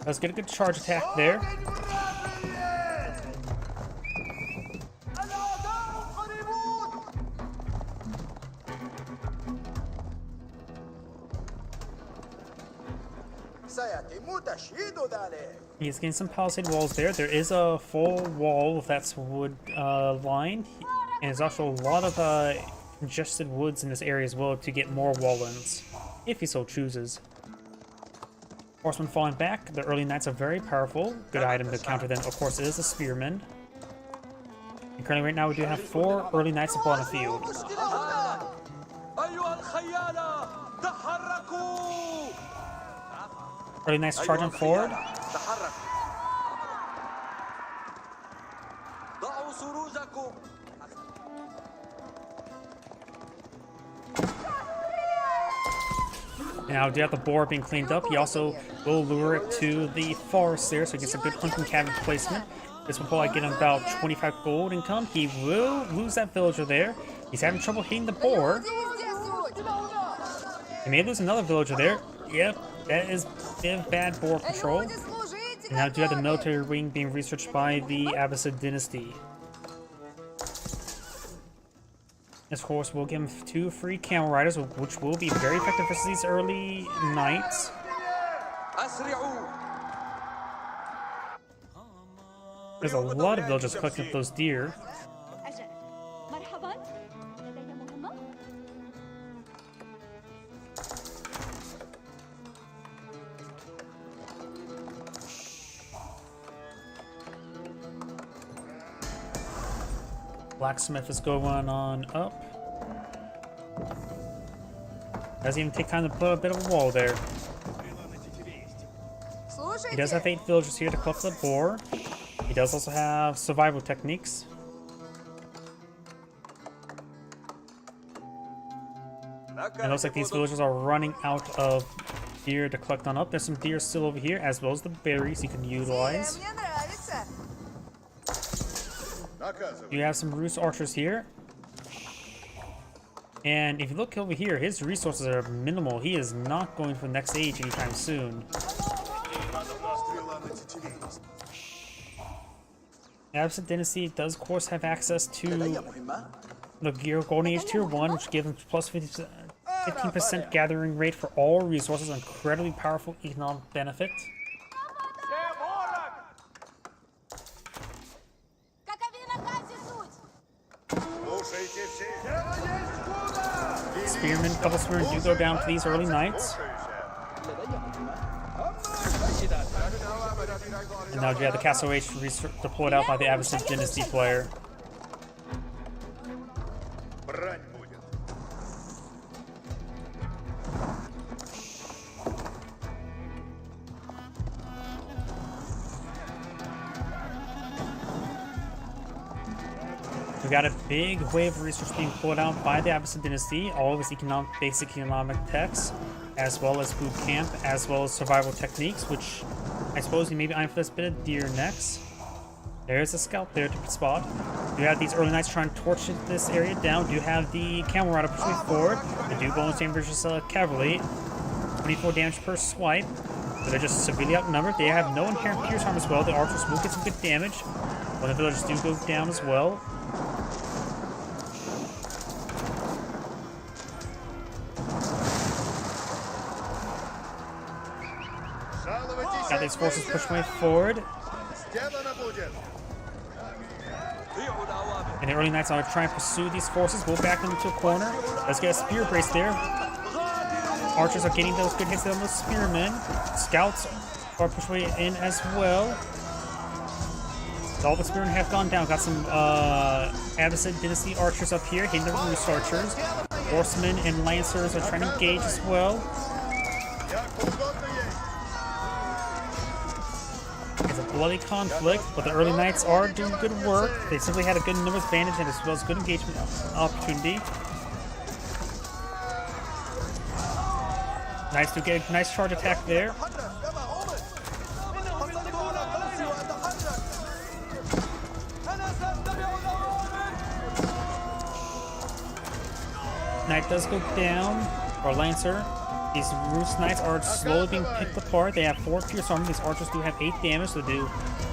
Let's get a good charge attack there. سيتم تشييد ذلك. He's getting some palisade walls there. There is a full wall that's wood lined, and there's also a lot of congested woods in this area as well to get more wall-ins, if he so chooses. Horsemen falling back. The early knights are very powerful. Good item to counter them, of course, is a spearman. And currently right now we do have 4 early knights upon the field. أيها الخيالة تحركوا. Early knights charging forward. تحرك. ضعوا سروجكم. Now, do you have the boar being cleaned up? He also will lure it to the forest there, so he gets a good hunting cabin placement. This will probably get him about 25 gold income. He will lose that villager there. He's having trouble hitting the boar. He may lose another villager there. Yep, that is bad boar control. And now do you have the military wing being researched by the Abbasid dynasty. This horse will give him 2 free camel riders, which will be very effective versus these early knights. There's a lot of villagers collecting up those deer. أجل مرحبا لدي مهمة. Blacksmith is going on up. Doesn't even take time to put a bit of a wall there. He does have 8 villagers here to collect the boar. He does also have survival techniques. And it looks like these villagers are running out of deer to collect on up. There's some deer still over here, as well as the berries you can utilize. You have some roost archers here. And if you look over here, his resources are minimal. He is not going for the next age anytime soon. Abbasid Dynasty does, of course, have access to the Gear Golden Age Tier 1, which gives them plus 15% gathering rate for all resources, incredibly powerful economic benefit. Spearmen, couple spearmen do go down to these early knights. And now you have the Castle Age deployed out by the Abbasid Dynasty player. We got a big wave of research being pulled out by the Abbasid Dynasty, all of its basic economic texts, as well as food camp, as well as survival techniques, which I suppose you may be eyeing for this bit of deer next. There's a scout there to spot. You have these early knights trying to torch this area down. You have the camel rider pushing forward. They do bonus damage versus cavalry. 24 damage per swipe. But they're just severely outnumbered. They have no inherent pierce arm as well. The archers will get some good damage when the villagers do go down as well. Got these forces pushing way forward. And the early knights are trying to pursue these forces. We'll back them into a corner. Let's get a spear brace there. Archers are getting those good hits on those spearmen. Scouts are pushed way in as well. All the spearmen have gone down. Got some Abbasid Dynasty archers up here, hitting the roost archers. Horsemen and lancers are trying to engage as well. It's a bloody conflict, but the early knights are doing good work. They simply had a good numbers advantage and as well as good engagement opportunity. Knights do get a nice charge attack there. Knight does go down, or Lancer. These Roost Knights are slowly being picked apart. They have 4 pierce armor. These archers do have 8 damage, so they do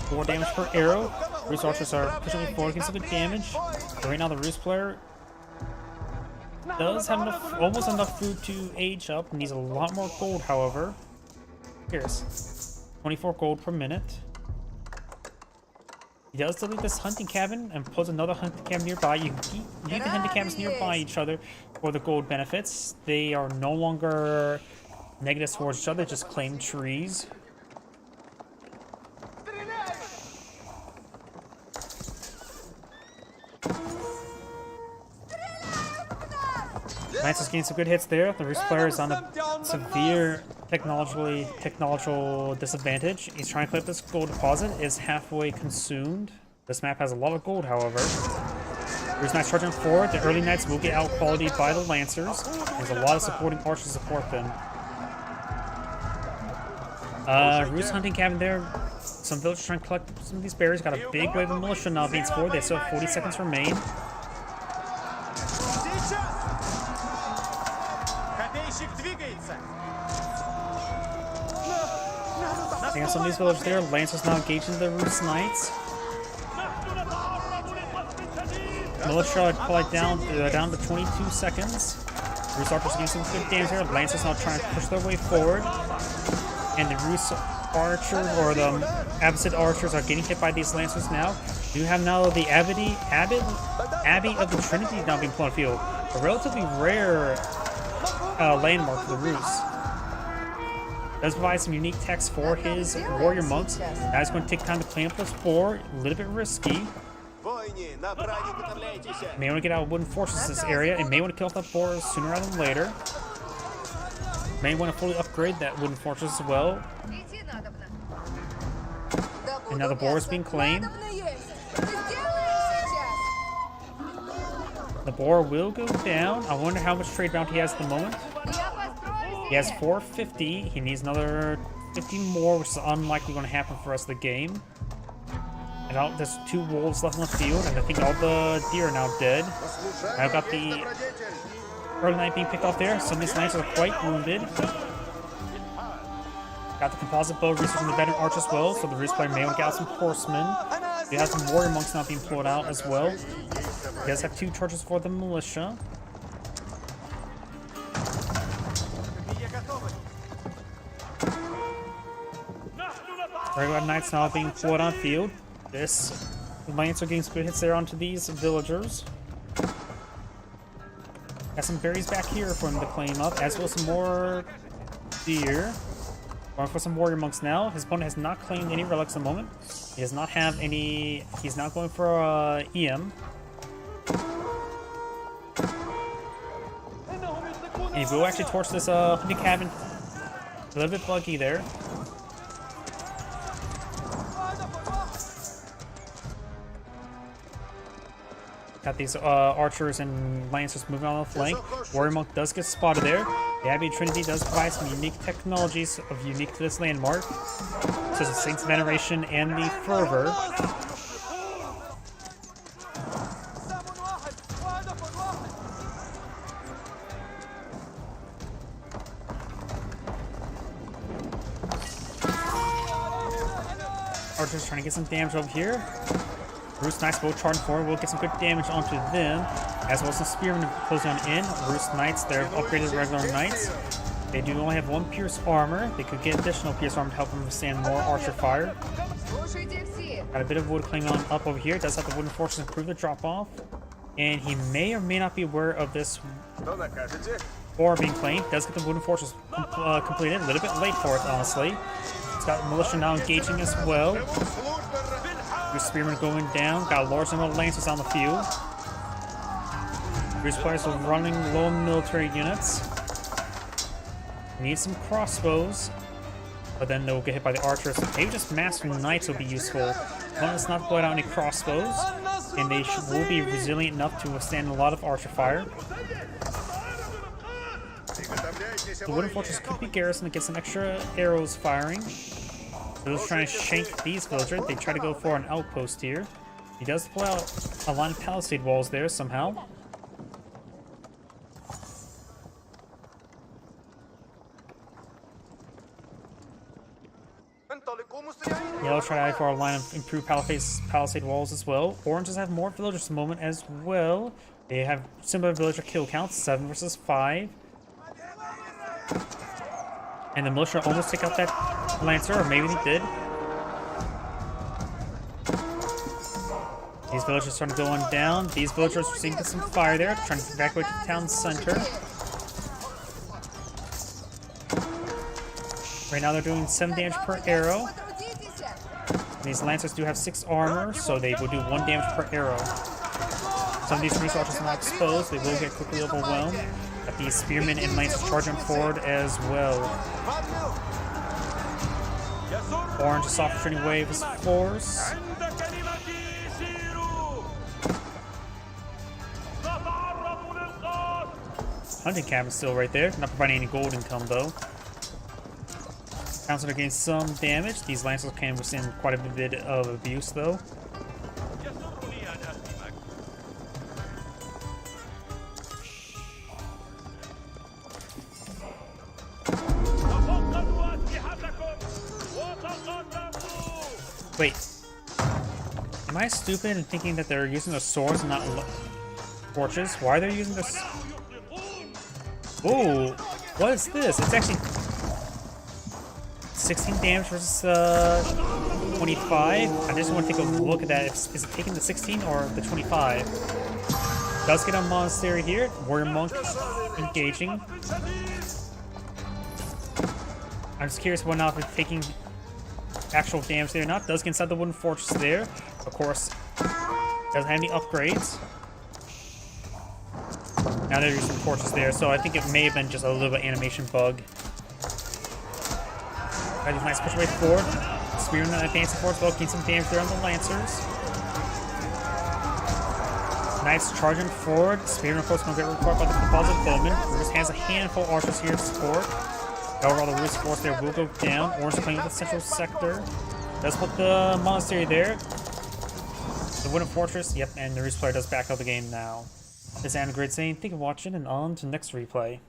4 damage per arrow. Roost archers are pushing forward, getting some good damage. But right now the Roost player does have almost enough food to age up. Needs a lot more gold, however. Here's 24 gold per minute. He does delete this hunting cabin and puts another hunting cabin nearby. You can leave the hunting cabins nearby each other for the gold benefits. They are no longer negative towards each other, just claim trees. Lancers getting some good hits there. The Roost player is on a severe technological disadvantage. He's trying to collect this gold deposit. Is halfway consumed. This map has a lot of gold, however. Roost Knights charging forward. The early Knights will get out quality by the Lancers. There's a lot of supporting archers to support them. Roost hunting cabin there. Some villagers trying to collect some of these berries. Got a big wave of militia now being forward. They still have 40 seconds remain. Taking out some of these villagers there. Lancers now engaging the Roost Knights. Militia collect down to 22 seconds. Roost archers getting some good damage here. Lancers now trying to push their way forward. And the Roost archers, or the Abbasid archers, are getting hit by these Lancers now. You have now the Abbey of the Trinity now being put on field. A relatively rare landmark for the Roost. Does provide some unique text for his warrior monks. That is going to take time to clean up this floor. A little bit risky. May want to get out wooden forces in this area, and may want to kill off that boar sooner rather than later. May want to fully upgrade that wooden fortress as well. And now the boar is being claimed. The boar will go down. I wonder how much trade bounty he has at the moment. He has 450. He needs another 50 more, which is unlikely going to happen for the rest of the game. And there's 2 wolves left on the field, and I think all the deer are now dead. I've got the early Knight being picked off there. Some of these Knights are quite wounded. Got the composite bow researching the veteran arch as well, so the Roost player may want to get out some horsemen. He has some warrior monks now being pulled out as well. He does have 2 charges for the militia. Regular Knights now being pulled on field. This Lancer getting some good hits there onto these villagers. Got some berries back here for him to claim up, as well as some more deer. Going for some warrior monks now. His opponent has not claimed any relics at the moment. He does not have any. He's not going for EM. And he will actually torch this hunting cabin. A little bit buggy there. Got these archers and lancers moving on the flank. Warrior Monk does get spotted there. The Abbey Trinity does provide some unique technologies unique to this landmark, such as the Saint's Veneration and the Fervor. Archers trying to get some damage over here. Roost Knights both charging forward. We'll get some good damage onto them, as well as some spearmen closing on in. Roost Knights, they're upgraded regular Knights. They do only have 1 pierce armor. They could get additional pierce armor to help them withstand more archer fire. Got a bit of wood clinging on up over here. Does have the wooden fortress improve the drop off. And he may or may not be aware of this war being claimed. Does get the wooden fortress completed. A little bit late for it, honestly. It's got militia now engaging as well. Spearmen going down. Got a large number of lancers on the field. Roost players are running low on military units. Need some crossbows, but then they'll get hit by the archers. Maybe just master knights will be useful. Opponents not put out any crossbows, and they will be resilient enough to withstand a lot of archer fire. The wooden fortress could be garrisoned to get some extra arrows firing. Those trying to shank these villagers, they try to go for an outpost here. He does pull out a line of palisade walls there somehow. Yellow try for a line of improved palisade walls as well. Oranges have more villagers at the moment as well. They have similar villager kill counts, 7 versus 5. And the militia almost take out that Lancer, or maybe they did. These villagers are starting to go on down. These villagers are seeing some fire there, trying to evacuate the town center. Right now they're doing 7 damage per arrow. These Lancers do have 6 armor, so they will do 1 damage per arrow. Some of these resources are not exposed, they will get quickly overwhelmed. But these Spearmen and Lancers charging forward as well. Orange is soft turning waves force. Hunting camp is still right there, not providing any gold income though. Council are getting some damage. These Lancers can withstand quite a bit of abuse though. Wait. Am I stupid in thinking that they're using their swords and not torches? Why are they using this? Oh, what is this? It's actually 16 damage versus 25. I just want to take a look at that. Is it taking the 16 or the 25? Does get a monastery here. Warrior monk engaging. I'm just curious whether or not it's taking actual damage there or not. Does get inside the wooden fortress there. Of course, doesn't have any upgrades. Now they're using torches there, so I think it may have been just a little bit animation bug. Alright, nice push away forward. Spearman advancing forward, well, getting some damage there on the Lancers. Knights charging forward. Spearman, of course, going to get required by the composite bowman. Rufus has a handful of archers here to support. However, all the Rufus force there will go down. Orange playing with the central sector. Does put the monastery there. The wooden fortress, yep, and the Rufus player does back up the game now. This is Great saying, thank you for watching, and on to the next replay.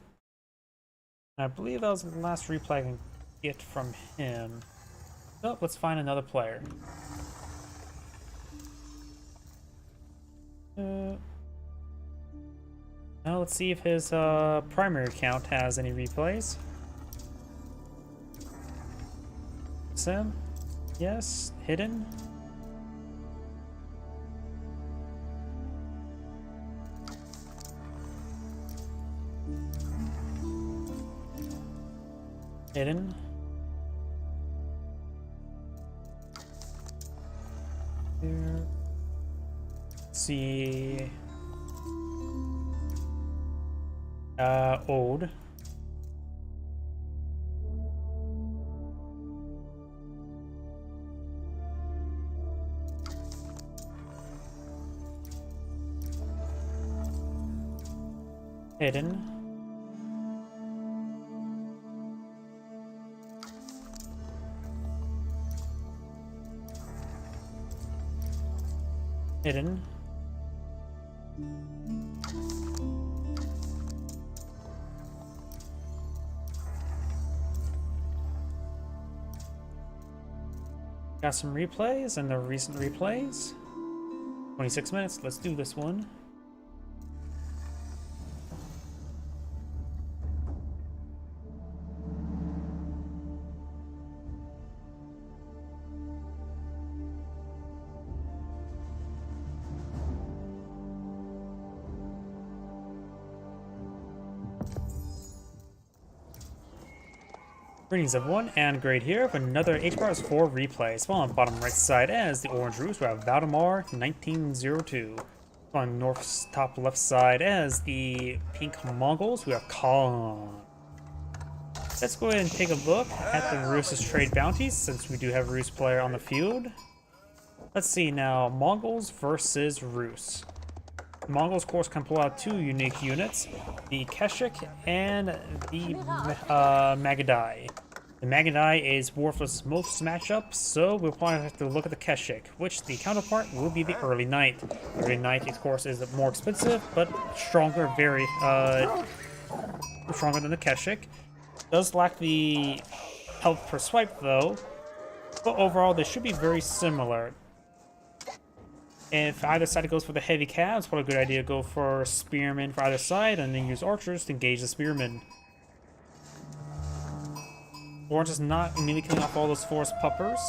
I believe that was the last replay I can get from him. So, let's find another player. Now let's see if his primary account has any replays. Sim? Yes. Hidden? Hidden. Here. Let's see. Old. Hidden. Hidden. Got some replays and the recent replays. 26 minutes, let's do this one. Greetings everyone, and Great here for another HBars 4 replay. So on the bottom right side as the Orange Roost, we have Valdemar 1902. On north's top left side as the Pink Mongols, we have Khan. Let's go ahead and take a look at the Roost's trade bounties, since we do have a Roost player on the field. Let's see now, Mongols versus Roost. Mongols, of course, can pull out 2 unique units, the Keshik and the Magadai. The Magadai is worthless most matchups, so we'll probably have to look at the Keshik, which the counterpart will be the Early Knight. Early Knight, of course, is more expensive, but stronger, very stronger than the Keshik. Does lack the health per swipe, though, but overall, they should be very similar. If either side goes for the heavy cav, it's probably a good idea to go for spearmen for either side and then use archers to engage the spearmen. Orange is not immediately killing off all those forest puppers.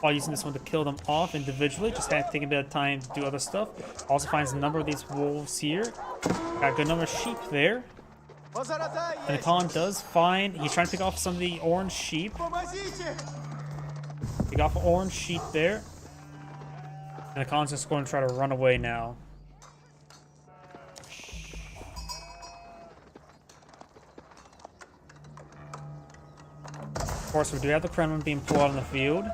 While using this one to kill them off individually, just kind of taking a bit of time to do other stuff. Also finds a number of these wolves here. Got a good number of sheep there. And the Khan does find, he's trying to pick off some of the orange sheep. Pick off an orange sheep there. And the Khan's just going to try to run away now. Of course, we do have the Kremlin being pulled out in the field.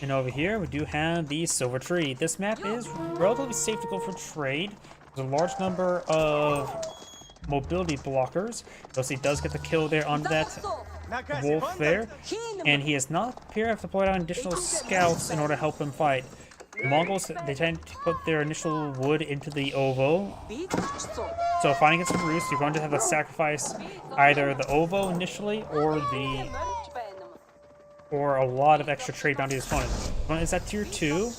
And over here, we do have the Silver Tree. This map is relatively safe to go for trade. There's a large number of mobility blockers. Thus, he does get the kill there on that wolf there. And he has not appeared to have to put out additional scouts in order to help him fight. The Mongols, they tend to put their initial wood into the ovo. So fighting against the Rus, you're going to have to sacrifice either the ovo initially or a lot of extra trade bounty to his opponent. One is at tier 2,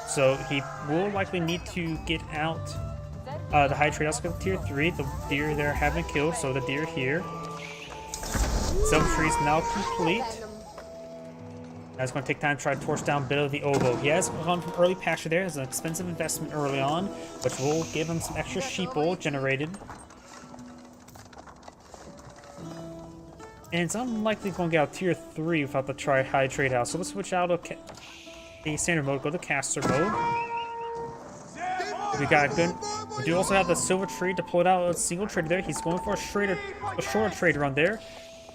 so he will likely need to get out the high trade house at tier 3. The deer there have been killed, so the deer here. Silver Tree is now complete. Now it's going to take time to try to torch down a bit of the ovo. He has gone from early pasture there. It's an expensive investment early on, which will give him some extra sheeple generated. And it's unlikely going to get out tier 3 without the high trade house. So let's switch out of the standard mode, go to caster mode. We got a good. We do also have the Silver Tree deployed out a single trader there. He's going for a short trader on there.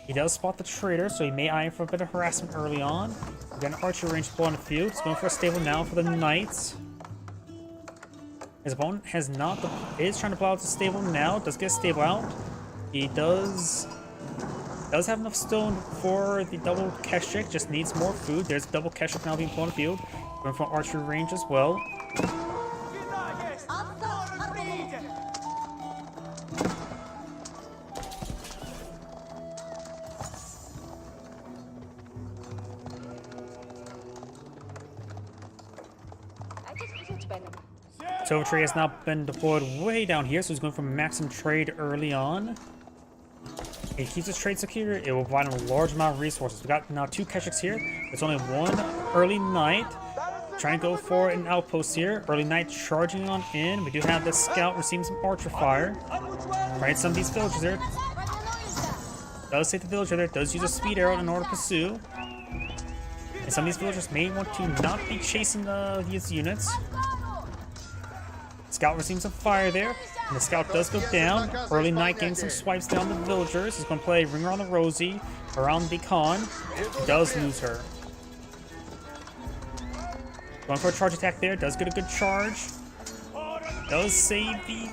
He does spot the trader, so he may eye him for a bit of harassment early on. We got an archer range deployed on the field. He's going for a stable now for the knights. His opponent has not. Is trying to pull out the stable now. Does get a stable out. He does have enough stone for the double Keshik. Just needs more food. There's double Keshik now being pulled on the field. Going for archery range as well. Silver Tree has now been deployed way down here, so he's going for maximum trade early on. If he keeps his trade secure, it will provide him a large amount of resources. We got now 2 Keshiks here. There's only one early knight. Trying to go for an outpost here. Early knight charging on in. We do have this scout receiving some archer fire. Right, some of these villagers there. Does save the villager there. Does use a speed arrow in order to pursue. And some of these villagers may want to not be chasing these units. Scout receives some fire there, and the scout does go down. Early knight getting some swipes down the villagers. He's going to play Ring Around the Rosie around the Khan. He does lose her. Going for a charge attack there. Does get a good charge. Does save the.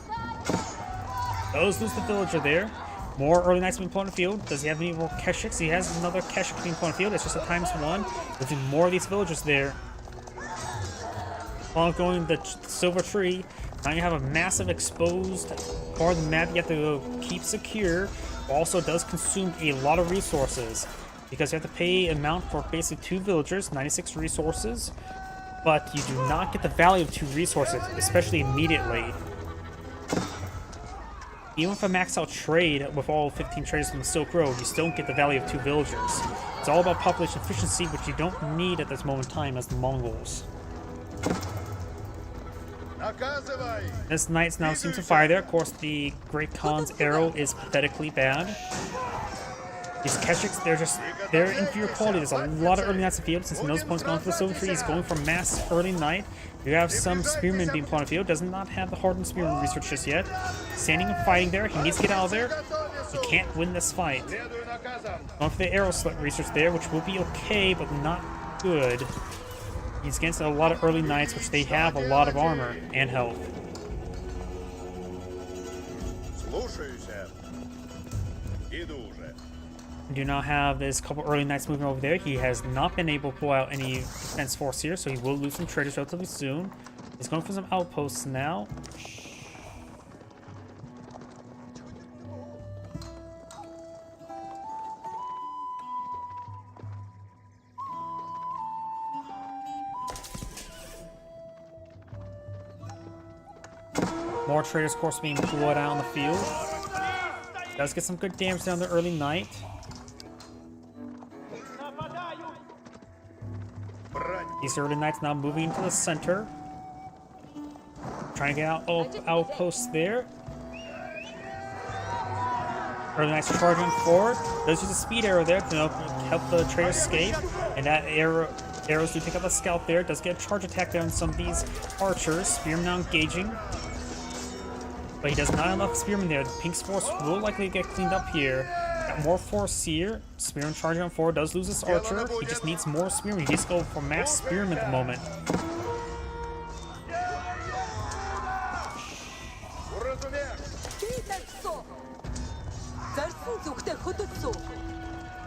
Does lose the villager there. More early knights being put on the field. Does he have any more Keshiks? He has another Keshik being put on the field. It's just a ×1. There's more of these villagers there. While going the Silver Tree. Now you have a massive exposed part of the map you have to keep secure. Also does consume a lot of resources because you have to pay an amount for basically 2 villagers, 96 resources, but you do not get the value of 2 resources, especially immediately. Even if a max out trade with all 15 traders from the Silk Road, you still don't get the value of 2 villagers. It's all about population efficiency, which you don't need at this moment in time as the Mongols. This knight's now seems to fire there. Of course, the Great Khan's arrow is pathetically bad. These Keshiks, they're inferior quality. There's a lot of early knights in the field. Since Mill's opponent's going for the Silver Tree, he's going for mass early knight. You have some spearmen being put on the field. Does not have the hardened spearman research just yet. Standing and fighting there. He needs to get out of there. He can't win this fight. Going for the arrow slit research there, which will be okay, but not good. He's against a lot of early knights, which they have a lot of armor and health. We do not have this couple early knights moving over there. He has not been able to pull out any defense force here, so he will lose some traders relatively soon. He's going for some outposts now. More traders, of course, being pulled out on the field. Does get some good damage down the early knight. These early knights now moving into the center. Trying to get outposts there. Early knights charging forward. Does use a speed arrow there to help the trader escape. And that arrows do pick up a scout there. Does get a charge attack there on some of these archers. Spearman now engaging. But he does not have enough spearmen there. The Pink's force will likely get cleaned up here. Got more force here. Spearman charging on forward. Does lose this archer. He just needs more spearmen. He needs to go for mass spearmen at the moment.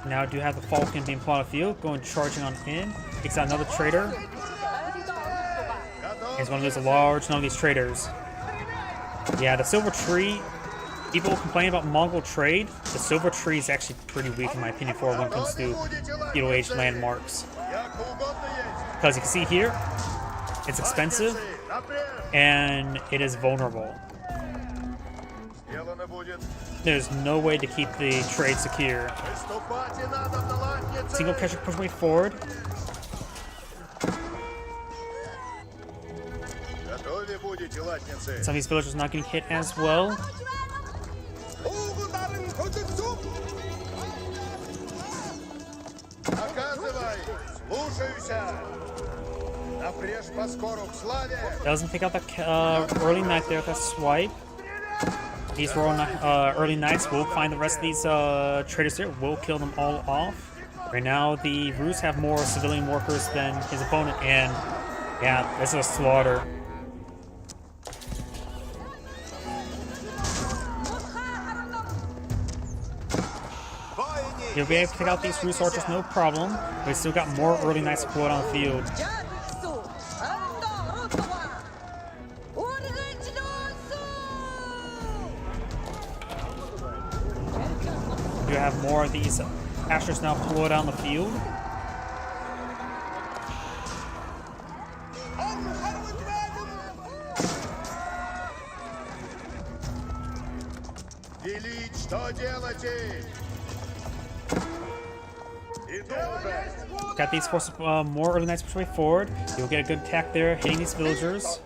Now I do have the Falcon being plotted field, going charging on in. Takes out another trader. He's going to lose a large number of these traders. Yeah, the Silver Tree, people complain about Mongol trade. The Silver Tree is actually pretty weak in my opinion for when it comes to Feudal Age landmarks. Because you can see here, it's expensive and it is vulnerable. There's no way to keep the trade secure. Single catcher push way forward. Some of these villagers not getting hit as well. Doesn't take out the early knight there with that swipe. These early knights will find the rest of these traders here, will kill them all off. Right now, the Rus have more civilian workers than his opponent, and yeah, this is a slaughter. You'll be able to pick out these Rus archers, no problem. But we still got more early knights deployed on the field. You have more of these archers now deployed on the field. Got these forces, more early knights push way forward. You'll get a good attack there, hitting these villagers.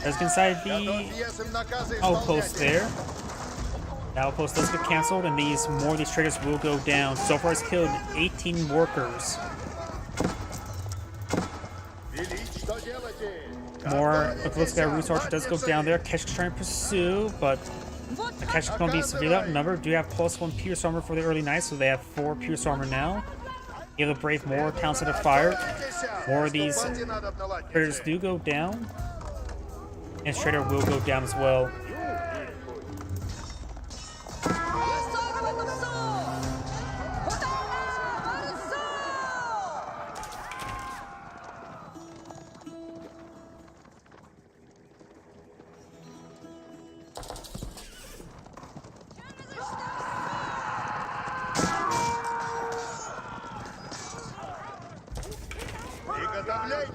Let's get inside the outpost there. The outpost does get cancelled, and more of these traders will go down. So far, it's killed 18 workers. More of those guy Rus archer does go down there. Kesh is trying to pursue, but the Kesh is going to be severely outnumbered. Do have +1 Pierce Armor for the early knights, so they have 4 Pierce Armor now. Give the Brave more talents that are fired. More of these traders do go down. And this trader will go down as well.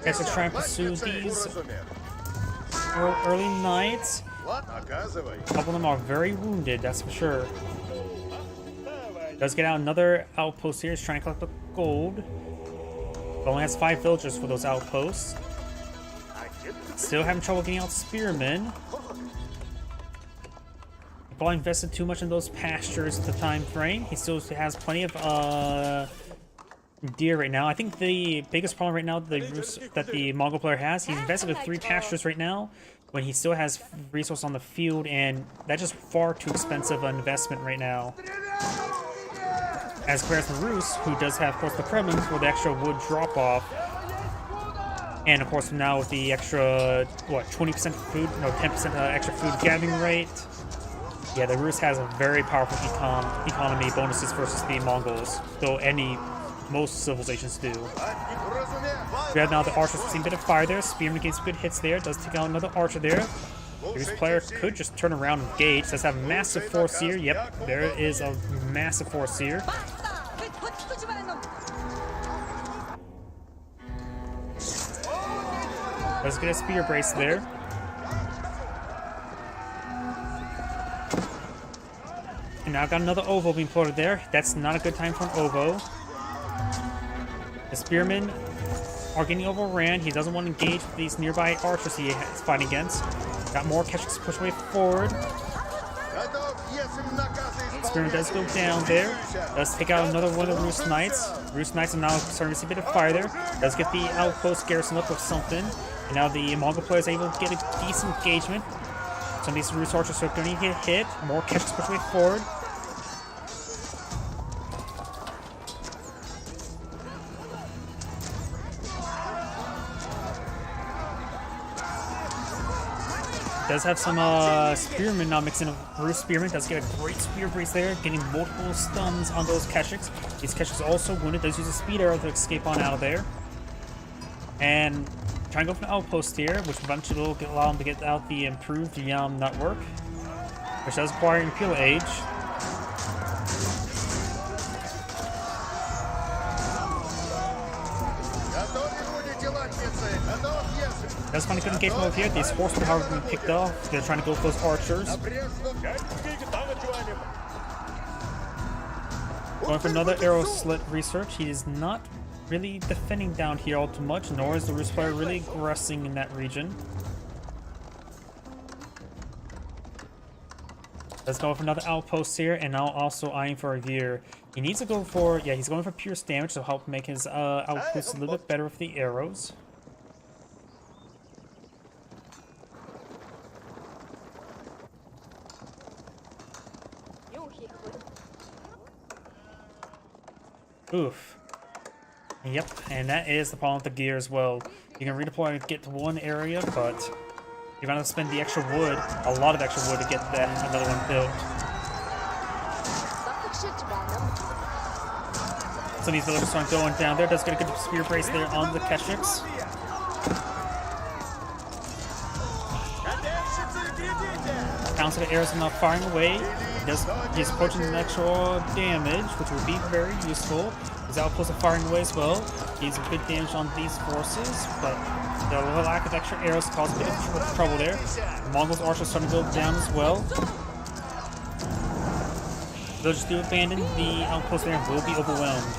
Guess let's try and pursue these early knights. A couple of them are very wounded, that's for sure. Does get out another outpost here. He's trying to collect the gold. But only has 5 villagers for those outposts. Still having trouble getting out spearmen. Probably invested too much in those pastures at the time frame. He still has plenty of deer right now. I think the biggest problem right now that the Mongol player has, he's invested with 3 pastures right now when he still has resources on the field, and that's just far too expensive an investment right now. As compared to the Rus, who does have, of course, the Kremlin for the extra wood drop-off. And, of course, now with the extra, 20% food, no, 10% extra food gathering rate. Yeah, the Rus has a very powerful economy bonuses versus the Mongols, though most civilizations do. We have now the archers seeing a bit of fire there. Spearman gets good hits there. Does take out another archer there. This player could just turn around and engage. Does have a massive force here. Yep, there is a massive force here. Does get a spear brace there. And now got another Ovo being plotted there. That's not a good time for an Ovo. The Spearmen are getting overran. He doesn't want to engage with these nearby archers he is fighting against. Got more Keshiks to push way forward. Spearman does go down there. Does take out another one of the Roost Knights. Roost Knights are now starting to see a bit of fire there. Does get the outpost garrison up with something. And now the Mongol players are able to get a decent engagement. Some of these Roost archers are going to get hit. More Keshiks push way forward. Does have some Spearmen now mixing in Roost Spearmen. Does get a great Spear Brace there, getting multiple stuns on those Keshiks. These Keshiks are also wounded. Does use a Speed Arrow to escape on out of there. And trying to go for an outpost here, which eventually will allow him to get out the improved Yam network, which does require Imperial Age. That's kind of good engagement over here. These horsemen, however, have been picked off. They're trying to go for those archers. Going for another arrow slit research. He is not really defending down here all too much, nor is the Roost player really aggressing in that region. Let's go for another outpost here, and now also eyeing for a veer. He needs to go for, yeah, he's going for pierce damage to help make his outpost a little bit better with the arrows. Oof. Yep, and that is the problem with the gear as well. You can redeploy and get to one area, but you're gonna spend the extra wood, a lot of extra wood, to get that another one built. Some of these villagers aren't going down there. Does get a good spear brace there on the Keshiks. Counts of the arrows are now firing away. He's approaching the actual damage, which will be very useful. His outposts are firing away as well. He's a good damage on these forces, but the lack of extra arrows causes a bit of trouble there. The Mongols are also starting to go down as well. They'll just do abandon the outpost there and will be overwhelmed.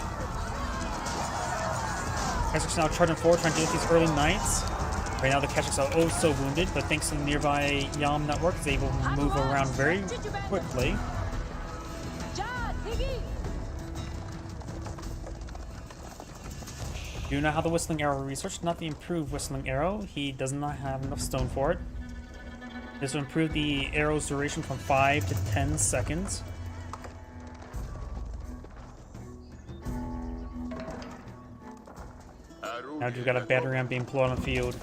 Keshiks now charging forward, trying to deal with these early knights. Right now the Keshiks are oh so wounded, but thanks to the nearby Yam network, is able to move around very quickly. Do not have the Whistling Arrow research, not the improved Whistling Arrow. He does not have enough stone for it. This will improve the arrow's duration from 5 to 10 seconds. Now we've got a battery ram being pulled on the field.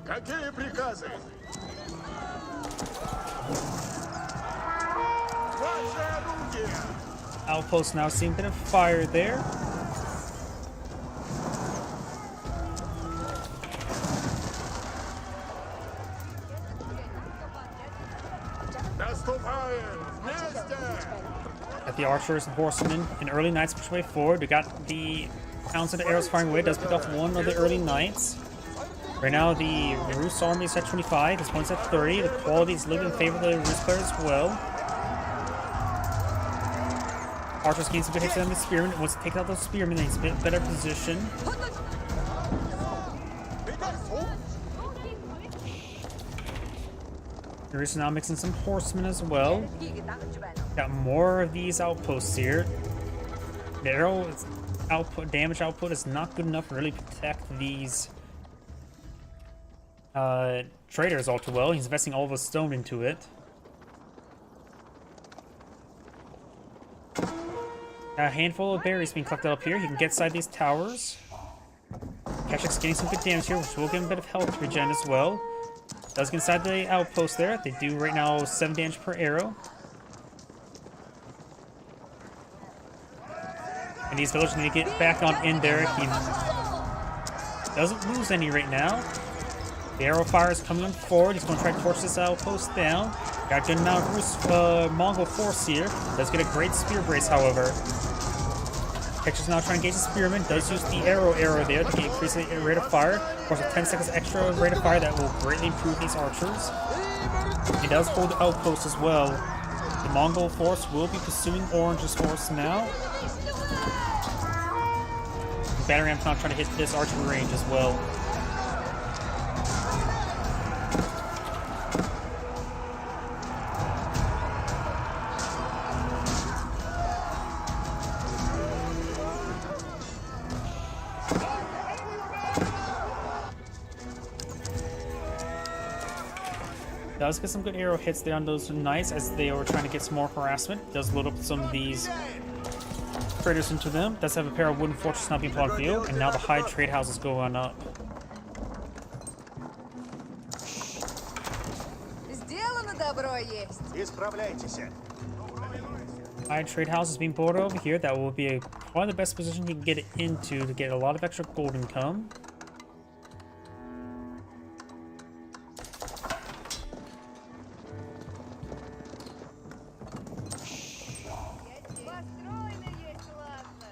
Какие приказы? Ваше орудие! Outpost now seeing a bit of fire there. At the archers and horsemen and early knights push way forward. We got the ounce of the arrows firing away. Does pick off one of the early knights. Right now the Roost army is at 25. His points at 30. The quality is a little in favor of the Roost player as well. Archers gain some good hits on the spearmen. Once he takes out those spearmen, he's in a bit better position. Roost now mixing some horsemen as well. Got more of these outposts here. The arrow output, damage output is not good enough to really protect these traders all too well. He's investing all of his stone into it. A handful of berries being collected up here. He can get inside these towers. Keshik's getting some good damage here, which will give him a bit of health regen as well. Does get inside the outpost there. They do right now 7 damage per arrow. And these villagers need to get back on in there. He doesn't lose any right now. The arrow fire is coming on forward. He's going to try to torch this outpost down. Got good amount of Rus Mongol force here. Does get a great spear brace, however. Ketch's now trying to engage the spearman. Does use the arrow there to increase the rate of fire. Of course, with 10 seconds extra rate of fire, that will greatly improve these archers. He does hold the outpost as well. The Mongol force will be pursuing Orange's force now. Battle Ram's now trying to hit this archery range as well. Does get some good arrow hits there on those knights as they were trying to get some more harassment. Does load up some of these traders into them. Does have a pair of wooden fortresses now being put on field, and now the high trade houses go on up. Сделано добро есть. Исправляйтесь. High trade house is being bought over here. That will be probably the best position you can get it into to get a lot of extra gold income. Построено есть, ладно.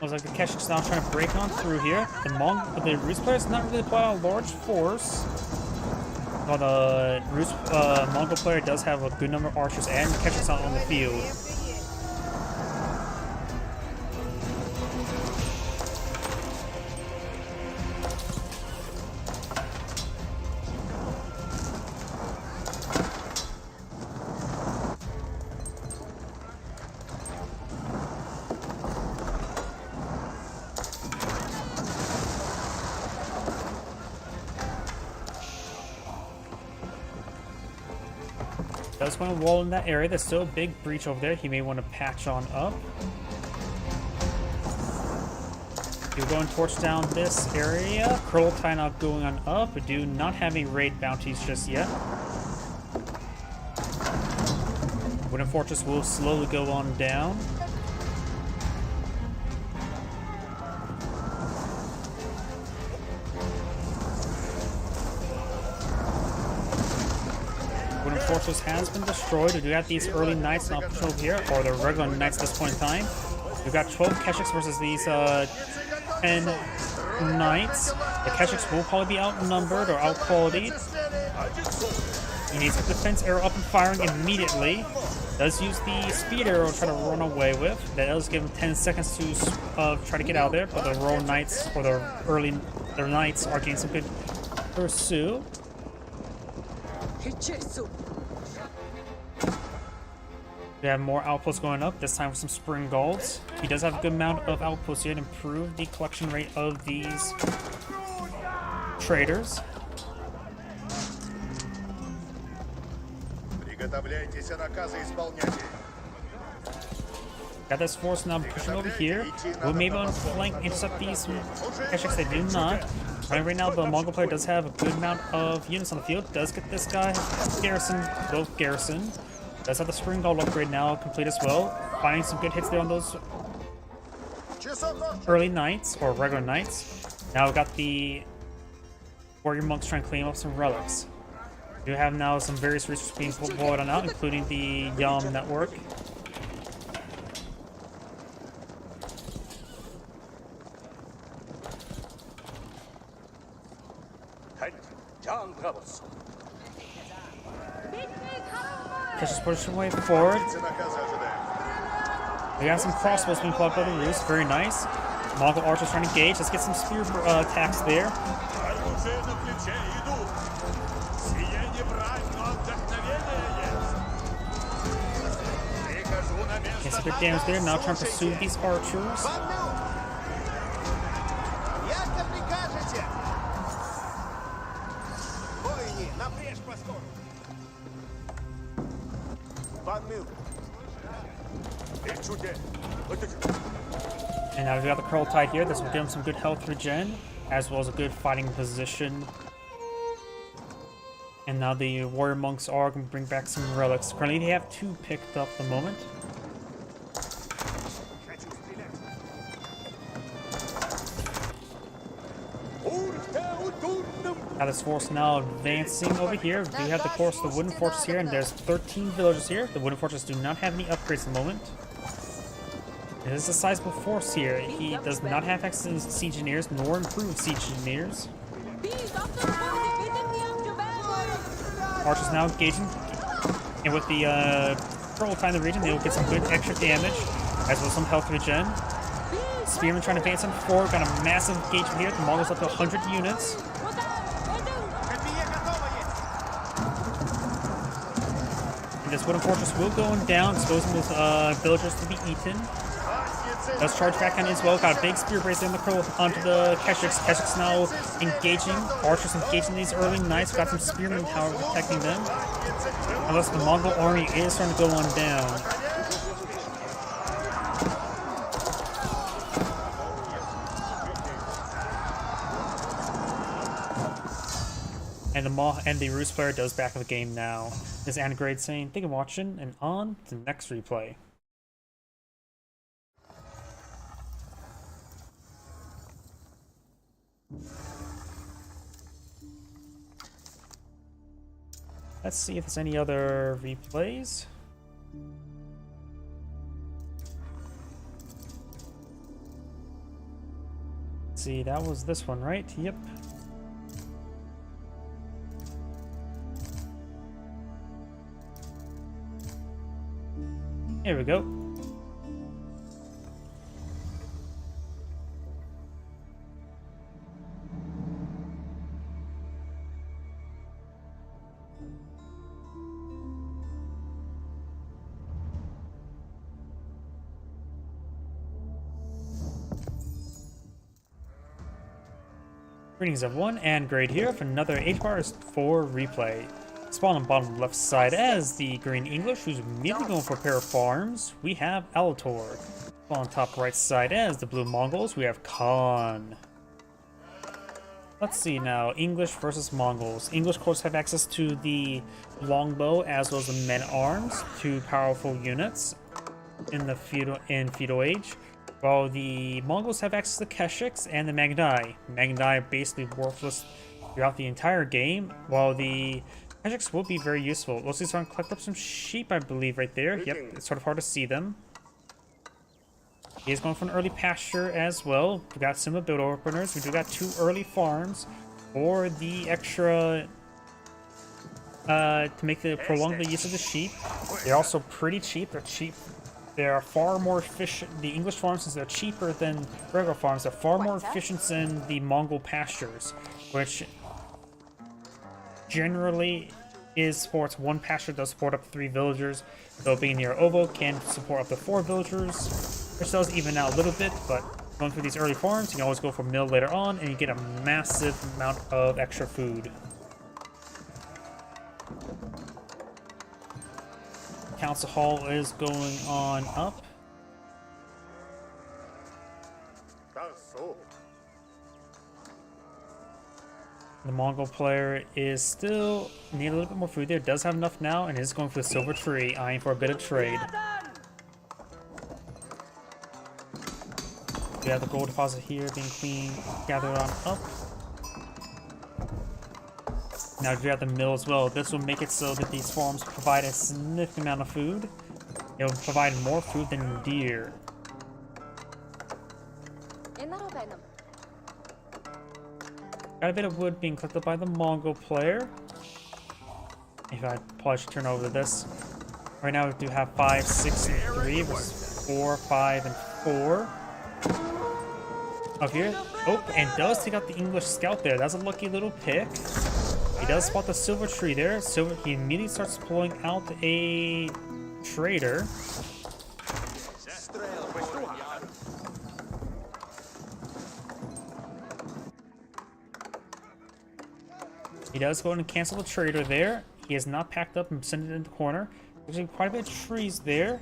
Looks like the Keshik's now trying to break on through here. The Rus player's not really put out a large force. While the Rus Mongol player does have a good number of archers and Keshik's out on the field. Does want to wall in that area. There's still a big breach over there. He may want to patch on up. You're going torch down this area. Kurultai now going on up. We do not have any raid bounties just yet. Wooden Fortress will slowly go on down. Wooden Fortress has been destroyed. We do have these early knights now push over here, or the regular knights at this point in time. We've got 12 Keshiks versus these 10 knights. The Keshiks will probably be outnumbered or outqualityed. He needs the defense arrow up and firing immediately. Does use the speed arrow to try to run away with. That does give him 10 seconds to try to get out there, but the Royal Knights, or their knights, are getting some good pursuit. We have more outposts going up, this time with some Spring Golds. He does have a good amount of outposts here to improve the collection rate of these traders. Got this force now pushing over here. Will maybe on flank intercept these Keshiks? They do not. Right now, the Mongol player does have a good amount of units on the field. Does get this guy Garrison, both Garrison. Does have the Spring Gold upgrade now complete as well. Finding some good hits there on those early knights, or regular knights. Now we've got the warrior monks trying to clean up some relics. We do have now some various resources being pulled on out, including the Yam network. Just pushing way forward. We got some crossbows being pulled up by the Rus. Very nice. Mongol archers trying to engage. Let's get some spear attacks there. Get some good damage there. Now trying to pursue these archers. And now we've got the Kurultai here. This will give him some good health regen. as well as a good fighting position. And now the warrior monks are going to bring back some relics. Currently they have 2 picked up at the moment. Now this force now advancing over here. We have the course, the wooden fortress here, and there's 13 villagers here. The wooden fortress do not have any upgrades at the moment. It is a sizable force here. He does not have excellent siege engineers nor improved siege engineers. Archers now engaging, and with the control time in the region, they will get some good extra damage, as well as some health regen. Spearmen trying to advance on forward, got a massive engagement here. The Mongols up to 100 units. And this wooden fortress will go down, exposing those villagers to be eaten. Does charge back on as well. Got a big spear bracer in the curl onto the Keshiks. Keshiks now engaging. Archers engaging these early knights. Got some spearmen power protecting them. Unless the Mongol army is starting to go on down. And the Rus player does back of the game now. This is Anagrade saying, thank you for watching, and on to the next replay. Let's see if there's any other replays. Let's see, that was this one, right? Yep. Here we go. Greetings everyone, and Grade here for another HBARS 4 replay. Spawn on bottom left side as the Green English, who's immediately going for a pair of farms. We have Alator. Spawn on top right side as the Blue Mongols, we have Khan. Let's see now, English versus Mongols. English, of course, have access to the longbow as well as the men-at-arms, 2 powerful units in the feudal age. While the Mongols have access to the Keshiks and the Magdai. Magdai are basically worthless throughout the entire game, while the Keshiks will be very useful. We'll see someone collect up some sheep, I believe, right there. Yep, it's sort of hard to see them. He is going for an early pasture as well. We got some build openers. We do got 2 early farms for the extra to prolong the use of the sheep. They're also pretty cheap. They're cheap. They are far more efficient. The English farms, since they're cheaper than regular farms, they're far more efficient than the Mongol pastures, which generally supports 1 pasture, does support up to 3 villagers, though being near Ovo can support up to 4 villagers. Which does even out a little bit, but going through these early farms, you can always go for mill later on, and you get a massive amount of extra food. Council Hall is going on up. The Mongol player is still need a little bit more food there. Does have enough now, and is going for the silver tree, eyeing for a bit of trade. We have the gold deposit here being gathered on up. Now we have the mill as well. This will make it so that these farms provide a significant amount of food. It will provide more food than deer. Got a bit of wood being collected by the Mongol player. If I probably should turn over this. Right now we do have 5, 6, and 3 versus 4, 5, and 4. Up here. Oh, and does take out the English scout there. That's a lucky little pick. He does spot the silver tree there. He immediately starts pulling out a trader. He does go and cancel the trader there. He has not packed up and sent it in the corner. There's quite a bit of trees there.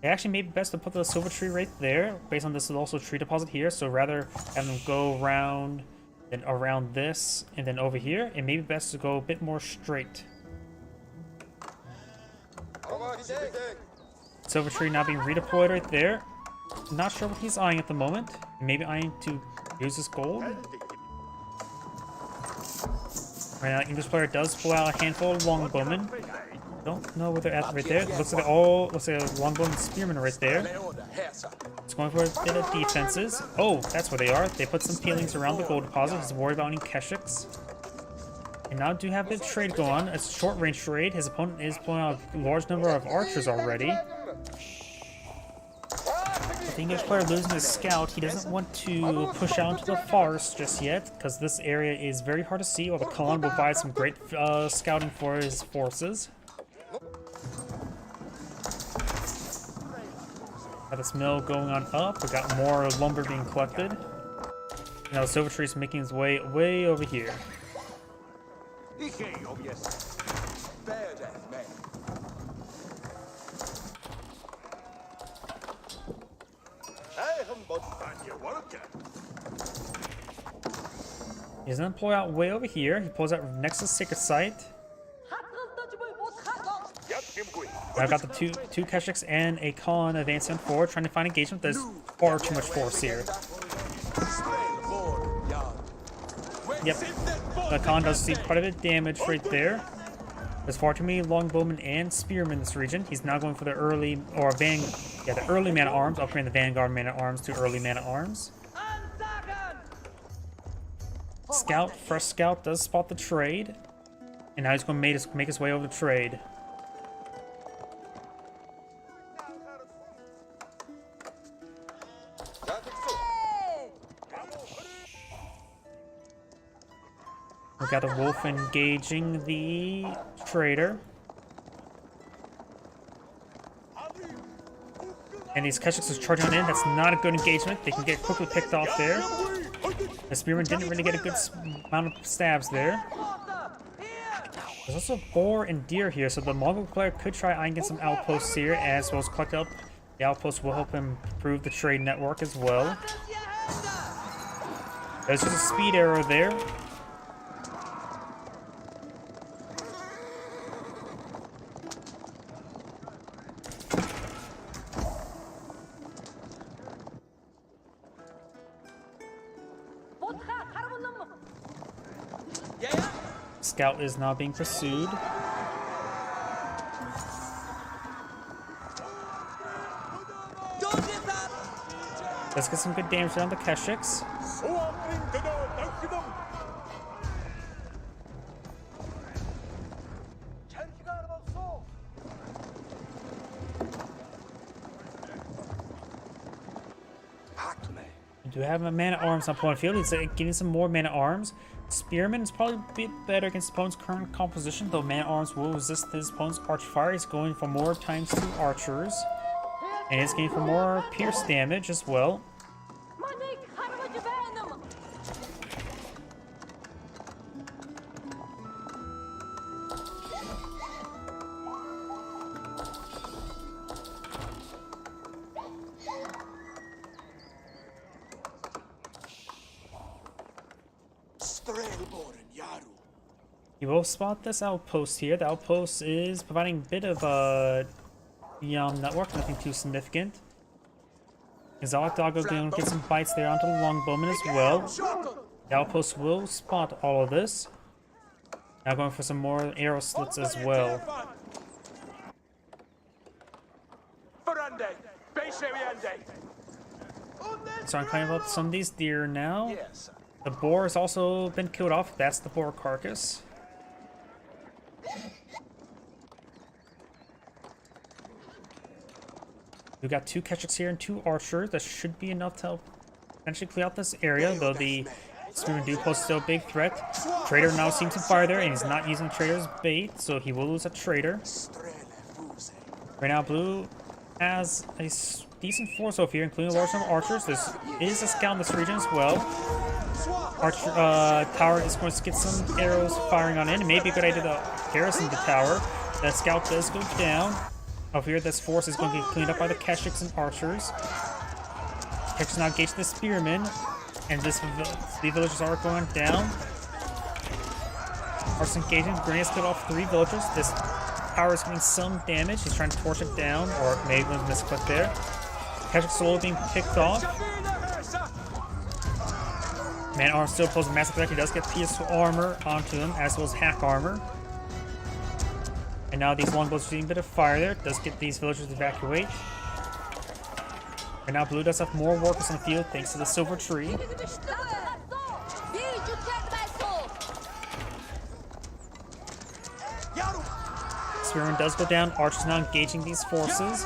It actually may be best to put the silver tree right there, based on this is also a tree deposit here, so rather have them go around then around this, and then over here. It may be best to go a bit more straight. Silver Tree now being redeployed right there. Not sure what he's eyeing at the moment. Maybe eyeing to use his gold. Right now, English player does pull out a handful of longbowmen. Don't know where they're at right there. Looks like looks like a longbowman and spearman right there. It's going for a bit of defenses. Oh, that's where they are. They put some peelings around the gold deposit. He's worried about any Keshiks. And now do have a bit of trade going on. It's a short range trade. His opponent is pulling out a large number of archers already. The English player losing his scout. He doesn't want to push out into the forest just yet, because this area is very hard to see, while the Khan will provide some great scouting for his forces. Got this mill going on up. We got more lumber being collected. Now the Silver Tree is making his way over here. He doesn't pull out way over here. He pulls out next to the sacred site. I've got the two Keshiks and a Khan advancing forward, trying to find engagement. There's far too much force here. Yep, the Khan does see quite a bit of damage right there. There's far too many longbowmen and spearmen in this region. He's now going for the early man-at-arms, upgrading the Vanguard man-at-arms to early man-at-arms. Fresh scout does spot the trade, and now he's going to make his way over the trade. We got a wolf engaging the trader. And these Keshiks are charging on in. That's not a good engagement. They can get quickly picked off there. The spearman didn't really get a good amount of stabs there. There's also boar and deer here, so the Mongol player could try eyeing some outposts here, as well as collect up. The outposts will help him improve the trade network as well. There's just a speed arrow there. Scout is now being pursued. Let's get some good damage on the Keshiks. We do have a man-at-arms on point field. He's getting some more man-at-arms. Spearman is probably a bit better against his opponent's current composition, though man-at-arms will resist his opponent's arch fire. He's going for more ×2 archers, and he's getting for more pierce damage as well. You will spot this outpost here. The outpost is providing a bit of a network, nothing too significant. Exotic Doggo going to get some bites there onto the longbowman as well. The outpost will spot all of this. Now going for some more arrow slits as well. So I'm cleaning up some of these deer now. The boar has also been killed off. That's the boar carcass. We've got 2 Keshiks here and 2 archers. That should be enough to help eventually clear out this area, though the Spearman do pose still a big threat. Trader now seems to fire there, and he's not using Trader's bait, so he will lose a Trader. Right now, Blue has a decent force over here, including a large number of archers. There is a scout in this region as well. Tower is going to get some arrows firing on in. It may be a good idea to garrison the tower. That scout does go down. Over here, this force is going to get cleaned up by the Keshiks and archers. Keshiks now engage the spearmen. And the villagers are going down. Arson engaging. Grenades cut off 3 villagers. This power is getting some damage. He's trying to torch it down, or maybe a misclick there. Keshik slowly being picked off. Man-at-arms still poses a massive threat. He does get pierced armor onto him, as well as hack armor. And now these longbows are doing a bit of fire there. Does get these villagers to evacuate. And now blue does have more workers on the field thanks to the silver tree. Spearman does go down. Archer's now engaging these forces.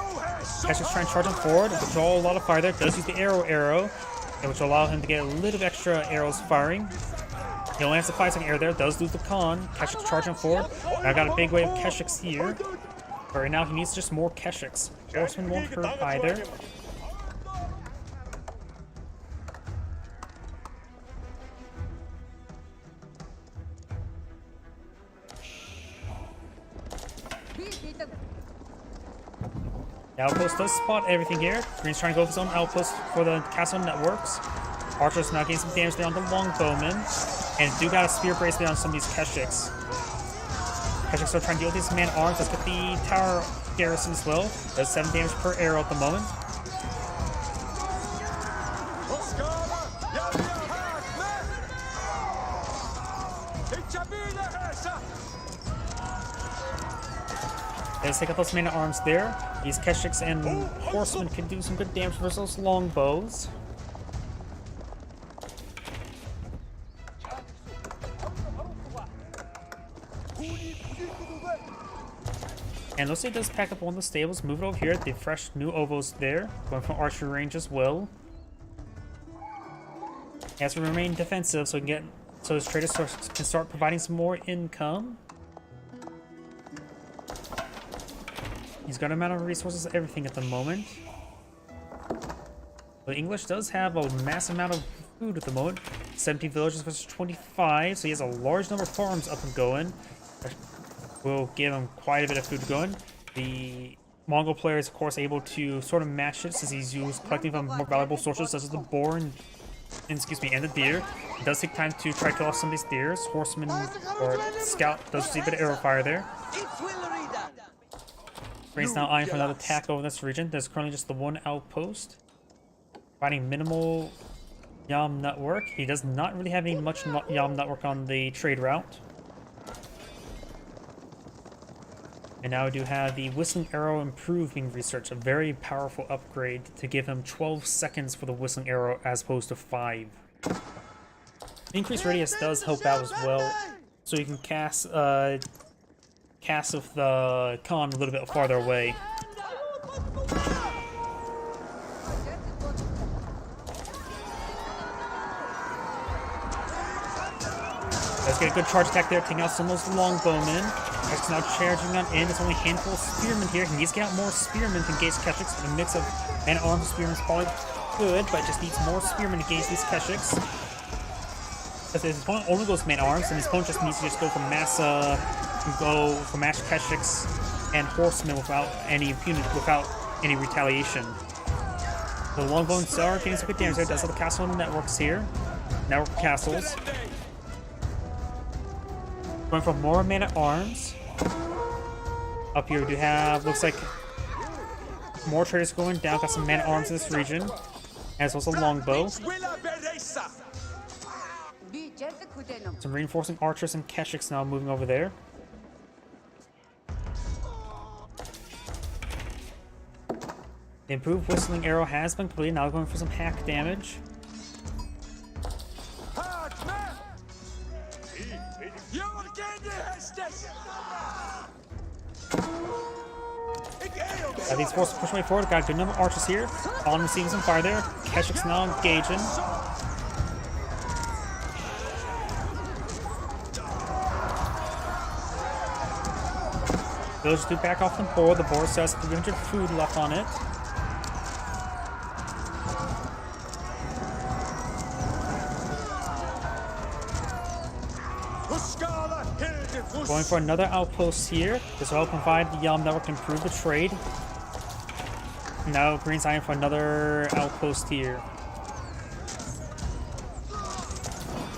Keshik's trying to charge him forward, which will allow a lot of fire there. Does use the arrow, which will allow him to get a little bit extra arrows firing. He only has the 5-second arrow there. Does lose the con. Keshik's charging forward. Now got a big wave of Keshiks here. But right now he needs just more Keshiks. Horseman won't hurt either. The outpost does spot everything here. Green's trying to go with his own outpost for the castle networks. Archer's now getting some damage there on the longbowmen. And do got a spear bracelet on some of these Keshiks. Keshiks are trying to deal with these man-arms. Let's get the tower garrison as well. Does 7 damage per arrow at the moment. Let's take out those man-at-arms there. These Keshiks and horsemen can do some good damage versus those longbows. And looks like it does pack up one of the stables. Move it over here. The fresh new ovos there. Going from archery range as well. He has to remain defensive so he can get his traders can start providing some more income. He's got an amount of resources, everything at the moment. But English does have a massive amount of food at the moment. 17 villages versus 25, so he has a large number of farms up and going. That will give him quite a bit of food going. The Mongol player is, of course, able to sort of match it since he's collecting from more valuable sources such as the boar and the deer. It does take time to try to kill off some of these deers. Horseman or scout does receive a bit of arrow fire there. Green's now eyeing for another attack over this region. There's currently just the one outpost. Finding minimal Yam network. He does not really have any much Yam network on the trade route. And now we do have the Whistling Arrow Improved being researched. A very powerful upgrade to give him 12 seconds for the Whistling Arrow as opposed to 5. The increased radius does help out as well. So you can cast with the con a little bit farther away. Let's get a good charge attack there, taking out some of those longbowmen. Keshiks now charging on in. There's only a handful of spearmen here. He needs to get out more spearmen to engage Keshiks, but a mix of man-at-arms and spearmen is probably good, but just needs more spearmen to engage these Keshiks. Because his opponent only goes man-at-arms, and his opponent just needs to just go for mass Keshiks and horsemen without any retaliation. The longbows are getting some good damage there. Does have the castle networks here. Network castles. Going for more man-at-arms. Up here we do have, looks like, more traders going down. Got some man-at-arms in this region. As well as a longbow. Some reinforcing archers and Keshiks now moving over there. The improved Whistling Arrow has been completed. Now going for some hack damage. These forces push way forward. Got a good number of archers here. On receiving some fire there. Keshik's now engaging. Villagers do back off the board. The board still has 300 food left on it. Going for another outpost here. This will help provide the Yam network to improve the trade. Now Green's eyeing for another outpost here.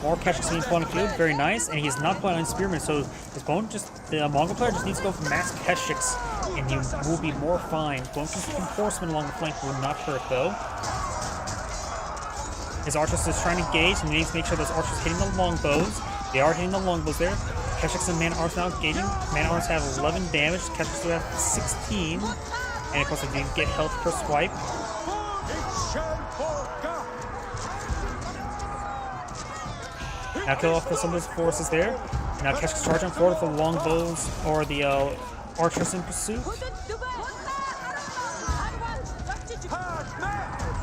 More Keshiks being put on the field, very nice, and he's not playing on Spearman, so his opponent the Mongol player just needs to go for mass Keshiks, and he will be more fine. Going for some Horsemen along the flank will not hurt though. His archers is trying to engage, and he needs to make sure those archers hitting the longbows. They are hitting the longbows there. Keshiks and man-at-arms now engaging. Man-at-arms have 11 damage, Keshiks have 16. And of course, they do get health per swipe. Now kill off some of his forces there. Now Keshiks charging forward with the longbows or the archers in pursuit.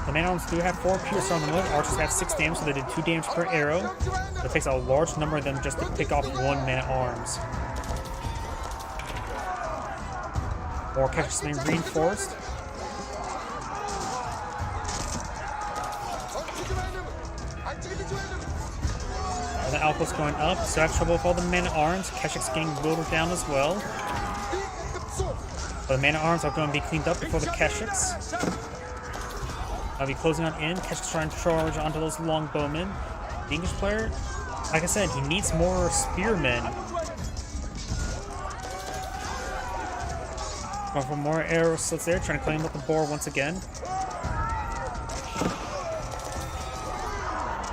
The man-at-arms do have 4 pierce on them. Archers have 6 damage, so they did 2 damage per arrow. So it takes a large number of them just to pick off 1 man-at-arms. More Keshiks being reinforced. The outpost going up, so I have trouble with all the man-at-arms. Keshiks getting loaded down as well. But the man-at-arms are going to be cleaned up before the Keshiks. I'll be closing on in. Keshiks trying to charge onto those longbowmen. The English player, like I said, he needs more spearmen. Going for more arrow slits there, trying to claim up the boar once again.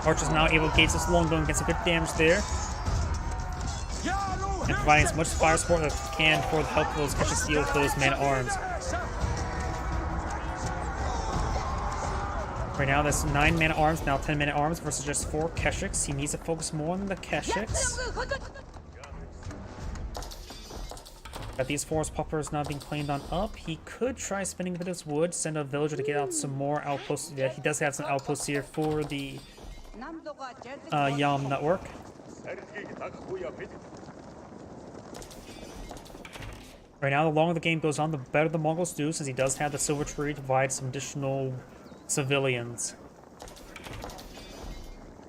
Archer's now able to gauge this longbow and get some good damage there. And providing as much fire support as they can for the help of those Keshiks deal with those man-at-arms. Right now, that's 9 man-at-arms, now 10 man-at-arms versus just 4 Keshiks. He needs to focus more on the Keshiks. Got these forest poppers now being claimed on up. He could try spinning with his wood, send a villager to get out some more outposts. Yeah, he does have some outposts here for the Yam network. Right now, the longer the game goes on, the better the Mongols do, since he does have the silver tree to provide some additional civilians.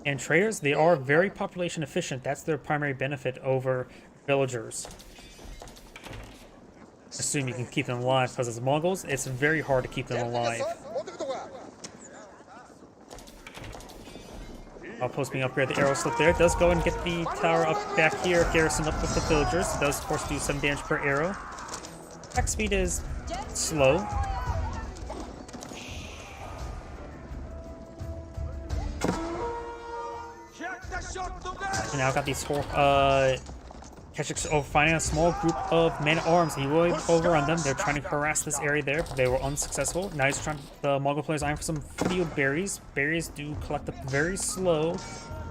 And traders, they are very population efficient. That's their primary benefit over villagers. Assume you can keep them alive, because as Mongols, it's very hard to keep them alive. Outpost being upgraded, the arrow slip there. It does go and get the tower up back here, garrison up with the villagers. It does, of course, do some damage per arrow. Attack speed is slow. And now got these 4 Keshiks finding a small group of men-at-arms. He will over on them. They're trying to harass this area there, but they were unsuccessful. Now he's trying. The Mongol players eyeing for some field berries. Berries do collect up very slow.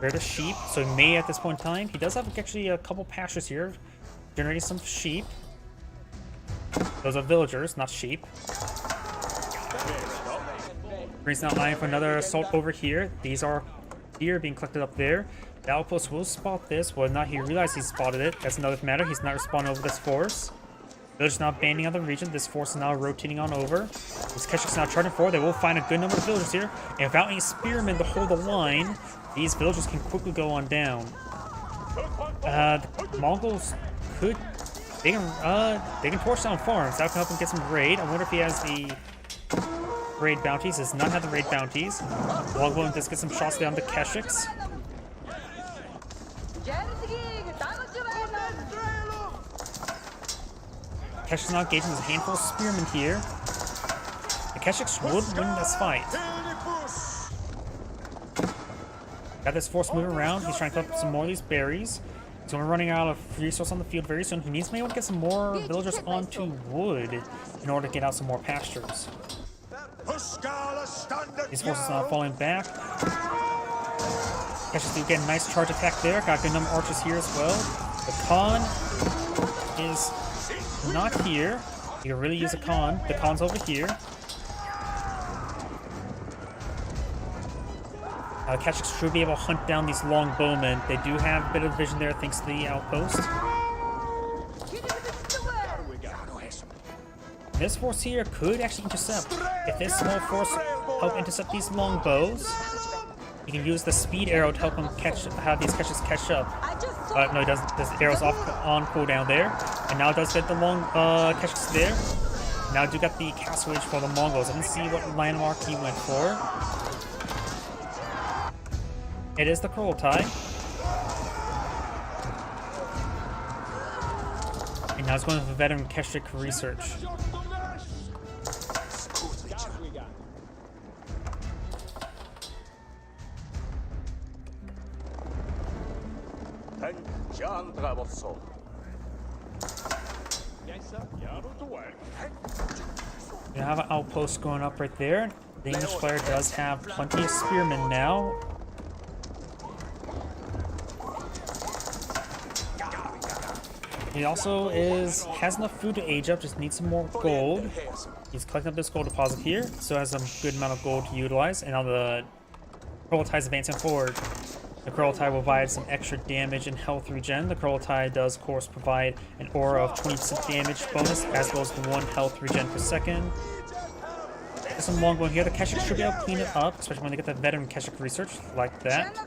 They're the sheep, so he may at this point in time. He does have actually a couple pastures here, generating some sheep. Those are villagers, not sheep. Green's now eyeing for another assault over here. These are deer being collected up there. The outpost will spot this. Well, not he realized he spotted it. That's another matter. He's not responding over this force. Villagers now banding on the region. This force is now rotating on over. These Keshiks now charging forward. They will find a good number of villagers here. And without any spearmen to hold the line, these villagers can quickly go on down. The Mongols could... They can torch down farms. That can help him get some raid. I wonder if he has the raid bounties. Does not have the raid bounties. Longbow does get some shots down to Keshiks. Keshiks now engaging with a handful of spearmen here. The Keshiks would win this fight. Got this force moving around. He's trying to collect some more of these berries. He's going to be running out of resources on the field very soon. He needs to be able to get some more villagers onto wood in order to get out some more pastures. These forces are falling back. Keshiks do get a nice charge attack there. Got a good number of archers here as well. The Khan is not here. You can really use a Khan. The Khan's over here. Keshiks should be able to hunt down these longbowmen. They do have a bit of vision there thanks to the outpost. This force here could actually intercept. If this small force help intercept these longbows, you can use the speed arrow to help him have these Keshiks catch up. No, he doesn't. This arrow's on cooldown there. And now it does get the Keshiks there. Now I do got the castle age for the Mongols. Let's see what landmark he went for. It is the Kurultai. And now it's going with veteran Keshik research. Ten Jan Bravoso. You have an outpost going up right there. The English player does have plenty of spearmen now. He also has enough food to age up, just needs some more gold. He's collecting up this gold deposit here, so has a good amount of gold to utilize. And now the Kurultai is advancing forward. The Kurultai will provide some extra damage and health regen. The Kurultai does, of course, provide an aura of 20% damage bonus, as well as the 1 health regen per second. There's some longbow here. The Keshik should be able to clean it up, especially when they get that veteran Keshik research like that.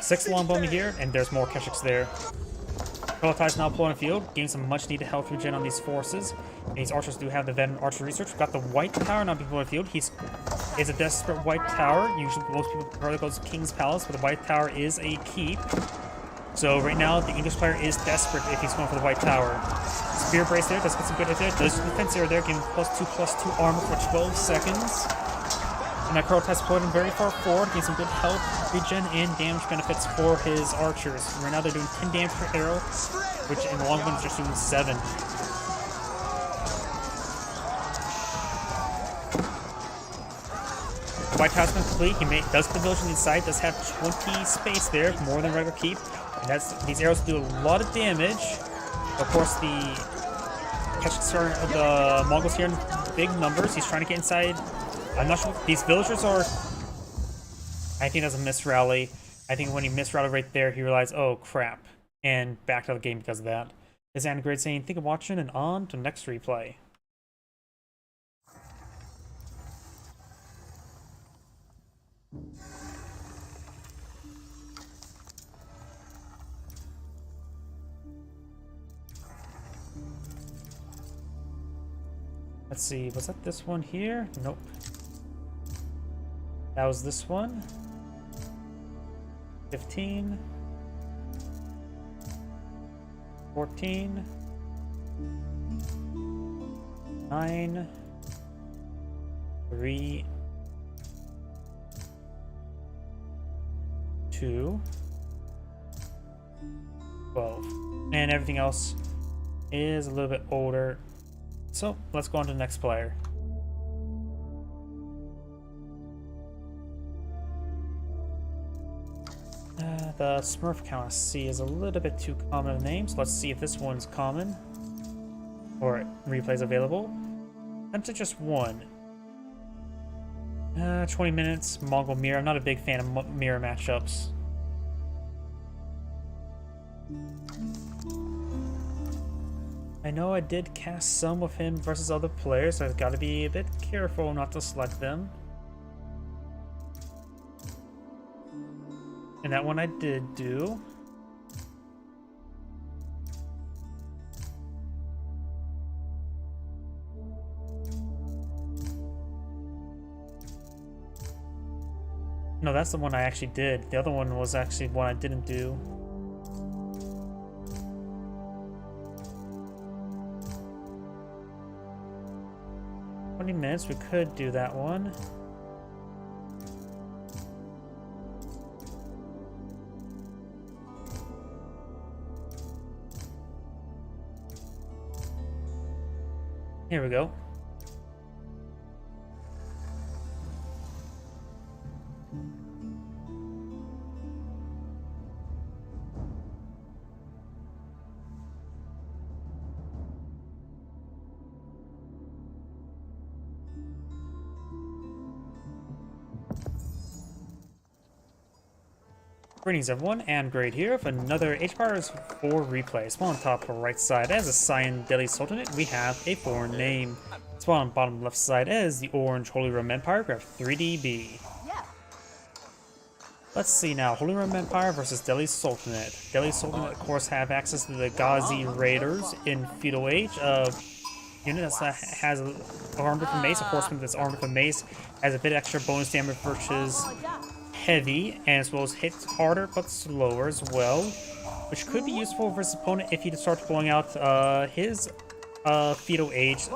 6 longbow here, and there's more Keshiks there. Kurultai is now pulling the field, getting some much needed health regen on these forces. And these archers do have the veteran archer research. We've got the white tower now being pulling the field. He's a desperate white tower. Usually most people prefer to go to King's Palace, but the white tower is a keep. So right now the English player is desperate if he's going for the white tower. Spear brace there, does get some good hit there. Does the defense area there, giving +2/+2 armor for 12 seconds. And that Kurultai is pulling him very far forward, getting some good health, regen, and damage benefits for his archers. Right now they're doing 10 damage per arrow, which in the long run is just doing 7. The white tower's been complete. He does the village on the inside, does have 20 space there, more than regular keep. And these arrows do a lot of damage. Of course, the Mongols here in big numbers. He's trying to get inside. I'm not sure. These villagers are... I think that's a misrally. I think when he misrouted right there, he realized, oh crap, and backed out of the game because of that. This is Anagrade saying, think of watching, and on to next replay. Let's see, was that this one here? Nope. That was this one. 15. 14. 9. 3. 2. 12. And everything else is a little bit older. So let's go on to the next player. The Smurf count I see is a little bit too common of names. Let's see if this one's common or replays available. Attempt to just one. 20 minutes. Mongol mirror. I'm not a big fan of mirror matchups. I know I did cast some of him versus other players, so I've got to be a bit careful not to select them. And that one I did do. No, that's the one I actually did. The other one was actually one I didn't do. Minutes, we could do that one. Here we go. Greetings everyone, and Great here for another HPower's 4 replay. Spawn on top right side as a Cyan Delhi Sultanate, we have a foreign name. Spawn on bottom left side as the Orange Holy Roman Empire, we have 3DB. Let's see now, Holy Roman Empire versus Delhi Sultanate. Delhi Sultanate of course have access to the Ghazi Raiders in Feudal Age, unit that has armed with a mace. A horseman that's armed with a mace has a bit extra bonus damage versus heavy, and as well as hits harder but slower as well. which could be useful for his opponent if he starts pulling out his Feudal Age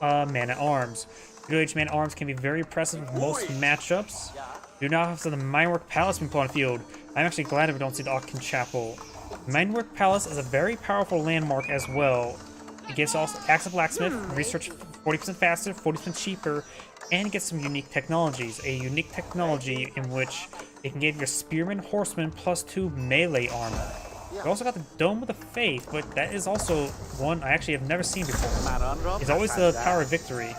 Man-at-Arms. Feudal Age Man-at-Arms can be very impressive with most matchups. Do not have the Minework Palace being put on the field. I'm actually glad we don't see the Aachen Chapel. Minework Palace is a very powerful landmark as well. It gives also Axe of Blacksmith, research 40% faster, 40% cheaper, and gets some unique technologies. A unique technology in which it can give your Spearman Horseman +2 melee armor. You also got the Dome of the Faith, but that is also one I actually have never seen before. It's always the Power of Victory.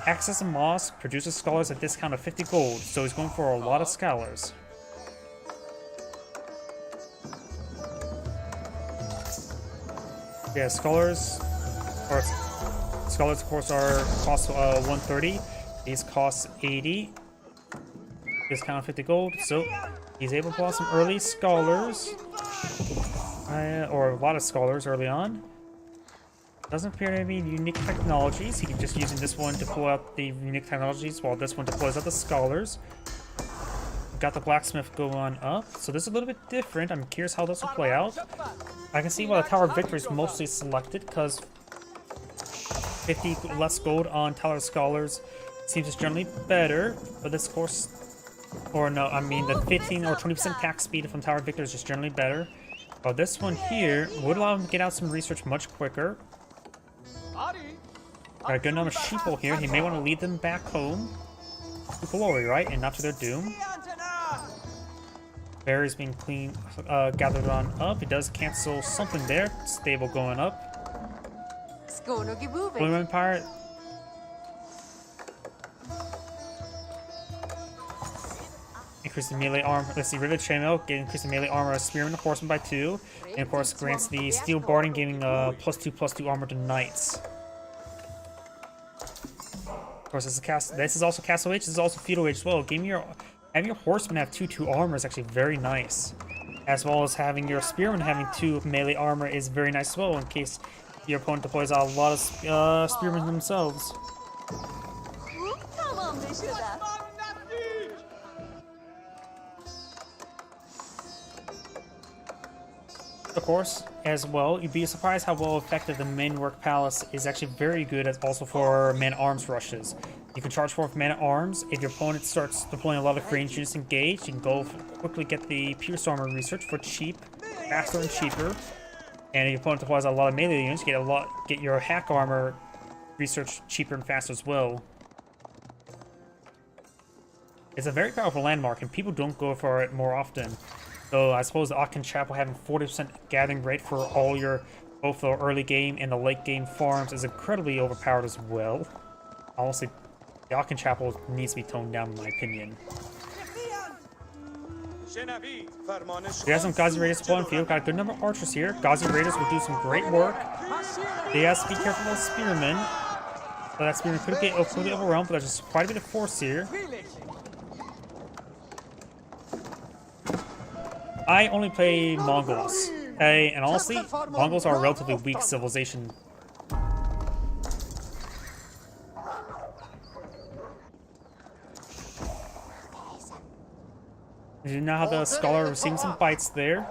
Access and Moss produces scholars at a discount of 50 gold, so he's going for a lot of scholars. Yeah, scholars, of course, are cost 130. These cost 80. Discount 50 gold, so he's able to pull out some early scholars, or a lot of scholars early on. Doesn't appear to be unique technologies. He can just using this one to pull out the unique technologies, while this one deploys out the scholars. Got the blacksmith going up, so this is a little bit different. I'm curious how this will play out. I can see why the Tower of Victory is mostly selected, because 50 less gold on Tower of Scholars seems generally better, but this course, or no, I mean the 15 or 20% attack speed from Tower of Victory is just generally better. While this one here would allow him to get out some research much quicker. Got a good number of sheeple here. He may want to lead them back home to glory, right, and not to their doom. Berries being gathered on up. It does cancel something there. Stable going up. Blue Empire. Increase the melee armor. Let's see, Rivet Chainmail, increase the melee armor of Spearman and Horseman by 2. And of course, grants the Steel Barding, giving +2/+2 armor to Knights. Of course, this is also Castle Age. This is also Feudal Age as well. Having your Horseman have 2/2 armor is actually very nice. As well as having your Spearman having 2 melee armor is very nice as well, in case your opponent deploys out a lot of Spearmen themselves. Of course, as well, you'd be surprised how well effective the Minework Palace is actually very good as also for Man-at-Arms rushes. You can charge forth Man-at-Arms. If your opponent starts deploying a lot of ranged units engaged, you can go quickly get the Pierce Armor research for cheap, faster and cheaper. And if your opponent deploys a lot of melee units, you get your Hack Armor research cheaper and faster as well. It's a very powerful landmark, and people don't go for it more often. So I suppose the Aachen Chapel having 40% gathering rate for all your both the early game and the late game farms is incredibly overpowered as well. Honestly, the Aachen Chapel needs to be toned down in my opinion. We have some Ghazi Raiders spawn field. Got a good number of archers here. Ghazi Raiders will do some great work. They have to be careful with Spearmen. So that Spearman could get overwhelmed, but there's just quite a bit of force here. I only play Mongols, and honestly, Mongols are a relatively weak civilization. You know how the Scholar receiving some bites there.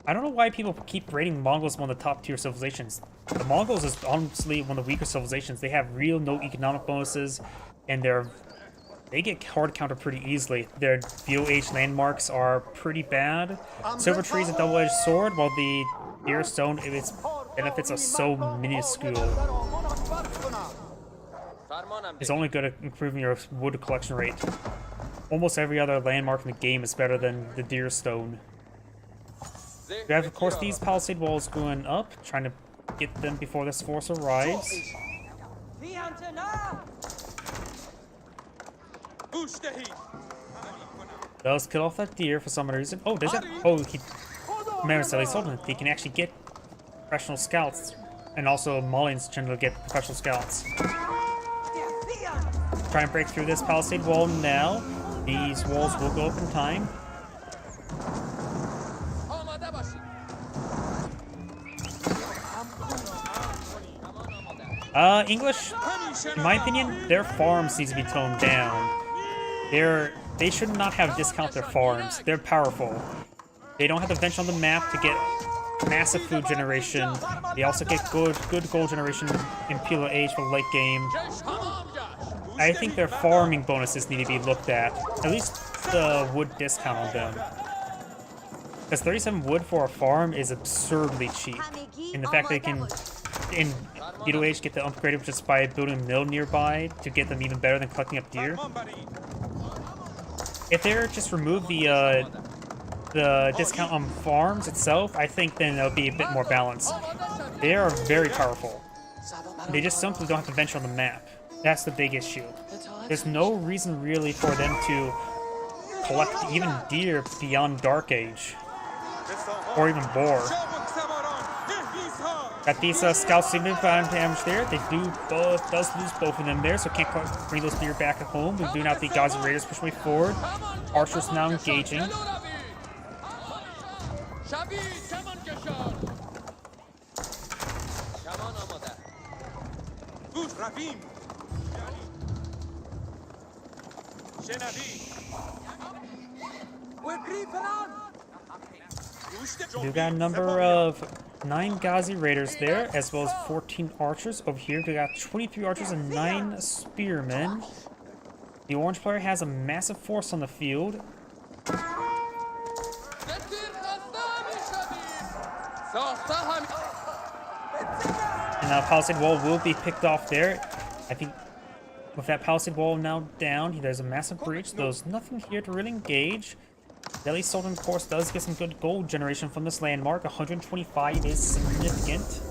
I don't know why people keep rating Mongols one of the top tier civilizations. The Mongols is honestly one of the weaker civilizations. They have real no economic bonuses, and they get hard countered pretty easily. Their Feudal Age landmarks are pretty bad. Silver Tree is a double-edged sword, while the Deer Stone, its benefits are so minuscule. It's only good at improving your wood collection rate. Almost every other landmark in the game is better than the Deer Stone. We have, of course, these palisade walls going up, trying to get them before this force arrives. Does kill off that deer for some reason. Oh, does it? Oh, he can actually get professional scouts, and also Malians generally get professional scouts. Try and break through this palisade wall now. These walls will go up in time. English, in my opinion, their farms need to be toned down. They should not have discount their farms. They're powerful. They don't have the bench on the map to get massive food generation. They also get good gold generation in Pilo Age for late game. I think their farming bonuses need to be looked at least the wood discount on them. Because 37 wood for a farm is absurdly cheap. And the fact they can, in Pilo Age, get them upgraded just by building a mill nearby to get them even better than collecting up deer. If they're just remove the discount on farms itself, I think then it'll be a bit more balanced. They are very powerful. They just simply don't have to venture on the map. That's the big issue. There's no reason really for them to collect even deer beyond Dark Age. Or even boar. Got these scouts significant damage there. They does lose both of them there, so can't quite bring those deer back at home. We do now have the Ghazi Raiders push way forward. Archers now engaging. We got a number of 9 Ghazi Raiders there, as well as 14 archers. Over here, we got 23 archers and 9 spearmen. The orange player has a massive force on the field. And now Palisade Wall will be picked off there. I think with that Palisade Wall now down, there's a massive breach. There's nothing here to really engage. Delhi Sultan, of course, does get some good gold generation from this landmark. 125 is significant.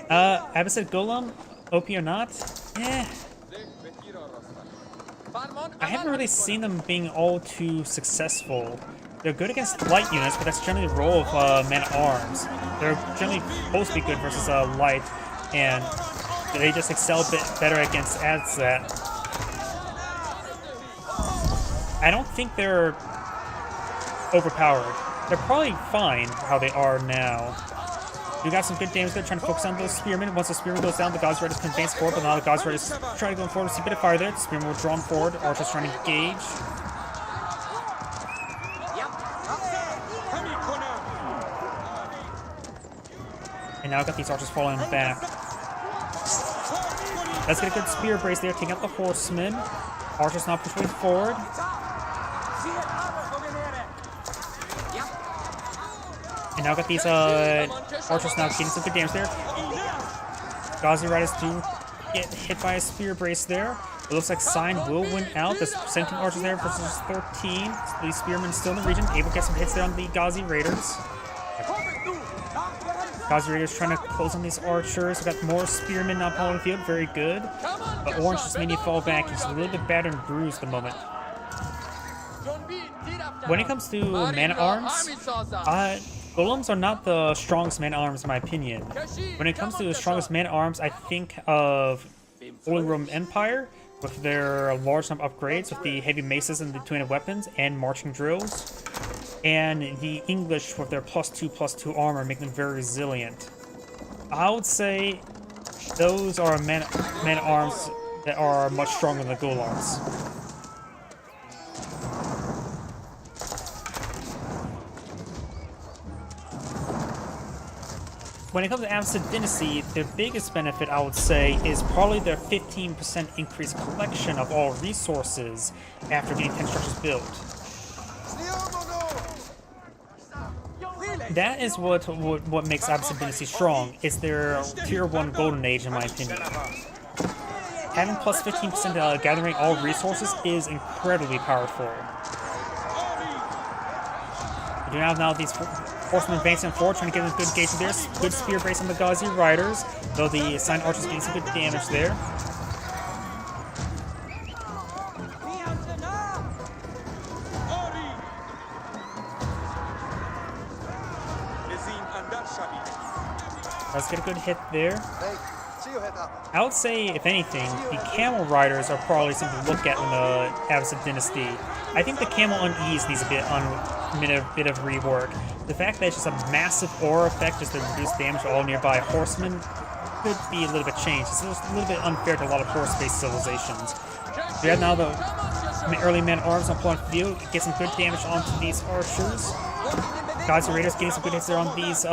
Abbasid Golem, OP or not? I haven't really seen them being all too successful. They're good against light units, but that's generally the role of man-at-arms. They're generally supposed to be good versus light, and they just excel a bit better against Azat. I don't think they're overpowered. They're probably fine how they are now. You got some good damage there, trying to focus on those spearmen. Once the spearman goes down, the Ghazi Raiders can advance forward, but now the Ghazi Raiders try to go forward. See a bit of fire there. The spearmen were drawn forward. Archers trying to engage. And now I've got these archers falling back. Let's get a good spear brace there, taking out the horsemen. Archers now push way forward. And now I've got these archers now getting some good damage there. Ghazi Raiders do get hit by a spear brace there. It looks like Sign will win out. There's 17 archers there versus 13. These spearmen still in the region, able to get some hits there on the Ghazi Raiders. Ghazi Raiders trying to close on these archers. We've got more spearmen now on the field, very good. But Orange just made me fall back. He's a little bit battered and bruised at the moment. When it comes to man-at-arms, Golems are not the strongest man-at-arms in my opinion. When it comes to the strongest man-at-arms, I think of Holy Roman Empire with their large number of upgrades with the heavy maces and the two-handed weapons and marching drills. And the English with their +2/+2 armor make them very resilient. I would say those are man-at-arms that are much stronger than the Golems. When it comes to Abbasid Dynasty, their biggest benefit, I would say, is probably their 15% increased collection of all resources after getting 10 structures built. That is what makes Abbasid Dynasty strong. It's their tier 1 golden age, in my opinion. Having plus 15% gathering all resources is incredibly powerful. We do have now these horsemen advancing forward, trying to get a good gauge of theirs. Good spear brace on the Ghazi Riders, though the assigned archers getting some good damage there. Let's get a good hit there. I would say, if anything, the Camel Riders are probably something to look at in the Abbasid Dynasty. I think the Camel Unease needs a bit of rework. The fact that it's just a massive aura effect just to reduce damage to all nearby horsemen could be a little bit changed. It's a little bit unfair to a lot of horse-based civilizations. We have now the early man-at-arms on point of view. Get some good damage onto these archers. Gazi Raiders getting some good hits there on these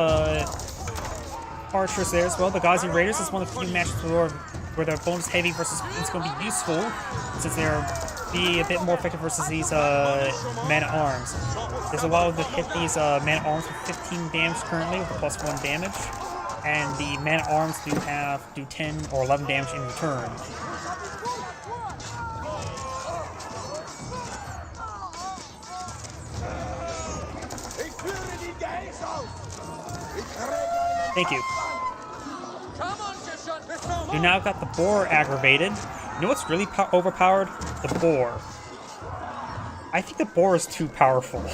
archers there as well. The Gazi Raiders is one of the few matches where their bonus heavy versus is going to be useful, since they're be a bit more effective versus these man-at-arms. There's a lot of the hit these man-at-arms with 15 damage currently with a +1 damage, and the man-at-arms do 10 or 11 damage in return. Thank you. You now got the boar aggravated. You know what's really overpowered? The boar. I think the boar is too powerful.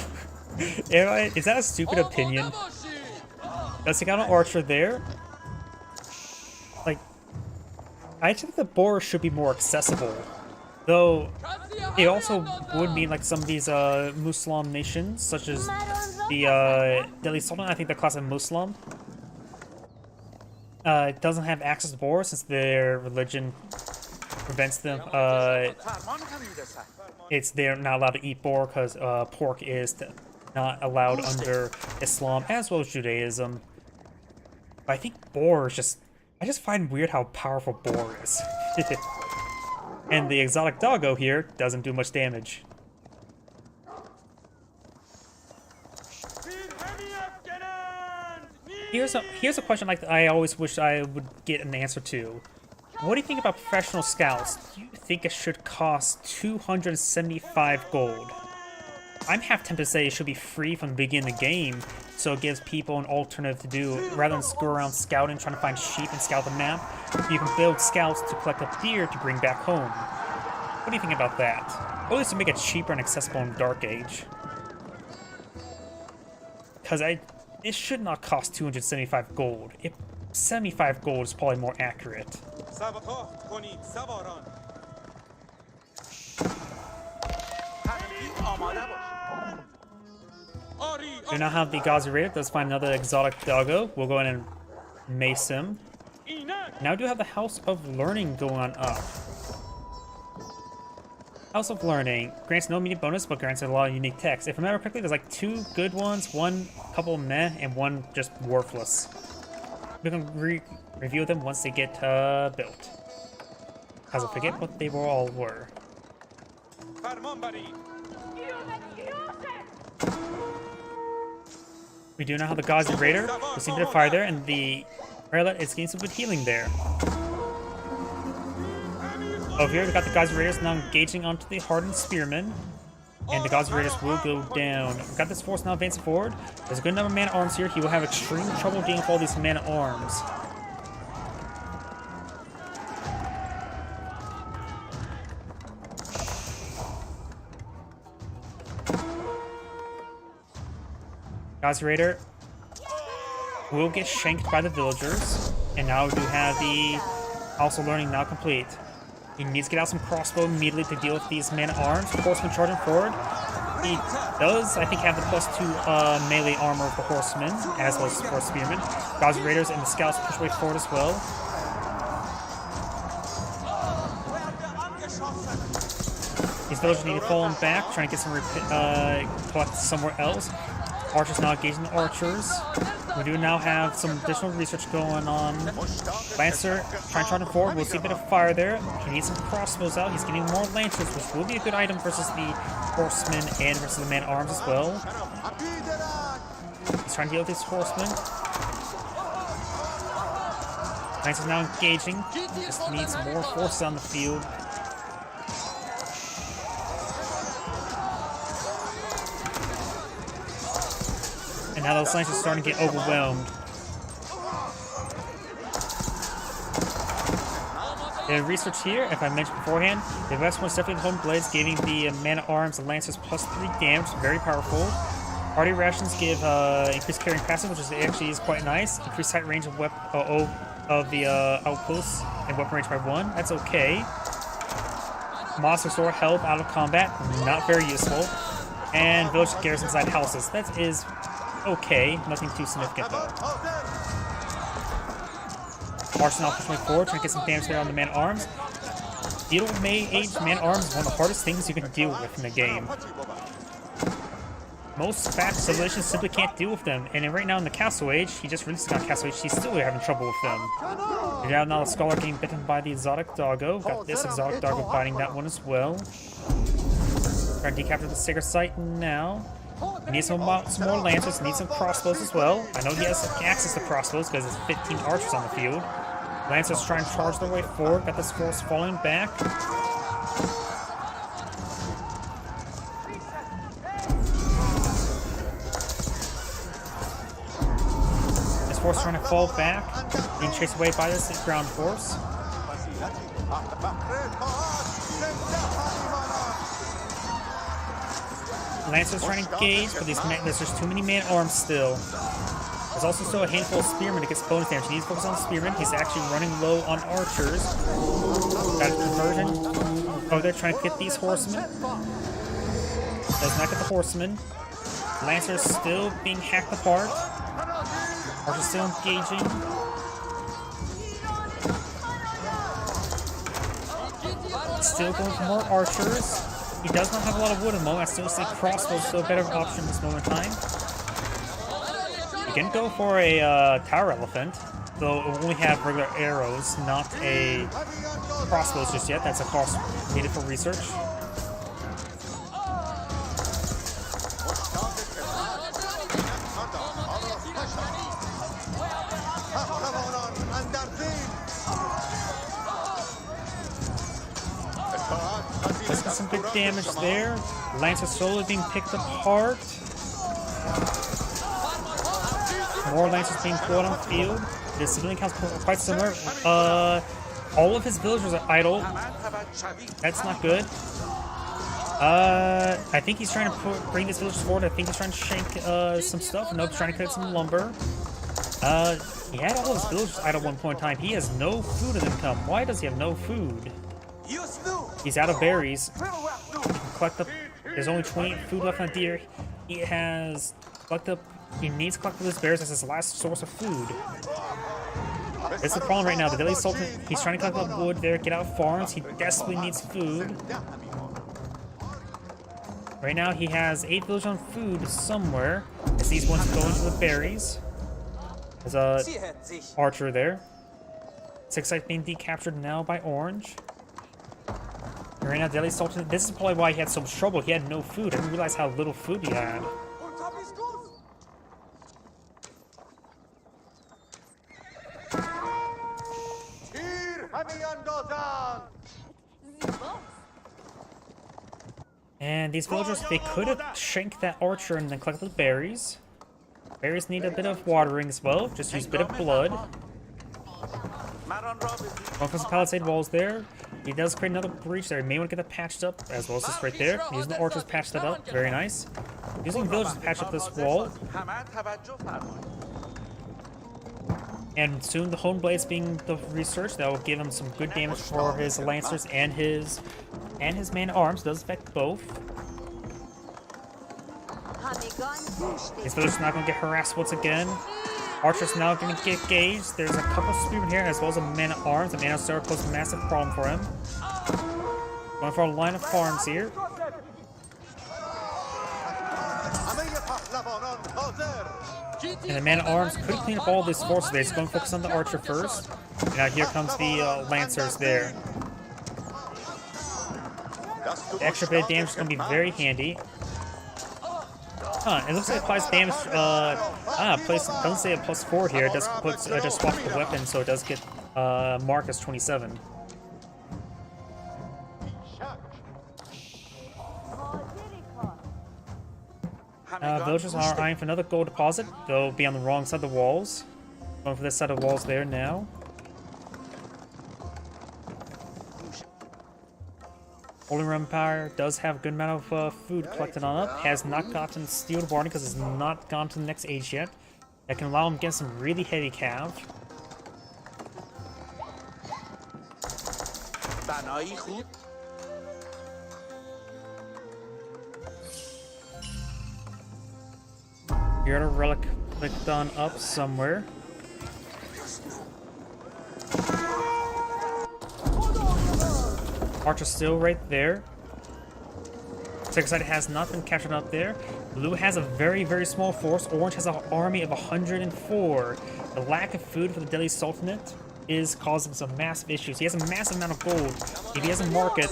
Is that a stupid opinion? Let's take out an archer there. Like, I think the boar should be more accessible. Though, it also would mean like some of these Muslim nations, such as the Delhi Sultan, I think they're classed as Muslim, doesn't have access to boars since their religion prevents them. They're not allowed to eat boar because pork is not allowed under Islam as well as Judaism. But I think boar is I just find weird how powerful boar is. And the exotic doggo here doesn't do much damage. Here's a question I always wish I would get an answer to. What do you think about professional scouts? Do you think it should cost 275 gold? I'm half tempted to say it should be free from the beginning of the game, so it gives people an alternative to do. Rather than screw around scouting, trying to find sheep and scout the map, you can build scouts to collect up deer to bring back home. What do you think about that? Or at least to make it cheaper and accessible in Dark Age. Because it should not cost 275 gold. 75 gold is probably more accurate. We now have the Gazi Raider. Let's find another exotic doggo. We'll go in and mace him. Now we do have the House of Learning going on up. House of Learning grants no immediate bonus, but grants a lot of unique text. If I remember correctly, there's like 2 good ones, 1 couple meh, and 1 just worthless. We can review them once they get built. Because I forget what they all were. We do now have the Gazi Raider. We seem to fire there, and the Railet is getting some good healing there. Over here, we got the Gazi Raiders now engaging onto the Hardened Spearmen. And the Gazi Raiders will go down. We've got this force now advancing forward. There's a good number of man-at-arms here. He will have extreme trouble dealing with all these man-at-arms. Gazi Raider will get shanked by the villagers. And now we do have the House of Learning now complete. He needs to get out some crossbow immediately to deal with these man-at-arms. Horseman charging forward. He does, I think, have the +2 melee armor of the horsemen, as well as the horse spearmen. Gazi Raiders and the scouts push way forward as well. These villagers need to fall back, trying to get some collect somewhere else. Archers now engaging the archers. We do now have some additional research going on. Lancer trying to charge forward. We'll see a bit of fire there. He needs some crossbows out. He's getting more lancers, which will be a good item versus the horsemen and versus the man-at-arms as well. He's trying to deal with his horsemen. Lancers now engaging. Just needs more forces on the field. And now those Lancers are starting to get overwhelmed. The research here, if I mentioned beforehand, the best one is definitely the Home Blades, giving the Man-at-Arms and Lancers +3 damage, very powerful. Party rations give increased carrying passive, which actually is quite nice. Increased sight range of the outposts and weapon range by 1. That's okay. Moss restore health out of combat, not very useful. And village garrison inside houses. That is okay, nothing too significant though. Arsenal pushing forward, trying to get some damage there on the man-at-arms. Feudal Age man-at-arms is one of the hardest things you can deal with in the game. Most fast civilizations simply can't deal with them, and right now in the Castle Age, he just released on Castle Age, he's still having trouble with them. We have now the Scholar getting bitten by the exotic doggo. Got this exotic doggo biting that one as well. Trying to decapture the Sacred Site now. He needs some more lancers, needs some crossbows as well. I know he has access to crossbows because there's 15 archers on the field. Lancers trying to charge their way forward, got this force falling back. This force trying to fall back, being chased away by this ground force. Lancers trying to engage, but there's just too many man-arms still. There's also still a handful of spearmen that gets bonus damage. He needs to focus on spearmen. He's actually running low on archers. Got a conversion. Oh, they're trying to get these horsemen. Does not get the horsemen. Lancers still being hacked apart. Archers still engaging. Still going for more archers. He does not have a lot of wood at the moment. I still say crossbows still a better option at this moment in time. You can go for a tower elephant, though it will only have regular arrows, not a crossbows just yet. That's a cost needed for research. Let's get some good damage there. Lance is slowly being picked apart. More Lancers being pulled on the field. The civilian count's quite similar. All of his villagers are idle. That's not good. I think he's trying to bring his villagers forward. I think he's trying to shank some stuff. Nope, trying to cut some lumber. He had all his villagers idle at one point in time. He has no food in income. Why does he have no food? He's out of berries. Collect up. There's only 20 food left on the deer. He has collected up. He needs to collect up his berries as his last source of food. It's the problem right now. The Delhi Sultan, he's trying to collect up wood there, get out of farms. He desperately needs food. Right now he has 8 villagers on food somewhere. As these ones go into the berries. There's a archer there. 6 sites being decaptured now by Orange. And right now Delhi Sultan, this is probably why he had so much trouble. He had no food. I didn't realize how little food he had. And these villagers, they could have shanked that archer and then collected the berries. Berries need a bit of watering as well. Just use a bit of blood. Going for some palisade walls there. He does create another breach there. He may want to get that patched up, as well as this right there. Using the archers to patch that up. Very nice. Using villagers to patch up this wall. And soon the Hone Blades being the research, that will give him some good damage for his Lancers and his man-at-arms. Does affect both. His villagers not going to get harassed once again. Archer's now going to get engaged. There's a couple spearmen here, as well as a man-at-arms. The man-at-arms poses a massive problem for him. Going for a line of farms here. And the man-at-arms could clean up all this force today. He's going to focus on the archer first. Now here comes the Lancers there. The extra bit of damage is going to be very handy. It looks like it applies damage. Doesn't say a +4 here. It does put just swap the weapon, so it does get marked as 27. Villagers are eyeing for another gold deposit. They'll be on the wrong side of the walls. Going for this side of the walls there now. Holy Roman Empire does have a good amount of food collected on up. Has not gotten Steel Barney because it's not gone to the next age yet. That can allow him to get some really heavy cav. Here at a relic clicked on up somewhere. Archer's still right there. Second side has not been captured up there. Blue has a very, very small force. Orange has an army of 104. The lack of food for the Delhi Sultanate is causing some massive issues. He has a massive amount of gold. If he has a market,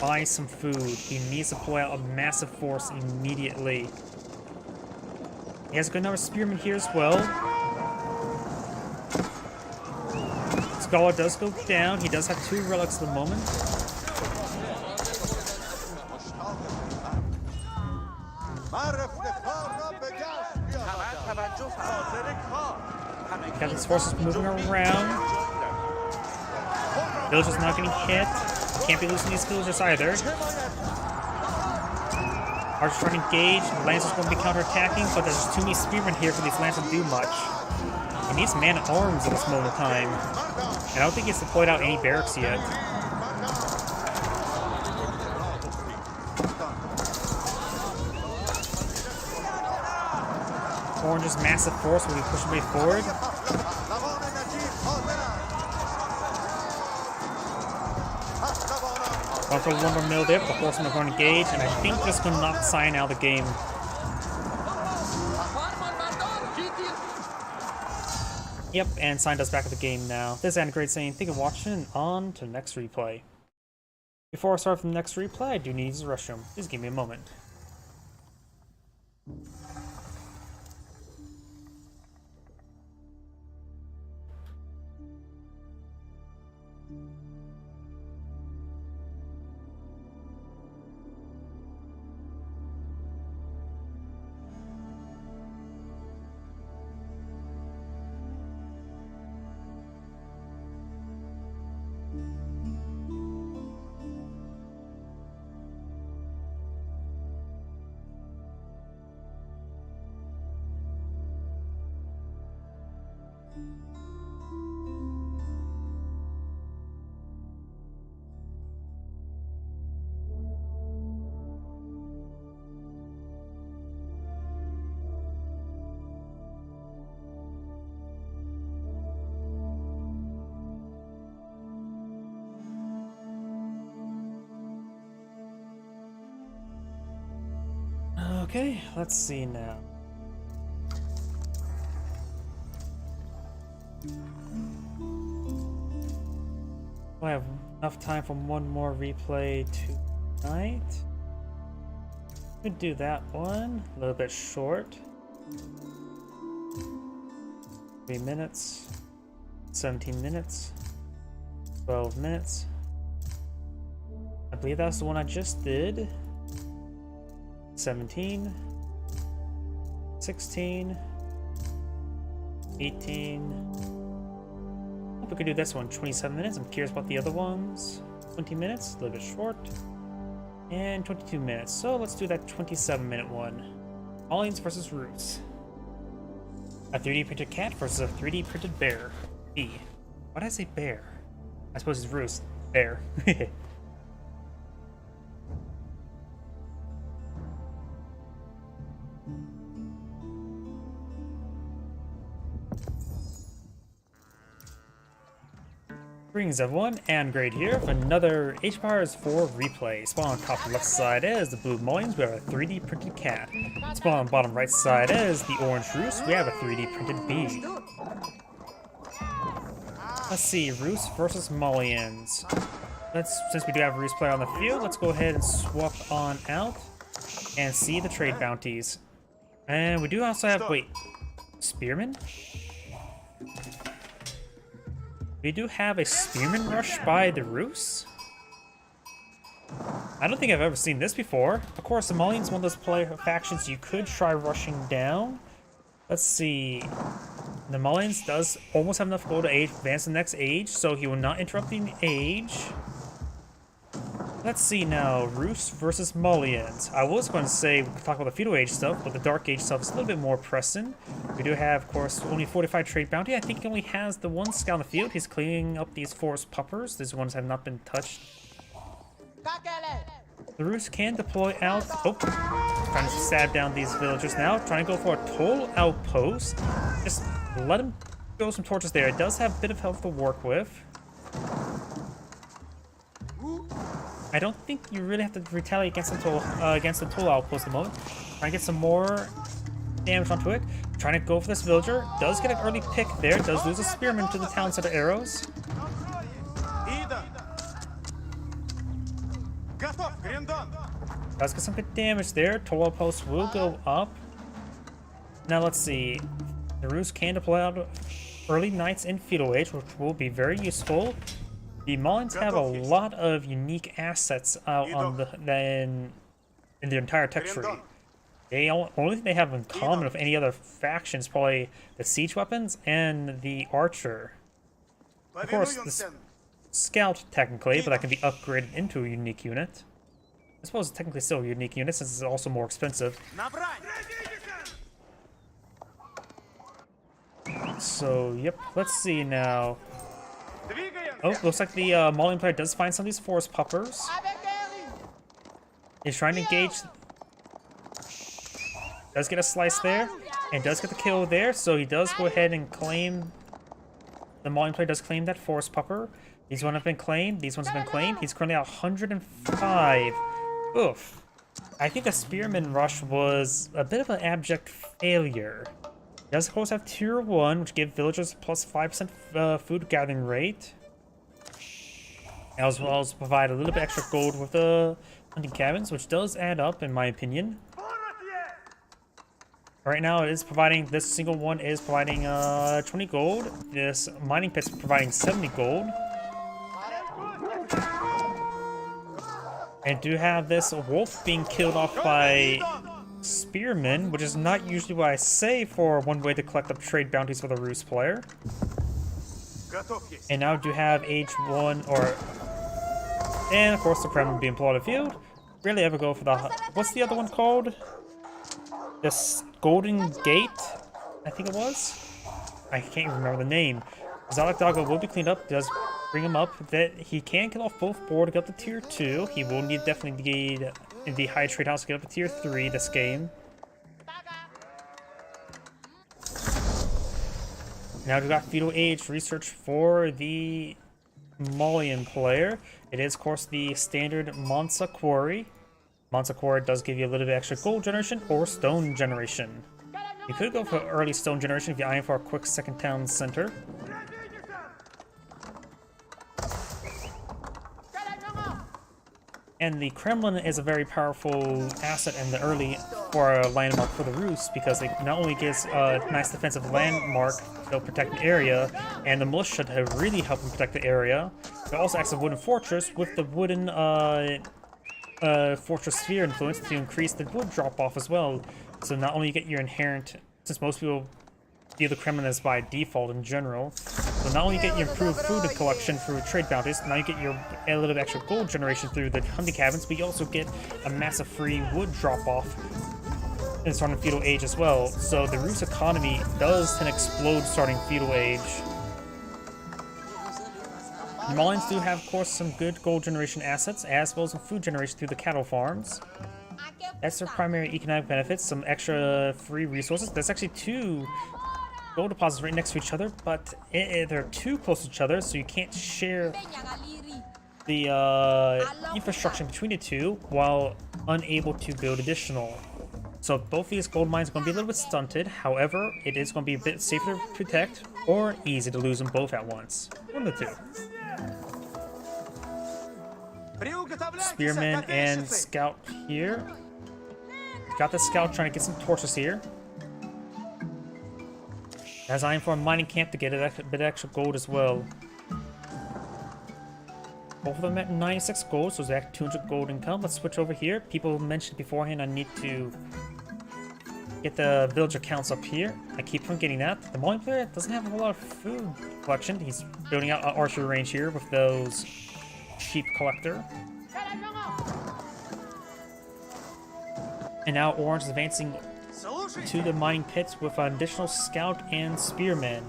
buy some food. He needs to pull out a massive force immediately. He has a good number of spearmen here as well. Scholar does go down. He does have 2 relics at the moment. Got these forces moving around. Villagers not getting hit. Can't be losing these villagers either. Archer's trying to engage. Lancers going to be counterattacking, but there's too many spearmen here for these lancers to do much. He needs man-at-arms at this moment in time. And I don't think he's deployed out any barracks yet. Orange's massive force will be pushing way forward. Going for one more mill there, but the horsemen are going to engage, and I think this going to knock Cyan out of the game. Yep, and Cyan does back of the game now. This is Anagreat saying thank you for watching, and on to the next replay. Before I start the next replay, I do need to use the restroom. Please give me a moment. Okay, let's see now. I have enough time for one more replay tonight. Could do that one. A little bit short. 3 minutes. 17 minutes. 12 minutes. I believe that's the one I just did. 17, 16, 18. I hope we could do this one. 27 minutes. I'm curious about the other ones. 20 minutes, a little bit short. And 22 minutes. So let's do that 27-minute one. Maulians versus Rus. A 3D printed cat versus a 3D printed bear. B. Why did I say bear? I suppose it's Rus. Bear. Greetings everyone, Anagreat here for another HPowers 4 replay. Spawn on top left side is the blue Maulians, we have a 3D printed cat. Spawn on bottom right side is the orange Rus, we have a 3D printed bee. Let's see, Rus versus Maulians. Since we do have a Rus player on the field, let's go ahead and swap on out and see the trade bounties. And we do also have, wait, Spearmen? We do have a Spearman rush by the Rus? I don't think I've ever seen this before. Of course, the Maulians is one of those player factions you could try rushing down. Let's see. The Maulians does almost have enough gold to advance to the next age, so he will not interrupt the age. Let's see now, Rus versus Maulians. I was going to say we could talk about the feudal age stuff, but the dark age stuff is a little bit more pressing. We do have, of course, only 45 trade bounty. I think he only has the one scout on the field. He's cleaning up these forest puppers. These ones have not been touched. The Rus can deploy out. Oh, trying to stab down these villagers now. Trying to go for a total outpost. Just let him throw some torches there. It does have a bit of health to work with. I don't think you really have to retaliate against the tool outpost at the moment. Try and get some more damage onto it. Trying to go for this villager. Does get an early pick there. Does lose a spearman to the town set of arrows. Ида! Готов, Гриндон! Does get some good damage there. Toll outpost will go up. Now let's see. The Rus can deploy out early knights in feudal age, which will be very useful. The Maulians have a lot of unique assets out on in the entire tech tree. They only thing they have in common with any other faction is probably the siege weapons and the archer. Of course, the scout technically, but that can be upgraded into a unique unit. I suppose it's technically still a unique unit since it's also more expensive. So, yep, let's see now. Oh, looks like the Maulian player does find some of these forest puppers. He's trying to engage. Does get a slice there, and does get the kill there, so he does go ahead and claim. The Maulian player does claim that forest pupper. These ones have been claimed, these ones have been claimed. He's currently at 105. Oof. I think the Spearman Rush was a bit of an abject failure. He does, of course, have Tier 1, which gives villagers plus 5% food gathering rate. As well as provide a little bit extra gold with the hunting cabins, which does add up, in my opinion. Right now, it is providing, this single one is providing 20 gold. This mining pit's providing 70 gold. And do have this wolf being killed off by spearmen, which is not usually what I say for one way to collect up trade bounties for the Rus player. And now do have age 1 or... And of course the Kremlin being plotted field. Rarely ever go for the... What's the other one called? This Golden Gate, I think it was? I can't remember the name. Zalak Dago will be cleaned up, does bring him up. That he can get off both board to get up to tier 2. He will definitely need the high trade house to get up to tier 3 this game. Now we've got feudal age research for the Maulian player. It is, of course, the standard Mansa Quarry. Mansa Quarry does give you a little bit extra gold generation or stone generation. You could go for early stone generation if you're eyeing for a quick second town center. And the Kremlin is a very powerful asset in the early for a landmark for the Rus because it not only gives a nice defensive landmark to protect an area, and the militia to really help them protect the area, it also acts as a wooden fortress with the wooden fortress sphere influence to increase the wood drop off as well. So not only you get your inherent, since most people view the Kremlin as by default in general, so not only you get your improved food collection through trade bounties, now you get your a little bit extra gold generation through the hunting cabins, but you also get a massive free wood drop off in starting feudal age as well. So the Rus economy does tend to explode starting feudal age. The Maulians do have, of course, some good gold generation assets, as well as some food generation through the cattle farms. That's their primary economic benefits, some extra free resources. There's actually 2 gold deposits right next to each other, but they're too close to each other, so you can't share the infrastructure between the two while unable to build additional. So both these gold mines are going to be a little bit stunted. However, it is going to be a bit safer to protect or easy to lose them both at once. One of the two. Spearman and Scout here. Got the Scout trying to get some torches here. As I am for a mining camp to get a bit of extra gold as well. Both of them at 96 gold, so there's 200 gold income. Let's switch over here. People mentioned beforehand I need to get the villager counts up here. I keep forgetting that. The Maulian player doesn't have a lot of food collection. He's building out an archery range here with those sheep collector. And now Orange is advancing to the mining pits with an additional scout and spearman.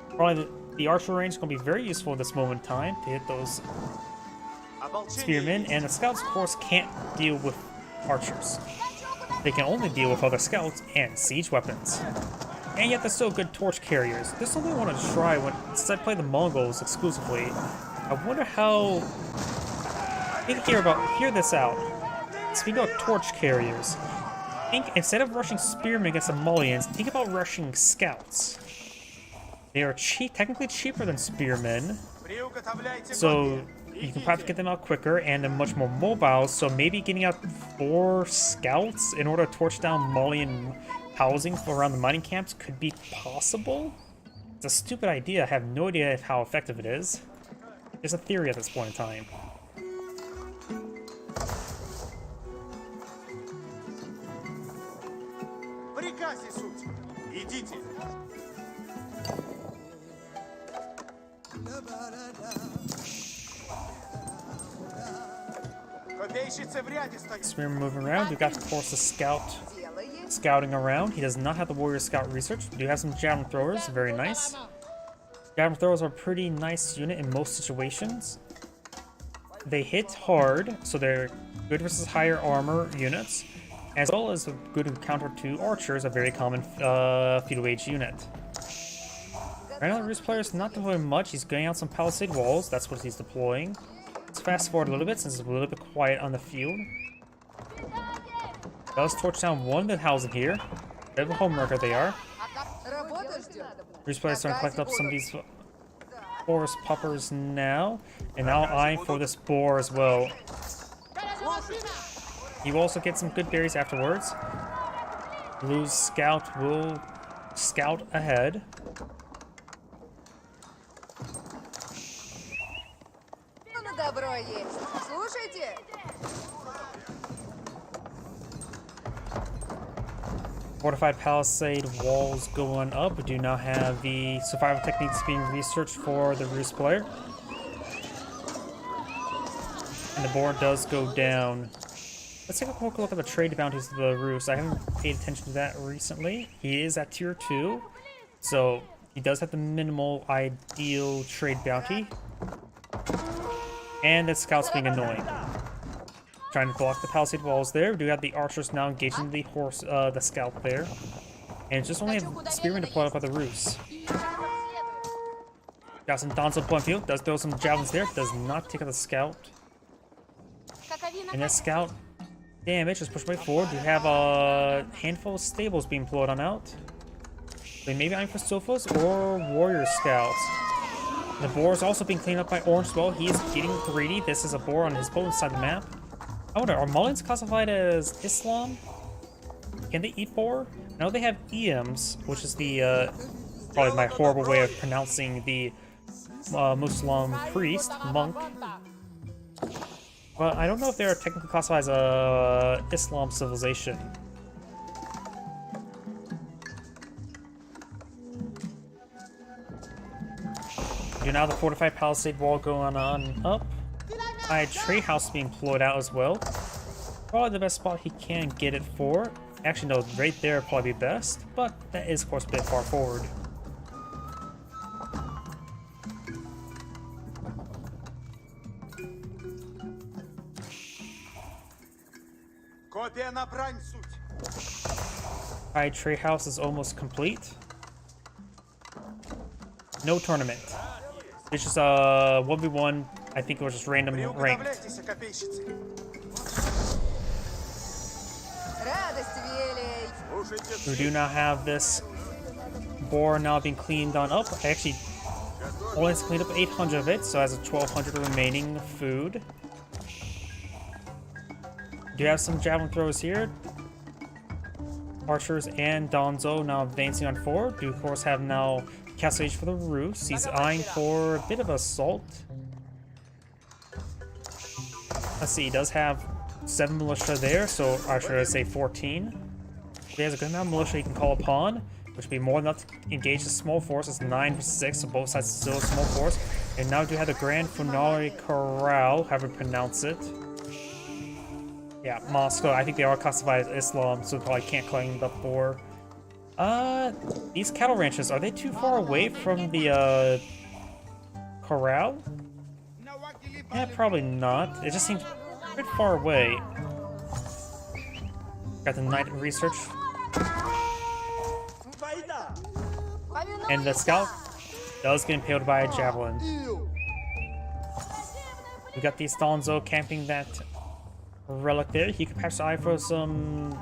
Probably the archer range is going to be very useful at this moment in time to hit those spearmen, and the scouts, of course, can't deal with archers. They can only deal with other scouts and siege weapons. And yet they're still good torch carriers. There's something I want to try when, since I play the Mongols exclusively. I wonder how Hear this out. Speaking of torch carriers, think instead of rushing spearmen against the Molians, think about rushing scouts. They are technically cheaper than spearmen, so you can probably get them out quicker, and they're much more mobile. So maybe getting out 4 scouts in order to torch down Molian housing around the mining camps could be possible. It's a stupid idea. I have no idea how effective it is. There's a theory at this point in time. Приказе суть. Идите. Копейщицы в ряде стоят. Spearman moving around. We've got, of course, the scout Дело есть. scouting around. He does not have the warrior scout research. We do have some javelin throwers. Very nice. Javelin throwers are a pretty nice unit in most situations. They hit hard, so they're good versus higher armor units, as well as a good counter to archers, a very common feudal age unit. Right now, the Roost player is not deploying much. He's getting out some palisade walls. That's what he's deploying. Let's fast forward a little bit since it's a little bit quiet on the field. Does torch down one of the housing here. Bit of a homewrecker they are. Работа ждет. Roost players starting to collect up some of these forest puppers now, and now eyeing for this boar as well. You will also get some good berries afterwards. Blue's scout will scout ahead. На добро есть. Слушайте. Fortified palisade walls going up. We do now have the survival techniques being researched for the Roost player. And the board does go down. Let's take a quick look at the trade bounties of the Roost. I haven't paid attention to that recently. He is at tier 2, so he does have the minimal ideal trade bounty. And the scout's being annoying. Trying to block the palisade walls there. We do have the archers now engaging the the scout there. And just only have spearmen deployed up by the Roost. Got some Donzo point field. Does throw some javelins there. Does not take out the scout. And that scout damage is pushed way forward. We have a handful of stables being deployed on out. They may be eyeing for sofas or warrior scouts. The boar is also being cleaned up by Orange as well. He is getting greedy. This is a boar on his boat inside the map. I wonder, are Molians classified as Islam? Can they eat boar? No, they have Eames, which is the, probably my horrible way of pronouncing the Muslim priest, monk. But I don't know if they're technically classified as a Islam civilization. You now have the fortified palisade wall going on up. Trade house being deployed out as well. Probably the best spot he can get it for. Actually, no, right there would probably be best, but that is, of course, a bit far forward. Копия на брань суть. Trade house is almost complete. No tournament. It's just a 1v1. I think it was just random ranked. Приуготовляйтесь, копейщицы. Радость велей. Слушайте. We do now have this boar now being cleaned on up. I actually only has cleaned up 800 of it, so has a 1200 remaining food. Do you have some javelin throws here? Archers and Donzo now advancing on forward. Do of course have now Castle Age for the Roost. He's eyeing for a bit of assault. Let's see, he does have 7 militia there, so I should say 14. He has a good amount of militia he can call upon, which would be more than enough to engage a small force. It's 9 versus 6, so both sides still a small force. And now we do have the Grand Funari Corral, however you pronounce it. Yeah, Moscow. I think they are classified as Islam, so probably can't claim the boar. These cattle ranches, are they too far away from the, corral? Yeah, probably not. It just seems a bit far away. Got the Knight Research. And the scout does get impaled by a javelin. We got the Stalonzo camping that relic there. He could perhaps eye for some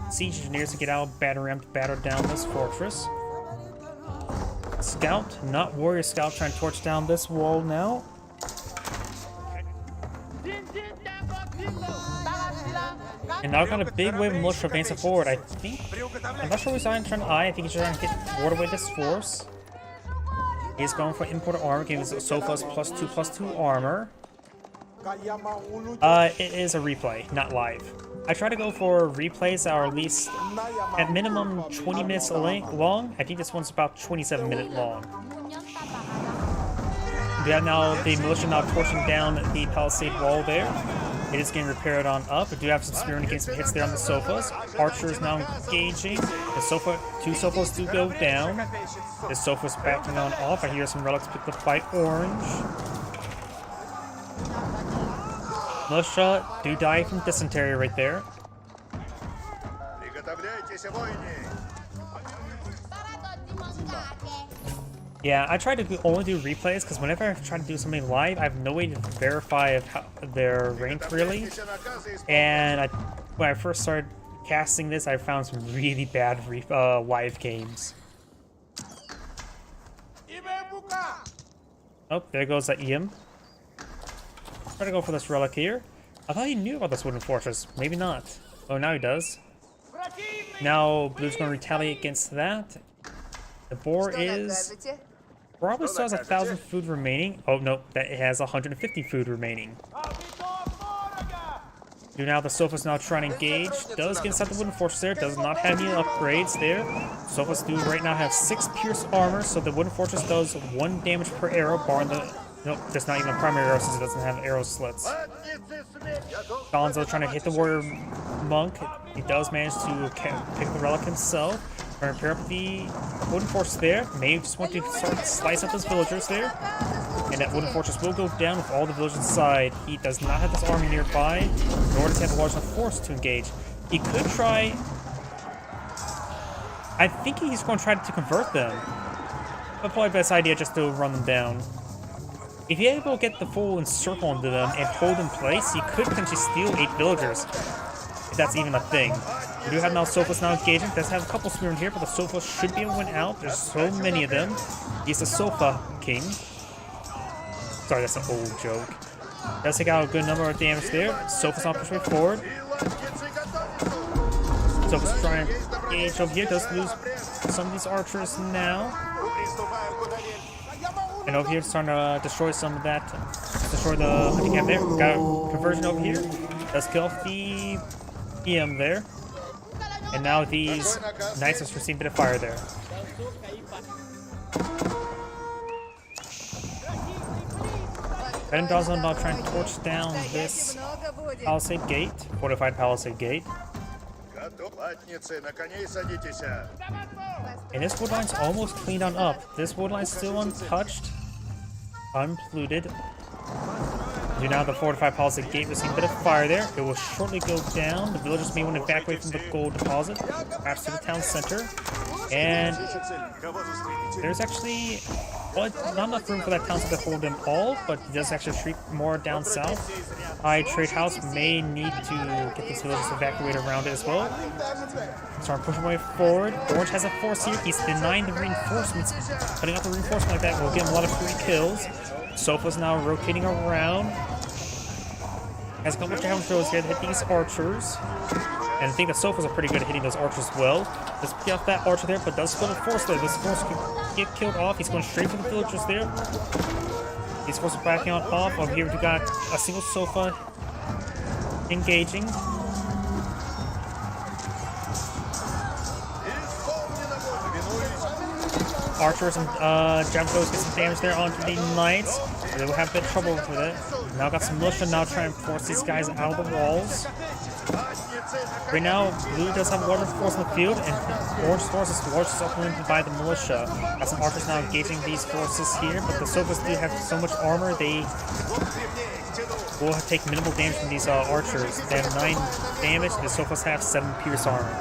siege engineers to get out, batter down this fortress. Scout, not warrior scout, trying to torch down this wall now. And now got a big wave of militia advancing forward. I think, I'm not sure what he's trying to eye. I think he's trying to get ward away this force. He's going for imported armor, giving us Sofas +2/+2 armor. It is a replay, not live. I try to go for replays that are at least, at minimum, 20 minutes long. I think this one's about 27 minutes long. We have now the militia now torching down the palisade wall there. It is getting repaired on up. We do have some spearing against some hits there on the Sofas. Archers now engaging. The two Sofas do go down. The Sofa's backing on off. I hear some relics picked up by Orange. Militia do die from dysentery right there. Yeah, I try to only do replays because whenever I try to do something live, I have no way to verify their rank really. And when I first started casting this, I found some really bad live games. Oh, there goes that Iam. Try to go for this relic here. I thought he knew about this wooden fortress. Maybe not. Oh, now he does. Now Blue's going to retaliate against that. The boar is... probably still has 1,000 food remaining. Oh, no, that it has 150 food remaining. Do now the Sofa's now trying to engage. Does get inside the wooden fortress there. Does not have any upgrades there. Sofa's do right now have 6 pierce armor, so the wooden fortress does 1 damage per arrow, barring the... Nope, there's not even a primary arrow since it doesn't have arrow slits. Gonzo trying to hit the warrior monk. He does manage to pick the relic himself. Trying to repair up the wooden fortress there. May just want to start to slice up those villagers there. And that wooden fortress will go down with all the villagers inside. He does not have this army nearby, nor does he have a large enough force to engage. He could try... I think he's going to try to convert them. But probably best idea just to run them down. If you're able to get the full encircle into them and hold in place, he could potentially steal 8 villagers. If that's even a thing. We do have now Sofas now engaging. Does have a couple spearmen here, but the Sofa should be able to win out. There's so many of them. He's the Sofa King. Sorry, that's an old joke. Does take out a good number of damage there. Sofa's not pushing forward. Sofa's trying to engage over here. Does lose some of these archers now. And over here, it's trying to destroy some of that. Destroy the hunting camp there. Got a conversion over here. Does kill off the EM there. And now these knights are receiving a bit of fire there. Venom Dawson now trying to torch down this palisade gate, fortified palisade gate. And this wood line's almost cleaned on up. This wood line's still untouched, unpolluted. Do now the fortified palisade gate receiving a bit of fire there. It will shortly go down. The villagers may want to evacuate from the gold deposit, perhaps to the town center. And there's actually not enough room for that town center to hold them all, but it does actually retreat more down south. Trade house may need to get these villagers evacuated around it as well. Start pushing way forward. Orange has a force here. He's denying the reinforcements. Putting out the reinforcement like that will give him a lot of free kills. Sofa's now rotating around. Has a couple of challenge throws here to hit these archers. And I think the Sofas are pretty good at hitting those archers as well. Does pick off that archer there, but does split a force there. This force can get killed off. He's going straight for the villagers there. These forces are backing on off. Over here, we got a single Sofa engaging. Archers and Javelins get some damage there onto the Knights. They will have a bit of trouble with it. Now got some militia now trying to force these guys out of the walls. Right now, Blue does have a larger force in the field, and Orange's force is largely supplemented by the militia. Got some archers now engaging these forces here, but the Sofas do have so much armor, they will take minimal damage from these archers. They have 9 damage, the Sofas have 7 pierce armor.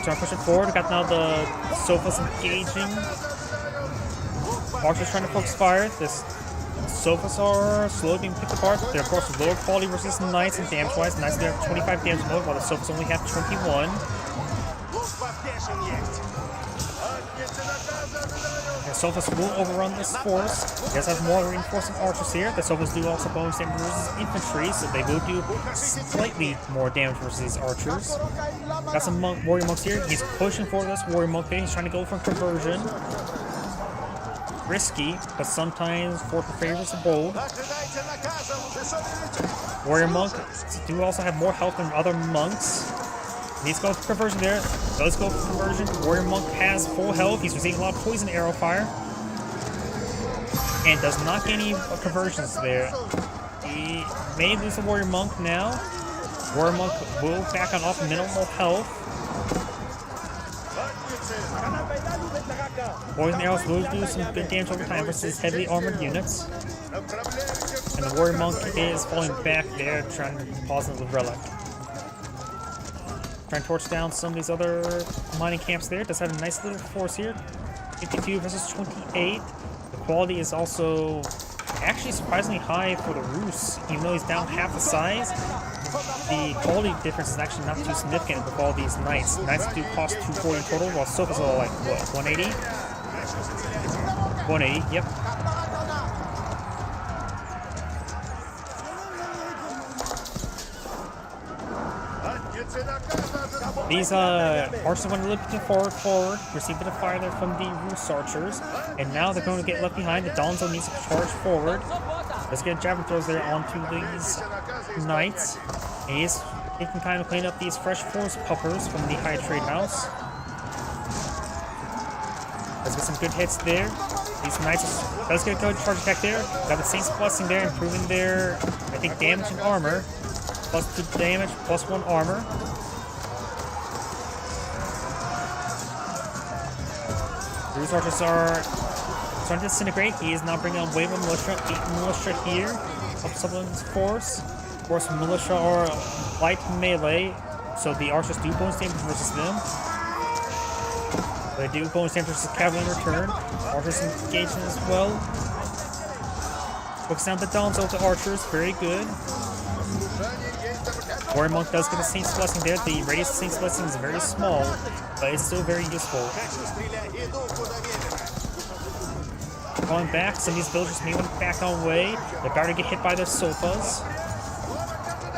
Trying to push it forward. We got now the Sofas engaging. Archers trying to focus fire. This Sofas are slowly being picked apart. They're of course lower quality versus Knights and damage wise. Knights they have 25 damage mode while the Sofas only have 21. The Sofas will overrun this force. He does have more reinforcing archers here. The Sofas do also bonus damage versus infantry, so they will do slightly more damage versus these archers. Got some warrior monks here. He's pushing for this warrior monk there. He's trying to go for conversion. Risky, but sometimes fortune favors the bold. Warrior monk do also have more health than other monks. Needs to go for conversion there. Does go for conversion. Warrior monk has full health. He's receiving a lot of poison arrow fire. And does not get any conversions there. He may lose the warrior monk now. Warrior monk will back on off minimal health. Poison arrows will do some good damage over time versus heavily armored units. And the warrior monk is falling back there, trying to pause the relic. Trying to torch down some of these other mining camps there. Does have a nice little force here. 52 versus 28. The quality is also actually surprisingly high for the Rus, even though he's down half the size. The quality difference is actually not too significant with all these Knights. Knights do cost 240 total, while Sofas are like, what, 180? 180, yep. These archers went a little bit forward, received a bit of fire there from the Rus archers, and now they're going to get left behind. The Donzo needs to charge forward. Let's get javelin throws there onto these Knights. And he's taking time to clean up these fresh force puppers from the High Trade House. Let's get some good hits there. These Knights does get a good charge attack there. Got the Saint's Blessing there, improving their, I think, damage and armor. Plus 2 damage, plus 1 armor. The Rus archers are starting to disintegrate. He is now bringing on Wave of Militia, 8 Militia here. Up someone's force. Of course, Militia are light melee, so the archers do bonus damage versus them. They do bonus damage versus cavalry in return. Archers engaging as well. Focus down the Donzo with the archers, very good. Warrior monk does get a Saint's Blessing there. The radius of Saint's Blessing is very small, but it's still very useful. Going back, some of these villagers may want to back on way. They're about to get hit by their Sofas.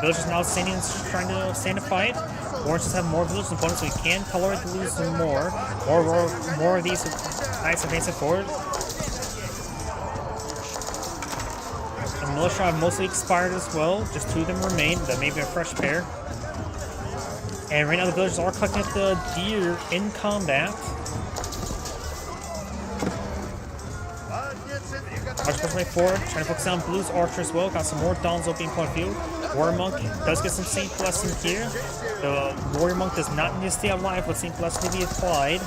Villagers now trying to stand a fight. Orange just have more villagers opponents, so he can tolerate to lose them more. More of these Knights advancing forward. The Militia have mostly expired as well. Just 2 of them remain. That may be a fresh pair. And right now the villagers are collecting up the deer in combat. Archers pushing forward, trying to focus on Blue's archer as well. Got some more Donzo being point of view. Warrior Monk does get some Saint Blessing here. The Warrior Monk does not need to stay alive with Saint Blessing to be applied.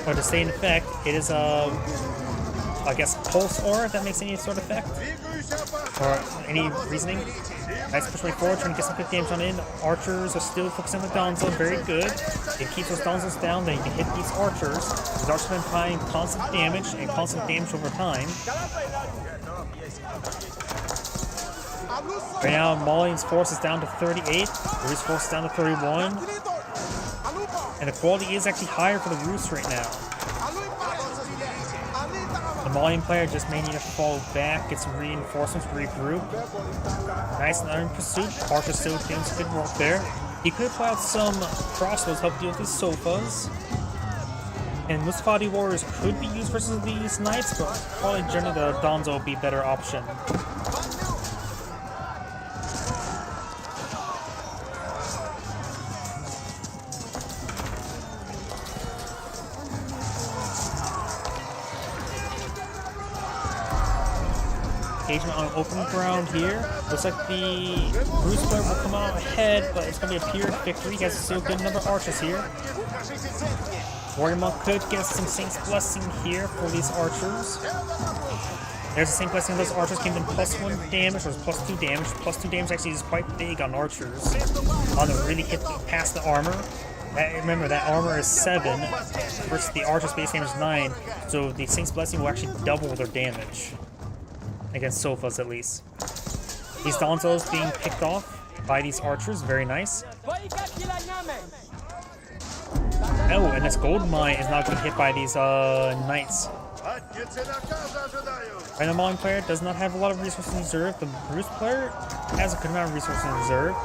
Or to stay in effect. It is I guess Pulse Aura, if that makes any sort of effect. Or any reasoning. Nice push way forward, trying to get some good damage on in. Archers are still focusing on the Donzo, very good. It keeps those Donzos down, then you can hit these archers. These archers have been applying constant damage and constant damage over time. Right now, Maulian's force is down to 38, Rus' force is down to 31. And the quality is actually higher for the Rus right now. The Maulian player just may need to fall back, get some reinforcements, regroup. Nice and in pursuit. Archer still doing some good work there. He could pull out some crossbows, help deal with these Sofas. And Mustafadi warriors could be used versus these Knights, but probably generally the Donzo would be a better option. Engagement on open ground here. Looks like the Rus player will come out ahead, but it's going to be a Pyrrhic victory. He has still a good number of archers here. Warrior Monk could get some Saint's Blessing here for these archers. There's the Saint Blessing of those archers, came in plus 1 damage, or plus 2 damage. Plus 2 damage actually is quite big on archers. On the really hit past the armor. Remember, that armor is 7 versus the Archer's base damage is 9, so the Saint's Blessing will actually double their damage. Against Sofas, at least. These Donzos being picked off by these Archers, very nice. Oh, and this gold mine is not getting hit by these Knights. And the Mauling player does not have a lot of resources in reserve. The Bruce player has a good amount of resources in reserve.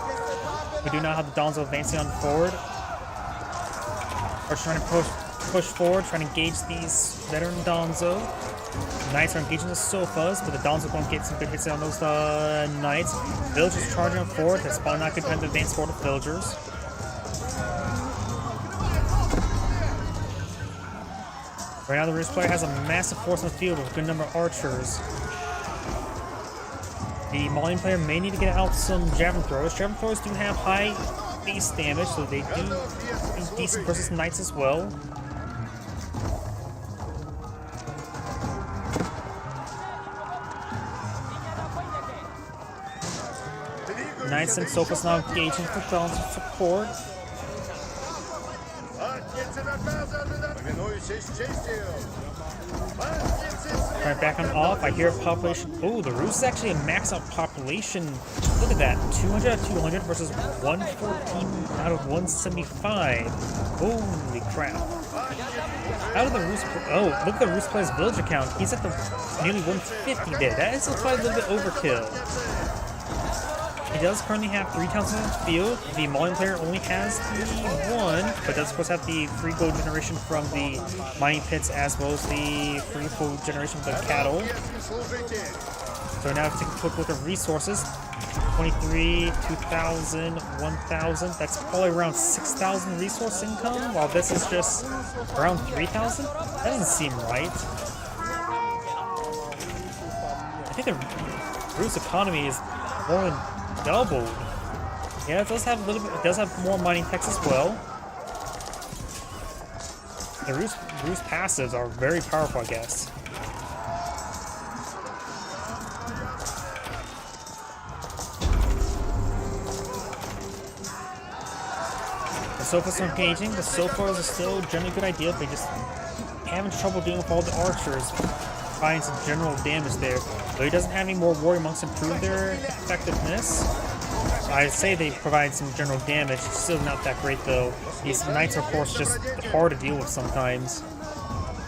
We do not have the Donzo advancing on forward. We're trying to push forward, trying to engage these veteran Donzo. Knights are engaging the Sofas, but the Donzo won't get some good hits on those Knights. Villagers charging forward. That's probably not a good time to advance forward with Villagers. Right now, the Roost player has a massive force in the field with a good number of archers. The Mauling player may need to get out some Javelin throwers. Javelin throwers do have high base damage, so they do decent versus Knights as well. Knights and Sofas now engaging for balance of support. Alright, back on off. I hear a population. Oh, the Roost is actually a max out population. Look at that. 200 out of 200 versus 114 out of 175. Holy crap. How did the Roost. Oh, look at the Roost player's villager count. He's at the nearly 150 there. That is probably a little bit overkill. He does currently have 3 towns in the field. The Mauling player only has the 1, but does of course have the free gold generation from the mining pits as well as the free gold generation from the cattle. So now take a quick look at resources. 23, 2,000, 1,000. That's probably around 6,000 resource income, while this is just around 3,000. That doesn't seem right. I think the Roost economy is more than doubled. Yeah, it does have a little bit. It does have more mining techs as well. The Roost passives are very powerful, I guess. The Sofas are engaging. The Sofas are still generally a good idea. They just having trouble dealing with all the archers. Providing some general damage there. Though he doesn't have any more warrior monks improve their effectiveness. I'd say they provide some general damage. It's still not that great though. These Knights are of course just hard to deal with sometimes.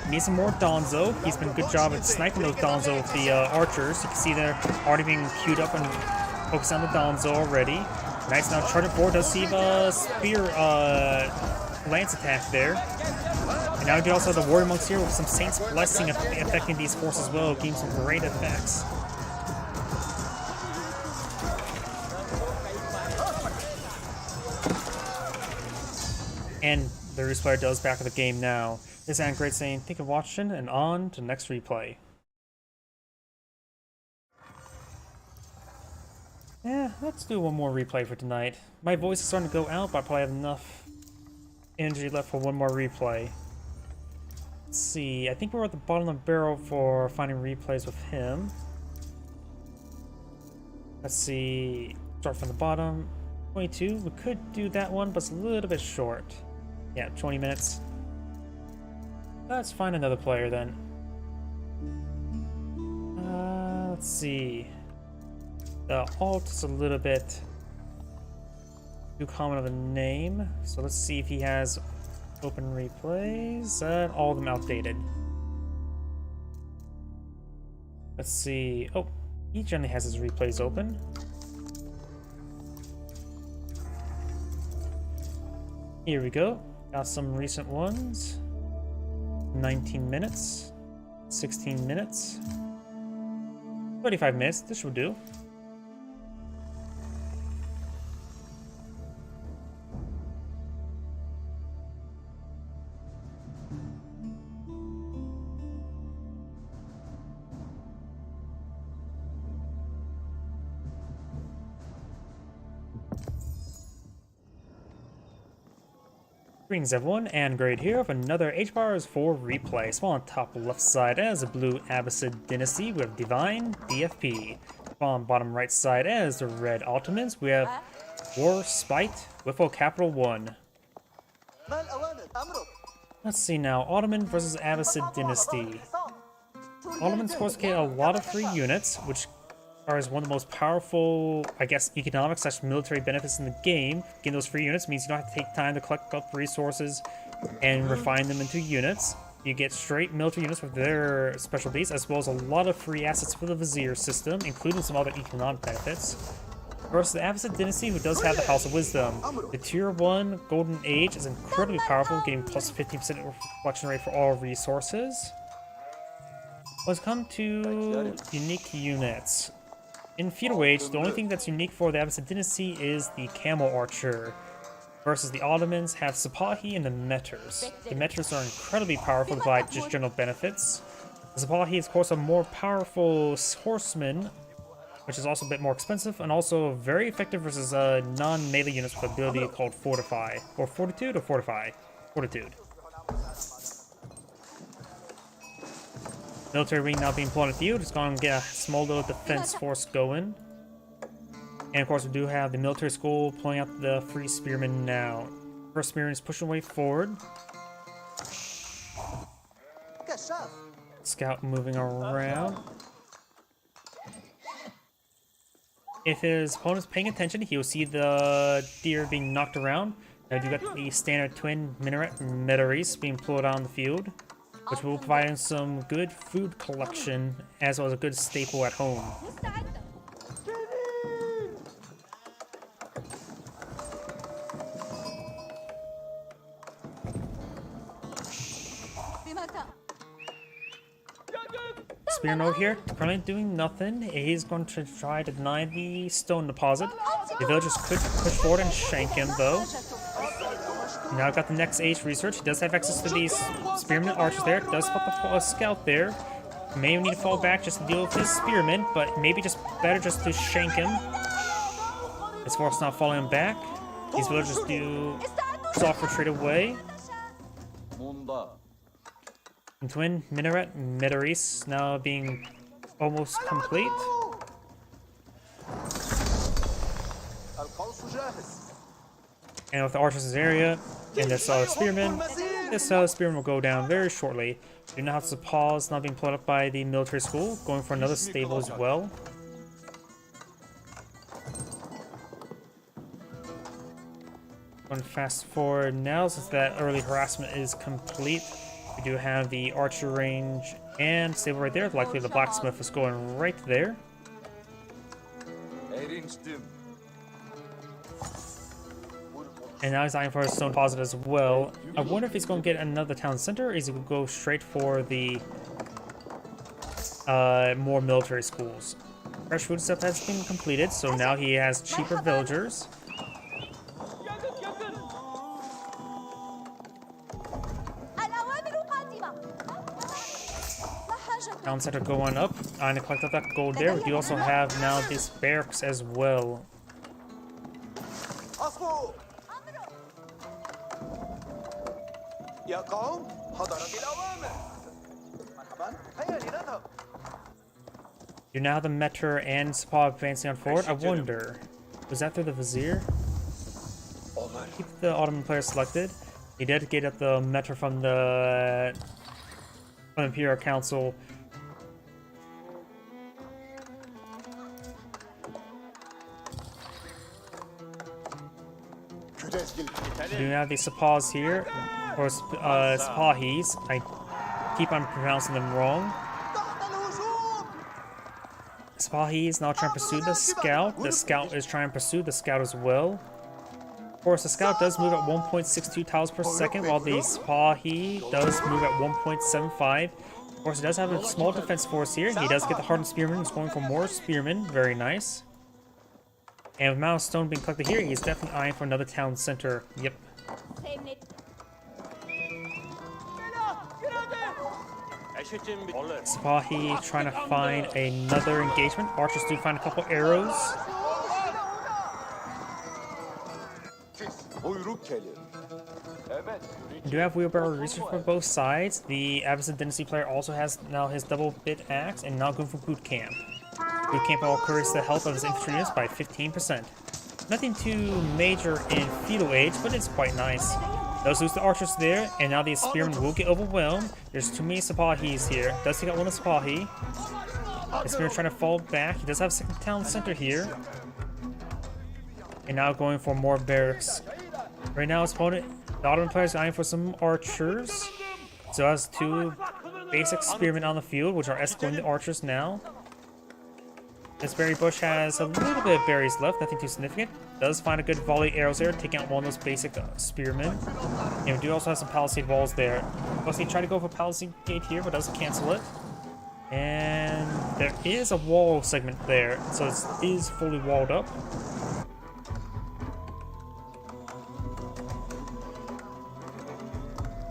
Need some more Donzo. He's been a good job at sniping those Donzo with the archers. You can see they're already being queued up and focused on the Donzo already. Knights now charging forward. Does see a spear lance attack there. And now we also have the Warrior Monks here with some Saint's Blessing affecting these forces as well, giving some great effects. And the Roost player does back of the game now. This is Great saying, thank you for watching, and on to the next replay. Yeah, let's do one more replay for tonight. My voice is starting to go out, but I probably have enough energy left for one more replay. Let's see, I think we're at the bottom of the barrel for finding replays with him. Let's see, start from the bottom. 22, we could do that one, but it's a little bit short. Yeah, 20 minutes. Let's find another player then. Let's see. The alt is a little bit too common of a name, so let's see if he has open replays. All of them outdated. Let's see. Oh, he generally has his replays open. Here we go. Got some recent ones. 19 minutes. 16 minutes. 35 minutes. This will do. Greetings everyone, and Great here with another HBars 4 replay. So on top left side as the blue Abbasid Dynasty, we have Divine DFP. On bottom right side as the red Ottomans, we have War Spite with a capital 1. Let's see now. Ottoman versus Abbasid Dynasty. Ottomans, of course, get a lot of free units, which are one of the most powerful, I guess, economic / military benefits in the game. Getting those free units means you don't have to take time to collect up resources and refine them into units. You get straight military units with their specialties, as well as a lot of free assets for the Vizier system, including some other economic benefits. Versus the Abbasid Dynasty, who does have the House of Wisdom. The Tier 1 Golden Age is incredibly powerful, getting plus 15% reflection rate for all resources. Let's come to unique units. In Feudal Age, the only thing that's unique for the Abbasid Dynasty is the Camel Archer. Versus the Ottomans have Sipahi and the Metters. The Metters are incredibly powerful to provide just general benefits. The Sipahi is, of course, a more powerful horseman, which is also a bit more expensive, and also very effective versus non-melee units with the ability called Fortify. Or Fortitude or Fortify? Fortitude. Military wing now being deployed in the field. It's going to get a small little defense force going. And of course, we do have the military school pulling out the free spearmen now. First spearman is pushing way forward. Scout moving around. If his opponent's paying attention, he will see the deer being knocked around. Now you got the standard twin minaret Meteries being pulled on the field, which will provide him some good food collection as well as a good staple at home. Spearman over here, currently doing nothing. He's going to try to deny the stone deposit. The villagers could push forward and shank him, though. Now I've got the next age research. He does have access to these spearmen archers there. Does spot the scout there. May need to fall back just to deal with his spearmen, but maybe just better just to shank him. His force not following him back. These villagers do soft retreat away. And twin minaret Meteries now being almost complete. And with the archers in this area and this spearman will go down very shortly. Do not have to pause, not being pulled up by the military school, going for another stable as well. Going fast forward now, since that early harassment is complete. We do have the archer range and stable right there. Likely the blacksmith is going right there. And now he's eyeing for a stone deposit as well. I wonder if he's going to get another town center, or is he going to go straight for the more military schools. Fresh food stuff has been completed, so now he has cheaper villagers. Town center going up. I'm gonna collect up that gold there. We do also have now these barracks as well. You now have the Metter and Spa advancing on forward. I wonder, was that through the Vizier? Keep the Ottoman player selected. He did get at the Metter from the Imperial Council. We do have the Sapahs here, or Spahis. I keep on pronouncing them wrong. Spahis now trying to pursue the scout. The scout is trying to pursue the scout as well. Of course, the scout does move at 1.62 tiles per second, while the Spahi does move at 1.75. Of course, he does have a small defense force here. He does get the hardened spearman. He's going for more spearmen. Very nice. And with Amount of Stone being collected here, he's definitely eyeing for another town center. Yep. Spahi trying to find another engagement. Archers do find a couple arrows. We do have wheelbarrow research for both sides. The Abbasid Dynasty player also has now his double bit axe and now going for boot camp. Boot camp will increase the health of his infantry units by 15%. Nothing too major in Feudal Age, but it's quite nice. Does lose the archers there, and now the spearmen will get overwhelmed. There's too many Sapahis here. Does take out one of the Sapahi. The spearman trying to fall back. He does have a second town center here. And now going for more barracks. Right now his opponent, the Ottoman player, is eyeing for some archers. So has 2 basic spearmen on the field, which are escorting the archers now. This berry bush has a little bit of berries left, nothing too significant. Does find a good volley arrows there, taking out one of those basic spearmen. And we do also have some palisade walls there. Plus he tried to go for palisade gate here, but doesn't cancel it. And there is a wall segment there, so it is fully walled up.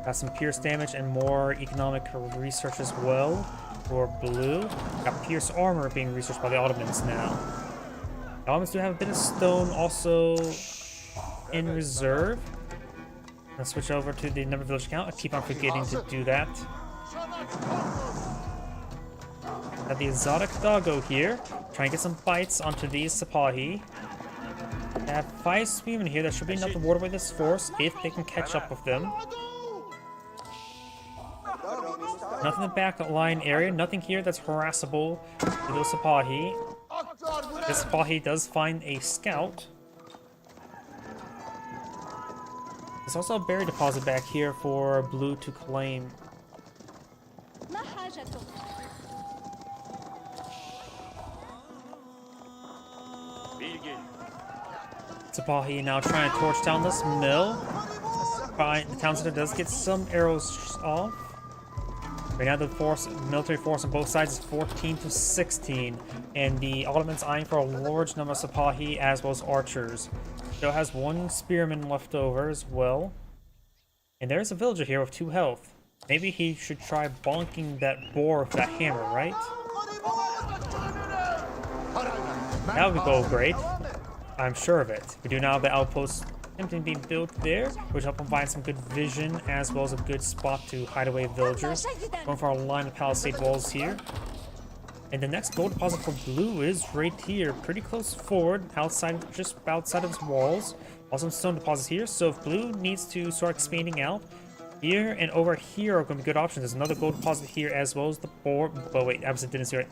Got some pierce damage and more economic research as well for blue. Got pierce armor being researched by the Ottomans now. The Ottomans do have a bit of stone also in reserve. Let's switch over to the number of village count. I keep on forgetting to do that. Got the exotic doggo here. Trying to get some bites onto these Sapahi. I have 5 spearmen here. That should be enough to ward away this force if they can catch up with them. Nothing in the back line area. Nothing here that's harassable to those Sapahi. This Sapahi does find a scout. There's also a berry deposit back here for blue to claim. ما حاجتك؟ Sapahi now trying to torch down this mill. The town center does get some arrows off. Right now the military force on both sides is 14 to 16, and the Ottomans eyeing for a large number of Sapahi as well as archers. Still has 1 spearman left over as well. And there's a villager here with 2 health. Maybe he should try bonking that boar with that hammer, right? That would go great. I'm sure of it. We do now have the outpost attempting to be built there, which help provide some good vision as well as a good spot to hide away villagers. Going for a line of palisade walls here. And the next gold deposit for blue is right here, pretty close forward, just outside of its walls. Also some stone deposits here, so if blue needs to start expanding out, here and over here are going to be good options. There's another gold deposit here as well as the boar. But wait, Abbasid dynasty, right?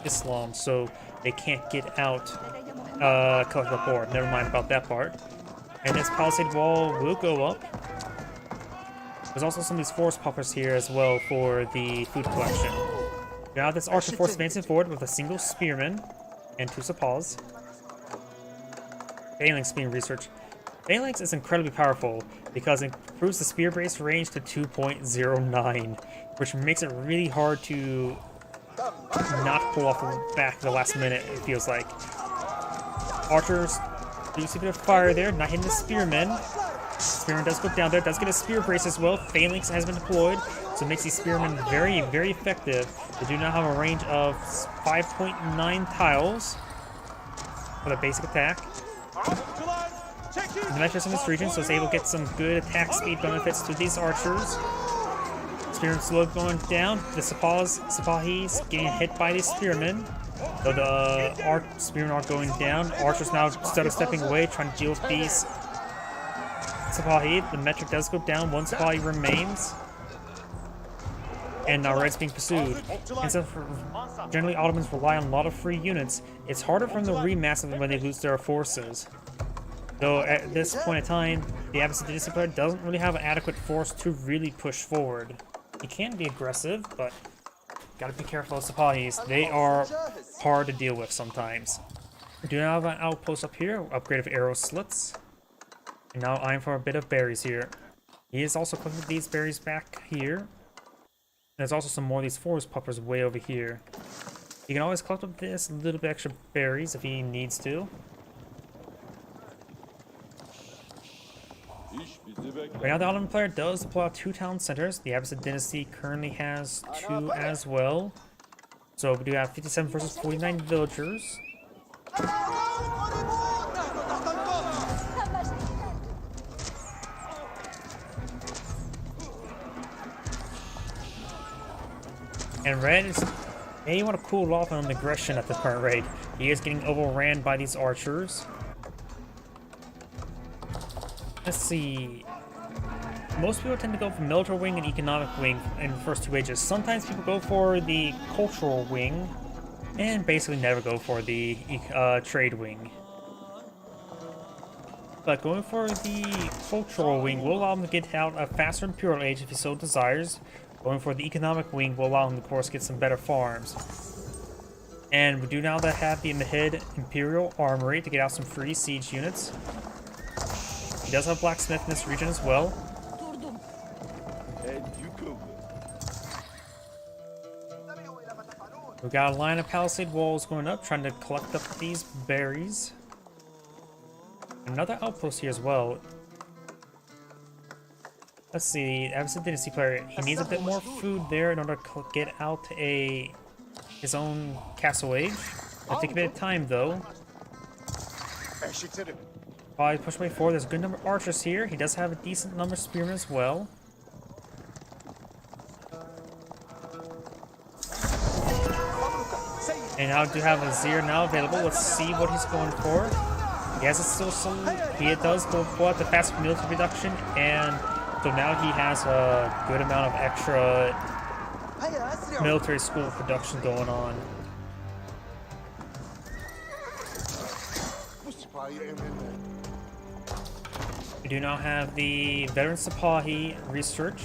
Islam, so they can't get out. Collect the boar. Never mind about that part. And this palisade wall will go up. There's also some of these force puffers here as well for the food collection. Now this archer force advancing forward with a single spearman and 2 Sapahs. Phalanx being researched. Phalanx is incredibly powerful because it improves the spear brace range to 2.09, which makes it really hard to not pull off the back the last minute, it feels like. Archers do see a bit of fire there, not hitting the spearmen. Spearman does go down there, does get a spear brace as well. Phalanx has been deployed, so it makes these spearmen very, very effective. They do now have a range of 5.9 tiles for the basic attack. The metrics in this region, so it's able to get some good attack speed benefits to these archers. Spearmen slowly going down. The Sapahis getting hit by these spearmen. So the spearmen are going down. Archers now stepping away, trying to deal with these Sapahi. The metric does go down. 1 Sapahi remains. And now Red's being pursued. And so generally Ottomans rely on a lot of free units. It's harder for them to remass them when they lose their forces. Though at this point in time, the Abbasid dynasty player doesn't really have an adequate force to really push forward. He can be aggressive, but gotta be careful of Sapahis. They are hard to deal with sometimes. We do now have an outpost up here, upgrade of arrow slits. And now eyeing for a bit of berries here. He is also collecting these berries back here. There's also some more of these forest puffers way over here. You can always collect up this little bit extra berries if he needs to. Right now the Ottoman player does deploy out 2 town centers. The Abbasid dynasty currently has 2 as well. So we do have 57 versus 49 villagers. And Red is may want to cool off on aggression at the current rate. He is getting overran by these archers. Let's see. Most people tend to go for military wing and economic wing in the first 2 ages. Sometimes people go for the cultural wing, and basically never go for the trade wing. But going for the cultural wing will allow him to get out a faster Imperial Age if he so desires. Going for the economic wing will allow him to, of course, get some better farms. And we do now that have the Mahid Imperial Armory to get out some free siege units. He does have blacksmith in this region as well. We got a line of palisade walls going up, trying to collect up these berries. Another outpost here as well. Let's see, Absent Dynasty player, he needs a bit more food there in order to get out his own castle age. It'll take a bit of time though. While he push way forward, there's a good number of archers here. He does have a decent number of spearmen as well. And now do have a Azir now available. Let's see what he's going for. He has a he does go for the fast military reduction, and so now he has a good amount of extra military school production going on. We do now have the veteran Sipahi research.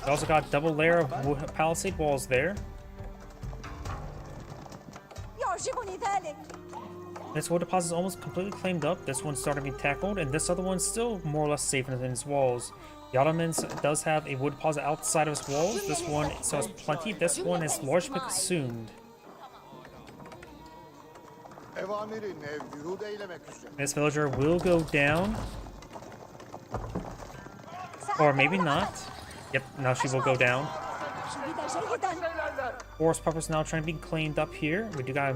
We also got a double layer of palisade walls there. This wood deposit is almost completely claimed up. This one's starting to be tackled, and this other one's still more or less safe within its walls. The Ottomans does have a wood deposit outside of its walls. This one still has plenty. This one is largely consumed. This villager will go down. Or maybe not. Yep, now she will go down. Forest Puppets now trying to be claimed up here. We do got a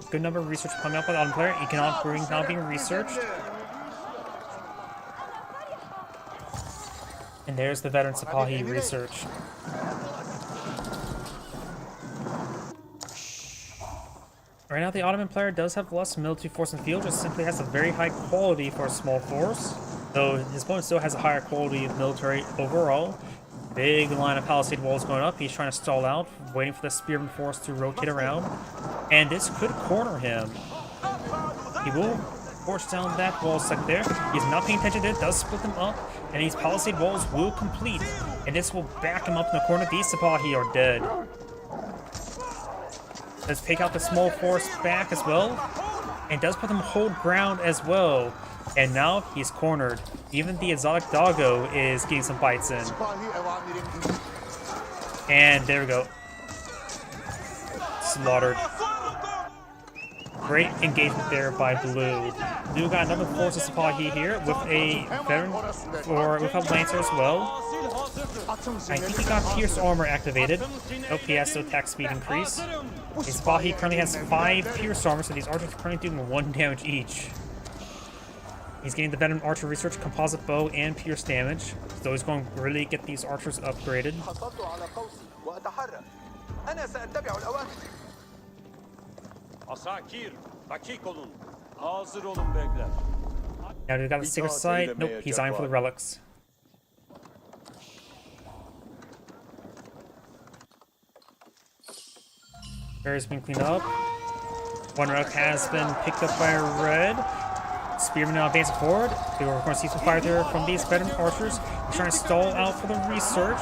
good number of research coming up by the Ottoman player. Economic brewing now being researched. And there's the veteran Sipahi research. Right now the Ottoman player does have less military force in the field, just simply has a very high quality for a small force. Though his opponent still has a higher quality of military overall. Big line of palisade walls going up. He's trying to stall out, waiting for the spearman force to rotate around. And this could corner him. He will force down that wall sec there. He's not paying attention to it, does split them up. And these palisade walls will complete. And this will back him up in the corner. These Sipahi are dead. Let's take out the small force back as well. And does put them hold ground as well. And now he's cornered. Even the exotic doggo is getting some bites in. And there we go. Slaughtered. Great engagement there by Blue. Blue got another force of Sipahi here with a veteran with a lancer as well. I think he got Pierce Armor activated. Nope, he has no attack speed increase. Sipahi currently has 5 Pierce Armor, so these archers are currently doing 1 damage each. He's getting the veteran archer research, composite bow, and pierce damage. So he's going to really get these archers upgraded. Now we've got the secret site. Nope, he's eyeing for the relics. Barrier's been cleaned up. One relic has been picked up by a red. Spearmen now advancing forward. They were going to see some fire there from these veteran archers. He's trying to stall out for the research.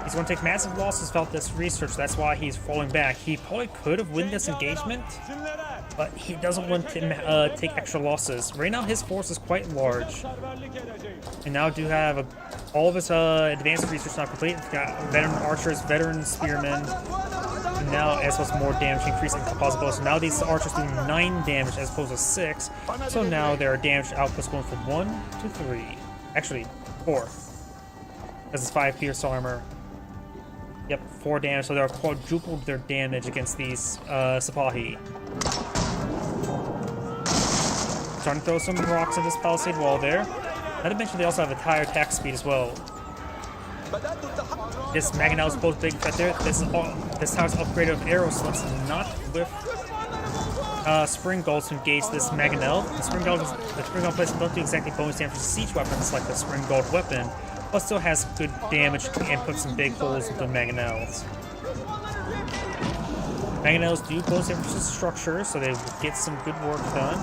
He's going to take massive losses without this research. That's why he's falling back. He probably could have won this engagement, but he doesn't want to take extra losses. Right now, his force is quite large. And now do have all of his advanced research not complete. He's got veteran archers, veteran spearmen. And now, as well as more damage increase in composite bows. So now these archers do 9 damage as opposed to 6. So now their damage outputs going from 1 to 3. Actually, 4. This is 5 pierce armor. Yep, 4 damage. So they're quadrupled their damage against these Sipahi. Trying to throw some rocks at this palisade wall there. Not to mention they also have a higher attack speed as well. This Magneto is both big threat there. This tower's upgraded with arrow slits, not with Spring Gold to engage this Mangonel. The Spring Gold plates don't do exactly bonus damage to siege weapons like the Spring Gold weapon, but still has good damage and puts some big holes into Mangonels. Mangonels do bonus damage to structures, so they get some good work done.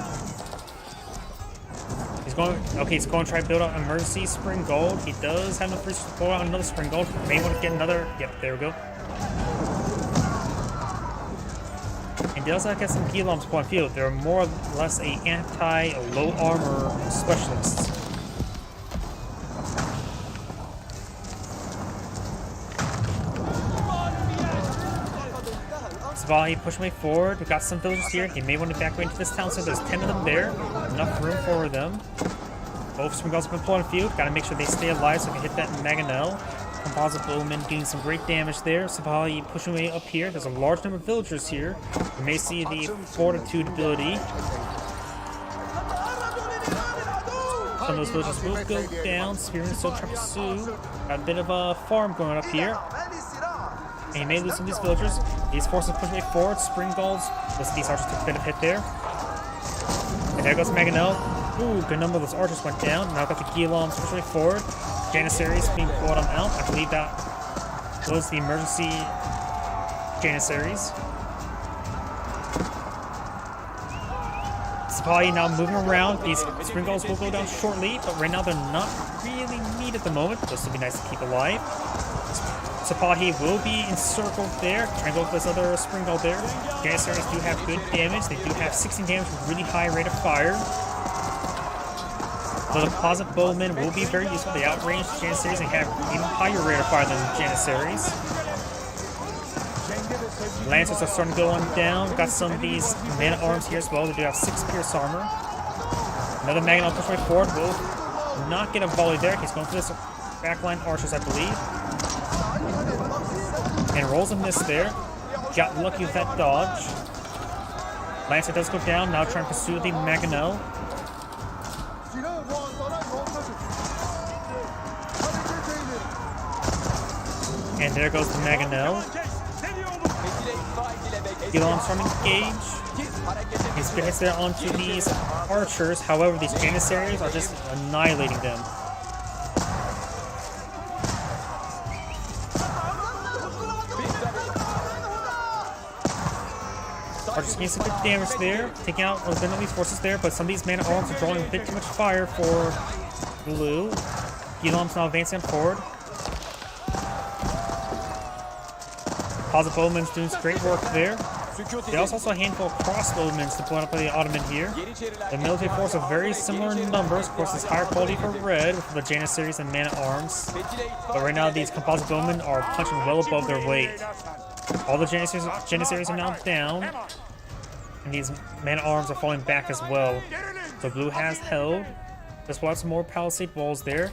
He's going to try to build out emergency Spring Gold. He does have enough resources to pull out another Spring Gold. May want to get another. Yep, there we go. And he does get some Heloms point field. They're more or less a anti-low armor specialists. Savali pushing way forward. We got some villagers here. He may want to back away into this town, so there's 10 of them there. Enough room for them. Both Spring Golds have been pulling field. Gotta make sure they stay alive so we can hit that Mangonel. Composite Bowman doing some great damage there. Savali pushing way up here. There's a large number of villagers here. You may see the Fortitude ability. Some of those villagers will go down. Spearman still trying to pursue. Got a bit of a farm going up here. And he may lose some of these villagers. These forces push way forward. Spring Golds. These archers took a bit of hit there. And there goes Mangonel. Ooh, good number of those archers went down. Now got the Heloms push way forward. Janissaries being pulled on out. I believe that was the emergency Janissaries. Sapali now moving around. These Spring Golds will go down shortly, but right now they're not really needed at the moment. This would be nice to keep alive. Sapahi will be encircled there. Trying to go for this other Spring Gold there. Janissaries do have good damage. They do have 16 damage with really high rate of fire. The Composite Bowmen will be very useful. They outrange Janissaries and have even higher rate of fire than Janissaries. Lancers are starting to go on down. Got some of these Man-at-Arms here as well. They do have 6 pierce armor. Another Mangonel push way forward. Will not get a volley there. He's going for this backline archers, I believe. And rolls a miss there. Got lucky with that dodge. Lancer does go down. Now trying to pursue the Mangonel. And there goes the Mangonel. Heloms from engage. He's good hits there onto these archers. However, these Janissaries are just annihilating them. Archers getting some good damage there. Taking out a bit of these forces there, but some of these Man-at-Arms are drawing a bit too much fire for Blue. Heloms now advancing forward. Composite Bowman's doing some great work there. There's also a handful of crossbowmen to pull up by the Ottoman here. The military force are very similar in numbers. Of course, it's higher quality for red with the Janissaries and Man-at-Arms. But right now, these composite bowmen are punching well above their weight. All the Janissaries are now down. And these Man-at-Arms are falling back as well. So Blue has held. Just watch some more palisade walls there.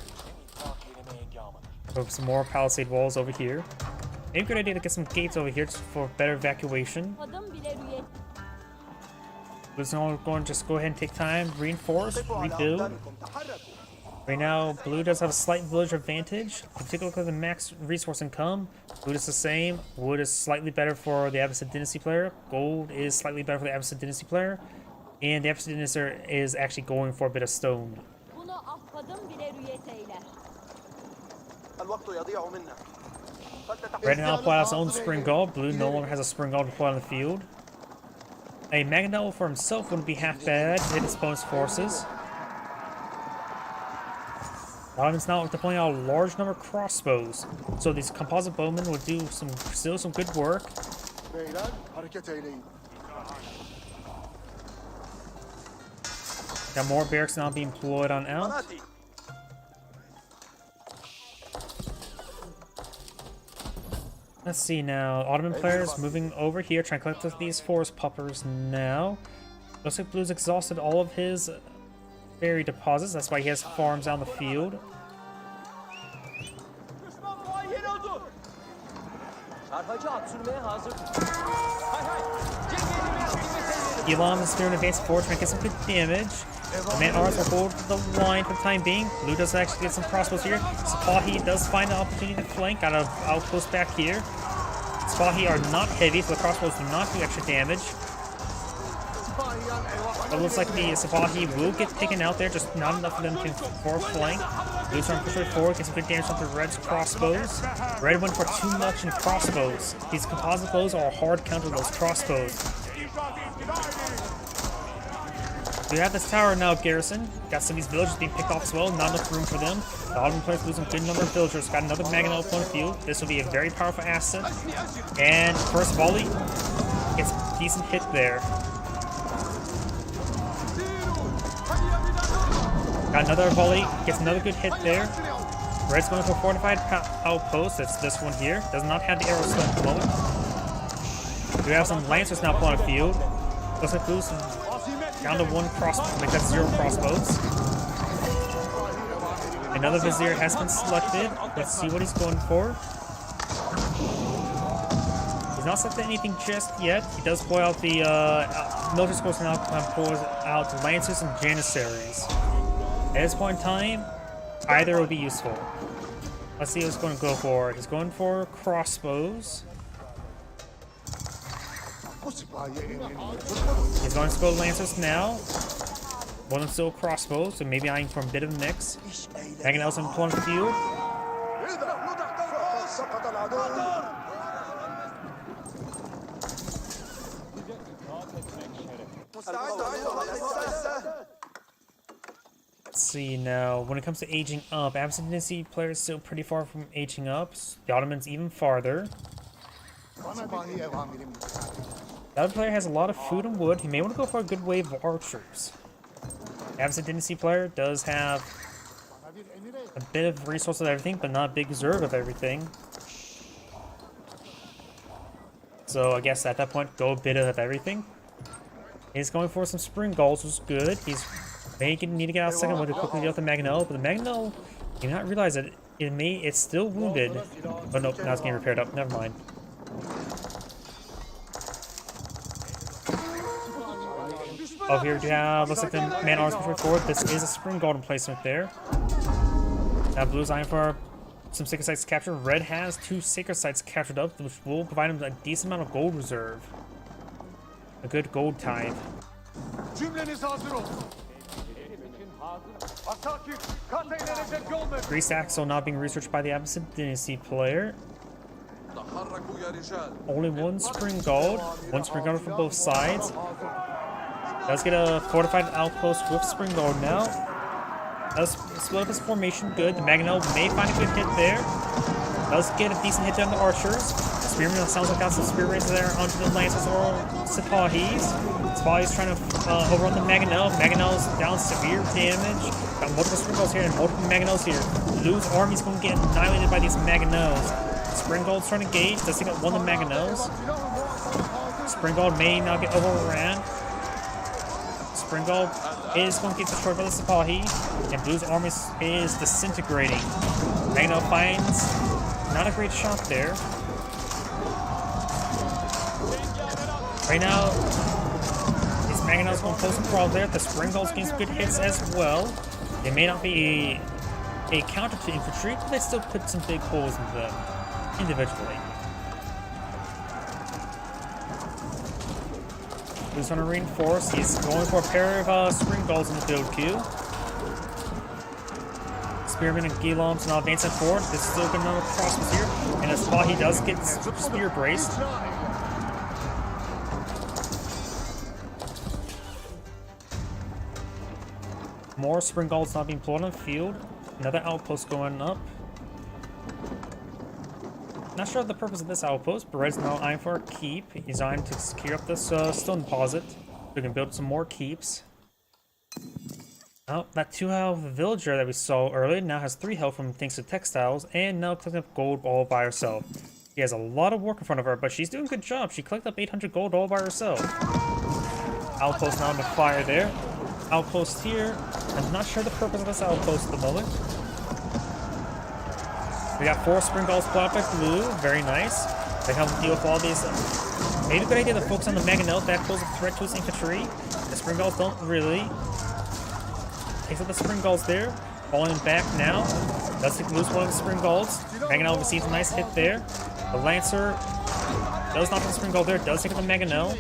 So some more palisade walls over here. Maybe a good idea to get some gates over here just for better evacuation. Blue's going to just go ahead and take time, reinforce, rebuild. Right now, Blue does have a slight village advantage, particularly the max resource income. Blue is the same. Wood is slightly better for the Abbasid Dynasty player. Gold is slightly better for the Abbasid Dynasty player. And the Abbasid Dynasty is actually going for a bit of stone. Red now applied his own Spring Gold. Blue no longer has a Spring Gold to apply on the field. A Mangonel for himself wouldn't be half bad to hit his opponent's forces. Ottoman's now deploying out a large number of crossbows. So these composite bowmen would do still some good work. Got more barracks now being deployed on out. Let's see now. Ottoman players moving over here, trying to collect these forest puppers now. Looks like Blue's exhausted all of his berry deposits. That's why he has farms on the field. Elam is doing advance forward, trying to get some good damage. The Man-at-Arms will hold the line for the time being. Blue does actually get some crossbows here. Sapahi does find an opportunity to flank. Got an outpost back here. Sapahi are not heavy, so the crossbows do not do extra damage. It looks like the Sabahi will get taken out there, just not enough for them to forward flank. Blue's trying to push right forward, gets some good damage onto Red's crossbows. Red went for too much in crossbows. These composite bows are a hard counter to those crossbows. We have this tower now, Garrison. Got some of these villagers being picked off as well. Not enough room for them. The Ottoman players losing a good number of villagers. Got another Magna up on the field. This will be a very powerful asset. And first volley gets a decent hit there. Got another volley, gets another good hit there. Red's going for a fortified outpost. That's this one here. Does not have the arrow slip at the moment. We have some lancers now on the field. Looks like Blue's down to one crossbow, because 0 crossbows. Another Vizier has been selected. Let's see what he's going for. He's not selected anything just yet. He does pull out the military scores now, pulls out Lancers and Janissaries. At this point in time, either will be useful. Let's see what he's going to go for. He's going for crossbows. He's going to go Lancers now. One of them still crossbows, so maybe eyeing for a bit of a mix. Megan Nelson pulling the field. Let's see now. When it comes to aging up, Absent Dynasty players still pretty far from aging up. The Ottomans even farther. The other player has a lot of food and wood. He may want to go for a good wave of archers. The Absent Dynasty player does have a bit of resources of everything, but not a big reserve of everything. So I guess at that point, go a bit of everything. He's going for some Spring Gulls, which is good. He's may need to get out second one to quickly get out the Magnell, but the Magnell, you not realize that it's still wounded. But nope, now it's getting repaired up. Never mind. Oh, here we have, looks like the man arms pushing forward. This is a Spring Golden placement there. Now Blue's eyeing for some Sacred Sites captured. Red has 2 Sacred Sites captured up, which will provide him a decent amount of gold reserve. A good gold tithe. Grease Axle not being researched by the Absent Dynasty player. Only 1 Spring Gold. 1 Spring Gold from both sides. Does get a fortified outpost with Spring Gold now. Does split up his formation good. The Magnell may find a good hit there. Does get a decent hit down the archers. Spearman sounds like got some spear raises there onto the Lancers or Sipahis. Sipahis trying to overrun the Magnell. Magnell's down severe damage. Got multiple Spring Golds here and multiple Magnells here. Blue's army's going to get annihilated by these Magnells. Spring Gold's trying to gauge. Does take out one of the Magnells. Spring Gold may now get overran. Spring Gold is going to get destroyed by the Sipahi, and Blue's army is disintegrating. Magnell finds not a great shot there. Right now, these Magnell's going to close and crawl there. The Spring Gold's getting some good hits as well. They may not be a counter to infantry, but they still put some big holes into them individually. Who's going to reinforce? He's going for a pair of Spring Golds in the field queue. Spearman and Giloms now advancing forward. This is still good enough crossbows here. And a spot he does get spear braced. More Spring Golds not being pulled on the field. Another outpost going up. Not sure of the purpose of this outpost, but Red's now eyeing for a keep. He's eyeing to secure up this stone deposit. We can build some more keeps. Oh, that 2 health villager that we saw earlier now has 3 health from thanks to textiles, and now collecting up gold all by herself. She has a lot of work in front of her, but she's doing a good job. She collected up 800 gold all by herself. Outpost now on the fire there. Outpost here. I'm not sure the purpose of this outpost at the moment. We got 4 Spring Golds pulled out by Blue. Very nice. They help deal with all these. Maybe a good idea to focus on the Magnell. That poses a threat to his infantry. The Spring Golds don't really. Takes out the Spring Golds there. Falling back now. Does take loose one of the Spring Golds. Magnell receives a nice hit there. The Lancer does not have the Spring Gold there. Does take out the Magnell.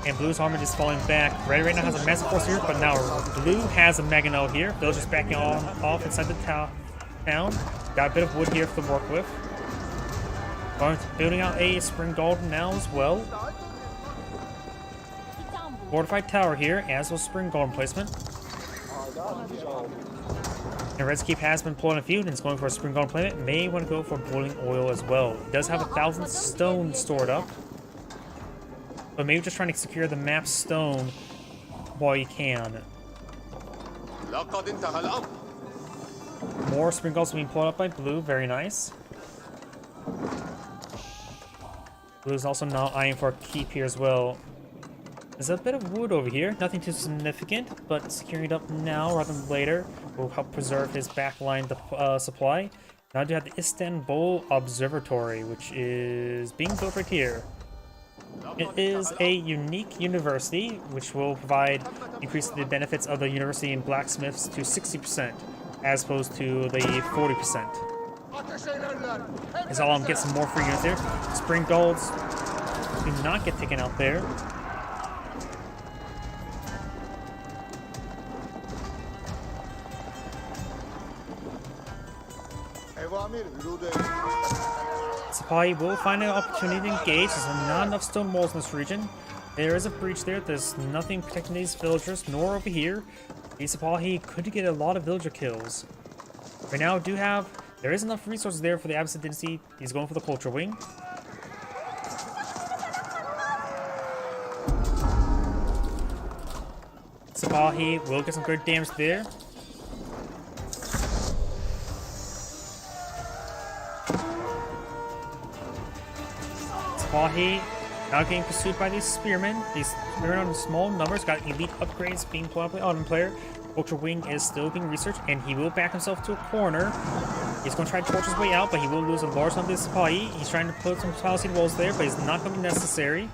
And Blue's armor is falling back. Red right now has a massive force here, but now Blue has a Mangonel here. Villager's backing off inside the town. Got a bit of wood here to work with. Building out a Spring Gold now as well. Fortified tower here, as well as Spring Golden placement. And Red's Keep has been pulling a feud and is going for a Spring Golden placement. May want to go for boiling oil as well. It does have 1,000 stone stored up. But maybe just trying to secure the map stone while you can. لقد انتهى الأمر. More Spring Golds being pulled up by Blue, very nice. Blue's also now eyeing for a keep here as well. There's a bit of wood over here, nothing too significant, but securing it up now rather than later will help preserve his backline supply. Now I do have the Istanbul Observatory, which is being built right here. It is a unique university, which will provide increase the benefits of the university in blacksmiths to 60%, as opposed to the 40%. Is all I'm getting some more free units there. Spring Golds do not get taken out there. أوامر ورود Supply will find an opportunity to engage. There's not enough stone walls in this region. There is a breach there. There's nothing protecting these villagers, nor over here. The Supply could get a lot of villager kills. Right now, there is enough resources there for the Abbasid dynasty. He's going for the culture wing. Supply will get some good damage there. Wahi now getting pursued by these spearmen. These spearmen in small numbers got elite upgrades being pulled up by Autumn player. Ultra Wing is still being researched, and he will back himself to a corner. He's going to try to torch his way out, but he will lose a large number of supply. He's trying to put some palisade walls there, but it's not going to be necessary.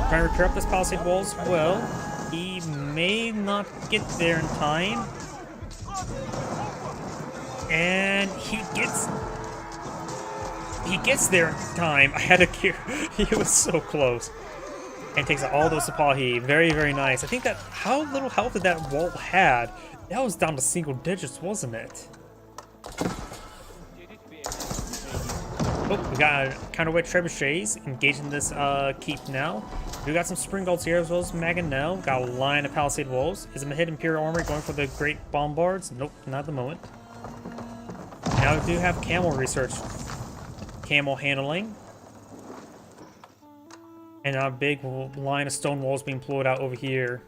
Trying to repair up this palisade walls. Well, he may not get there in time. And he gets there in time. I had to kill. He was so close. And takes out all those Sipahi. Very, very nice. I think that how little health did that wall had? That was down to single digits, wasn't it? Oh, we got counterweight trebuchets engaging this keep now. We got some Spring Golds here as well as Mangonel. Got a line of palisade walls. Is Mahid Imperial Armory going for the Great Bombards? Nope, not at the moment. Now we do have camel research. Camel handling. And a big line of stone walls being pulled out over here.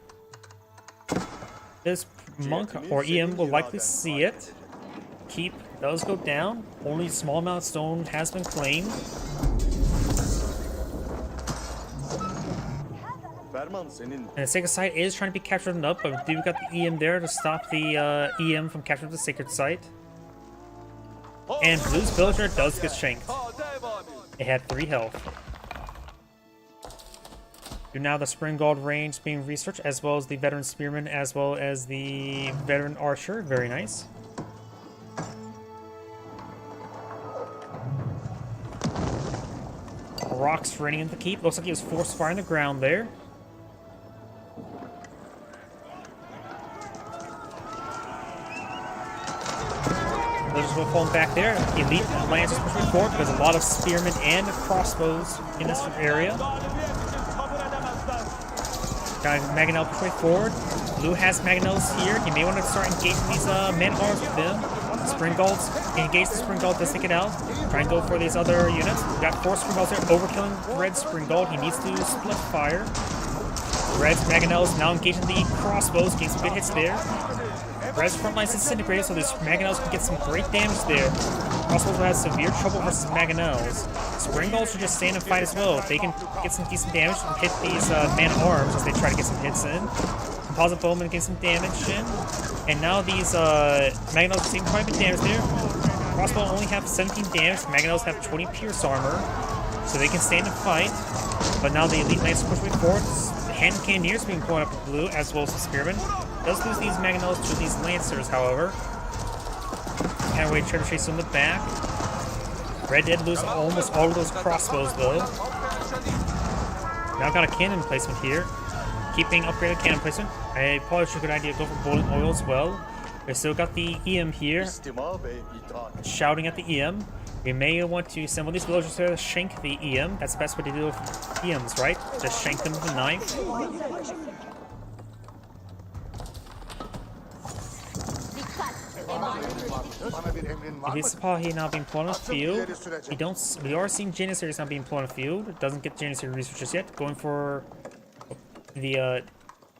This monk or EM will likely see it. Keep does go down. Only a small amount of stone has been claimed. And the sacred site is trying to be captured up, but we do got the EM there to stop the EM from capturing the sacred site. And Blue's villager does get shanked. It had 3 health. Now the Spring Gold range being researched, as well as the veteran spearman, as well as the veteran archer. Very nice. Rocks raining in the keep. Looks like he was forced fire on the ground there. Villagers will fall back there. Elite lancers pushing forward because a lot of spearmen and crossbows in this area. Got Mangonel pushing forward. Blue has Mangonels here. He may want to start engaging these man-at-arms with them. Spring Golds. Engage the Spring Gold to stick it out. Try and go for these other units. We got 4 Spring Golds there. Overkilling Red Spring Gold. He needs to split fire. Red's Mangonels now engaging the crossbows. Getting some good hits there. Red's front line's disintegrated, so these Mangonels can get some great damage there. Crossbows will have severe trouble versus Mangonels. Spring Golds should just stand and fight as well. They can get some decent damage and hit these man-at-arms as they try to get some hits in. Composite Bowman get some damage in. And now these Mangonels seem quite a bit damage there. Crossbow only have 17 damage. Mangonels have 20 pierce armor, so they can stand and fight. But now the Elite Lancers push forward. The Hand Cannoneers being pulled up with Blue, as well as the Spearmen. Does lose these Mangonels to these Lancers, however. Counterweight Trebuchets in the back. Red did lose almost all of those crossbows, though. Now got a cannon placement here. Keeping upgraded cannon placement. I probably should a good idea to go for boiling oil as well. We still got the EM here, İstima ve itaat. shouting at the EM. We may want to send one of these villagers to shank the EM. That's the best way to deal with EMs, right? Just shank them with a knife. Bana bir emrin var mı? He's probably now being put on the field. We are seeing Janissaries now being put on the field. It doesn't get Janissary researches yet. Going for the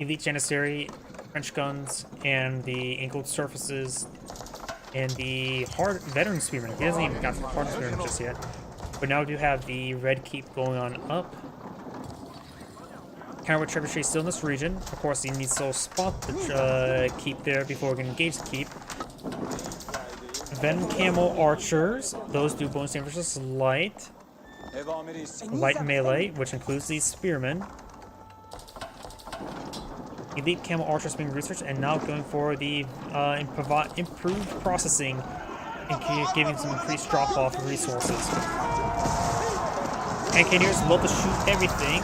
elite Janissary, French guns, and the angled surfaces, and the hard veteran spearman. He hasn't even got the hard spearman just yet. But now we do have the red keep going on up. Counter with trebuchet still in this region. Of course, he needs to spot the keep there before we can engage the keep. Venom Camel Archers. Those do bonus damage versus light. Light melee, which includes these spearmen. Elite Camel Archers being researched, and now going for the improved processing and giving some increased drop-off resources. Cannoneers love to shoot everything.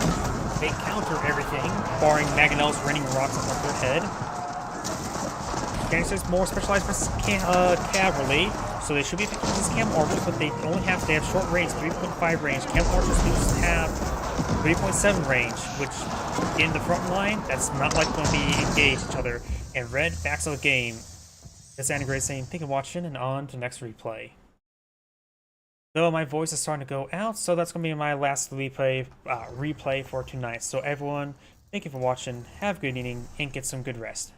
They counter everything, barring Mangonels raining rocks above their head. Cannoneers more specialized versus cavalry, so they should be effective against Camel Archers, but they have short range, 3.5 range. Camel Archers do have 3.7 range, which in the front line, that's not likely going to be engaged each other. And red backs of the game. This is Andy Gray saying, thank you for watching, and on to next replay. Though my voice is starting to go out, so that's going to be my last replay for tonight. So everyone, thank you for watching, have a good evening, and get some good rest.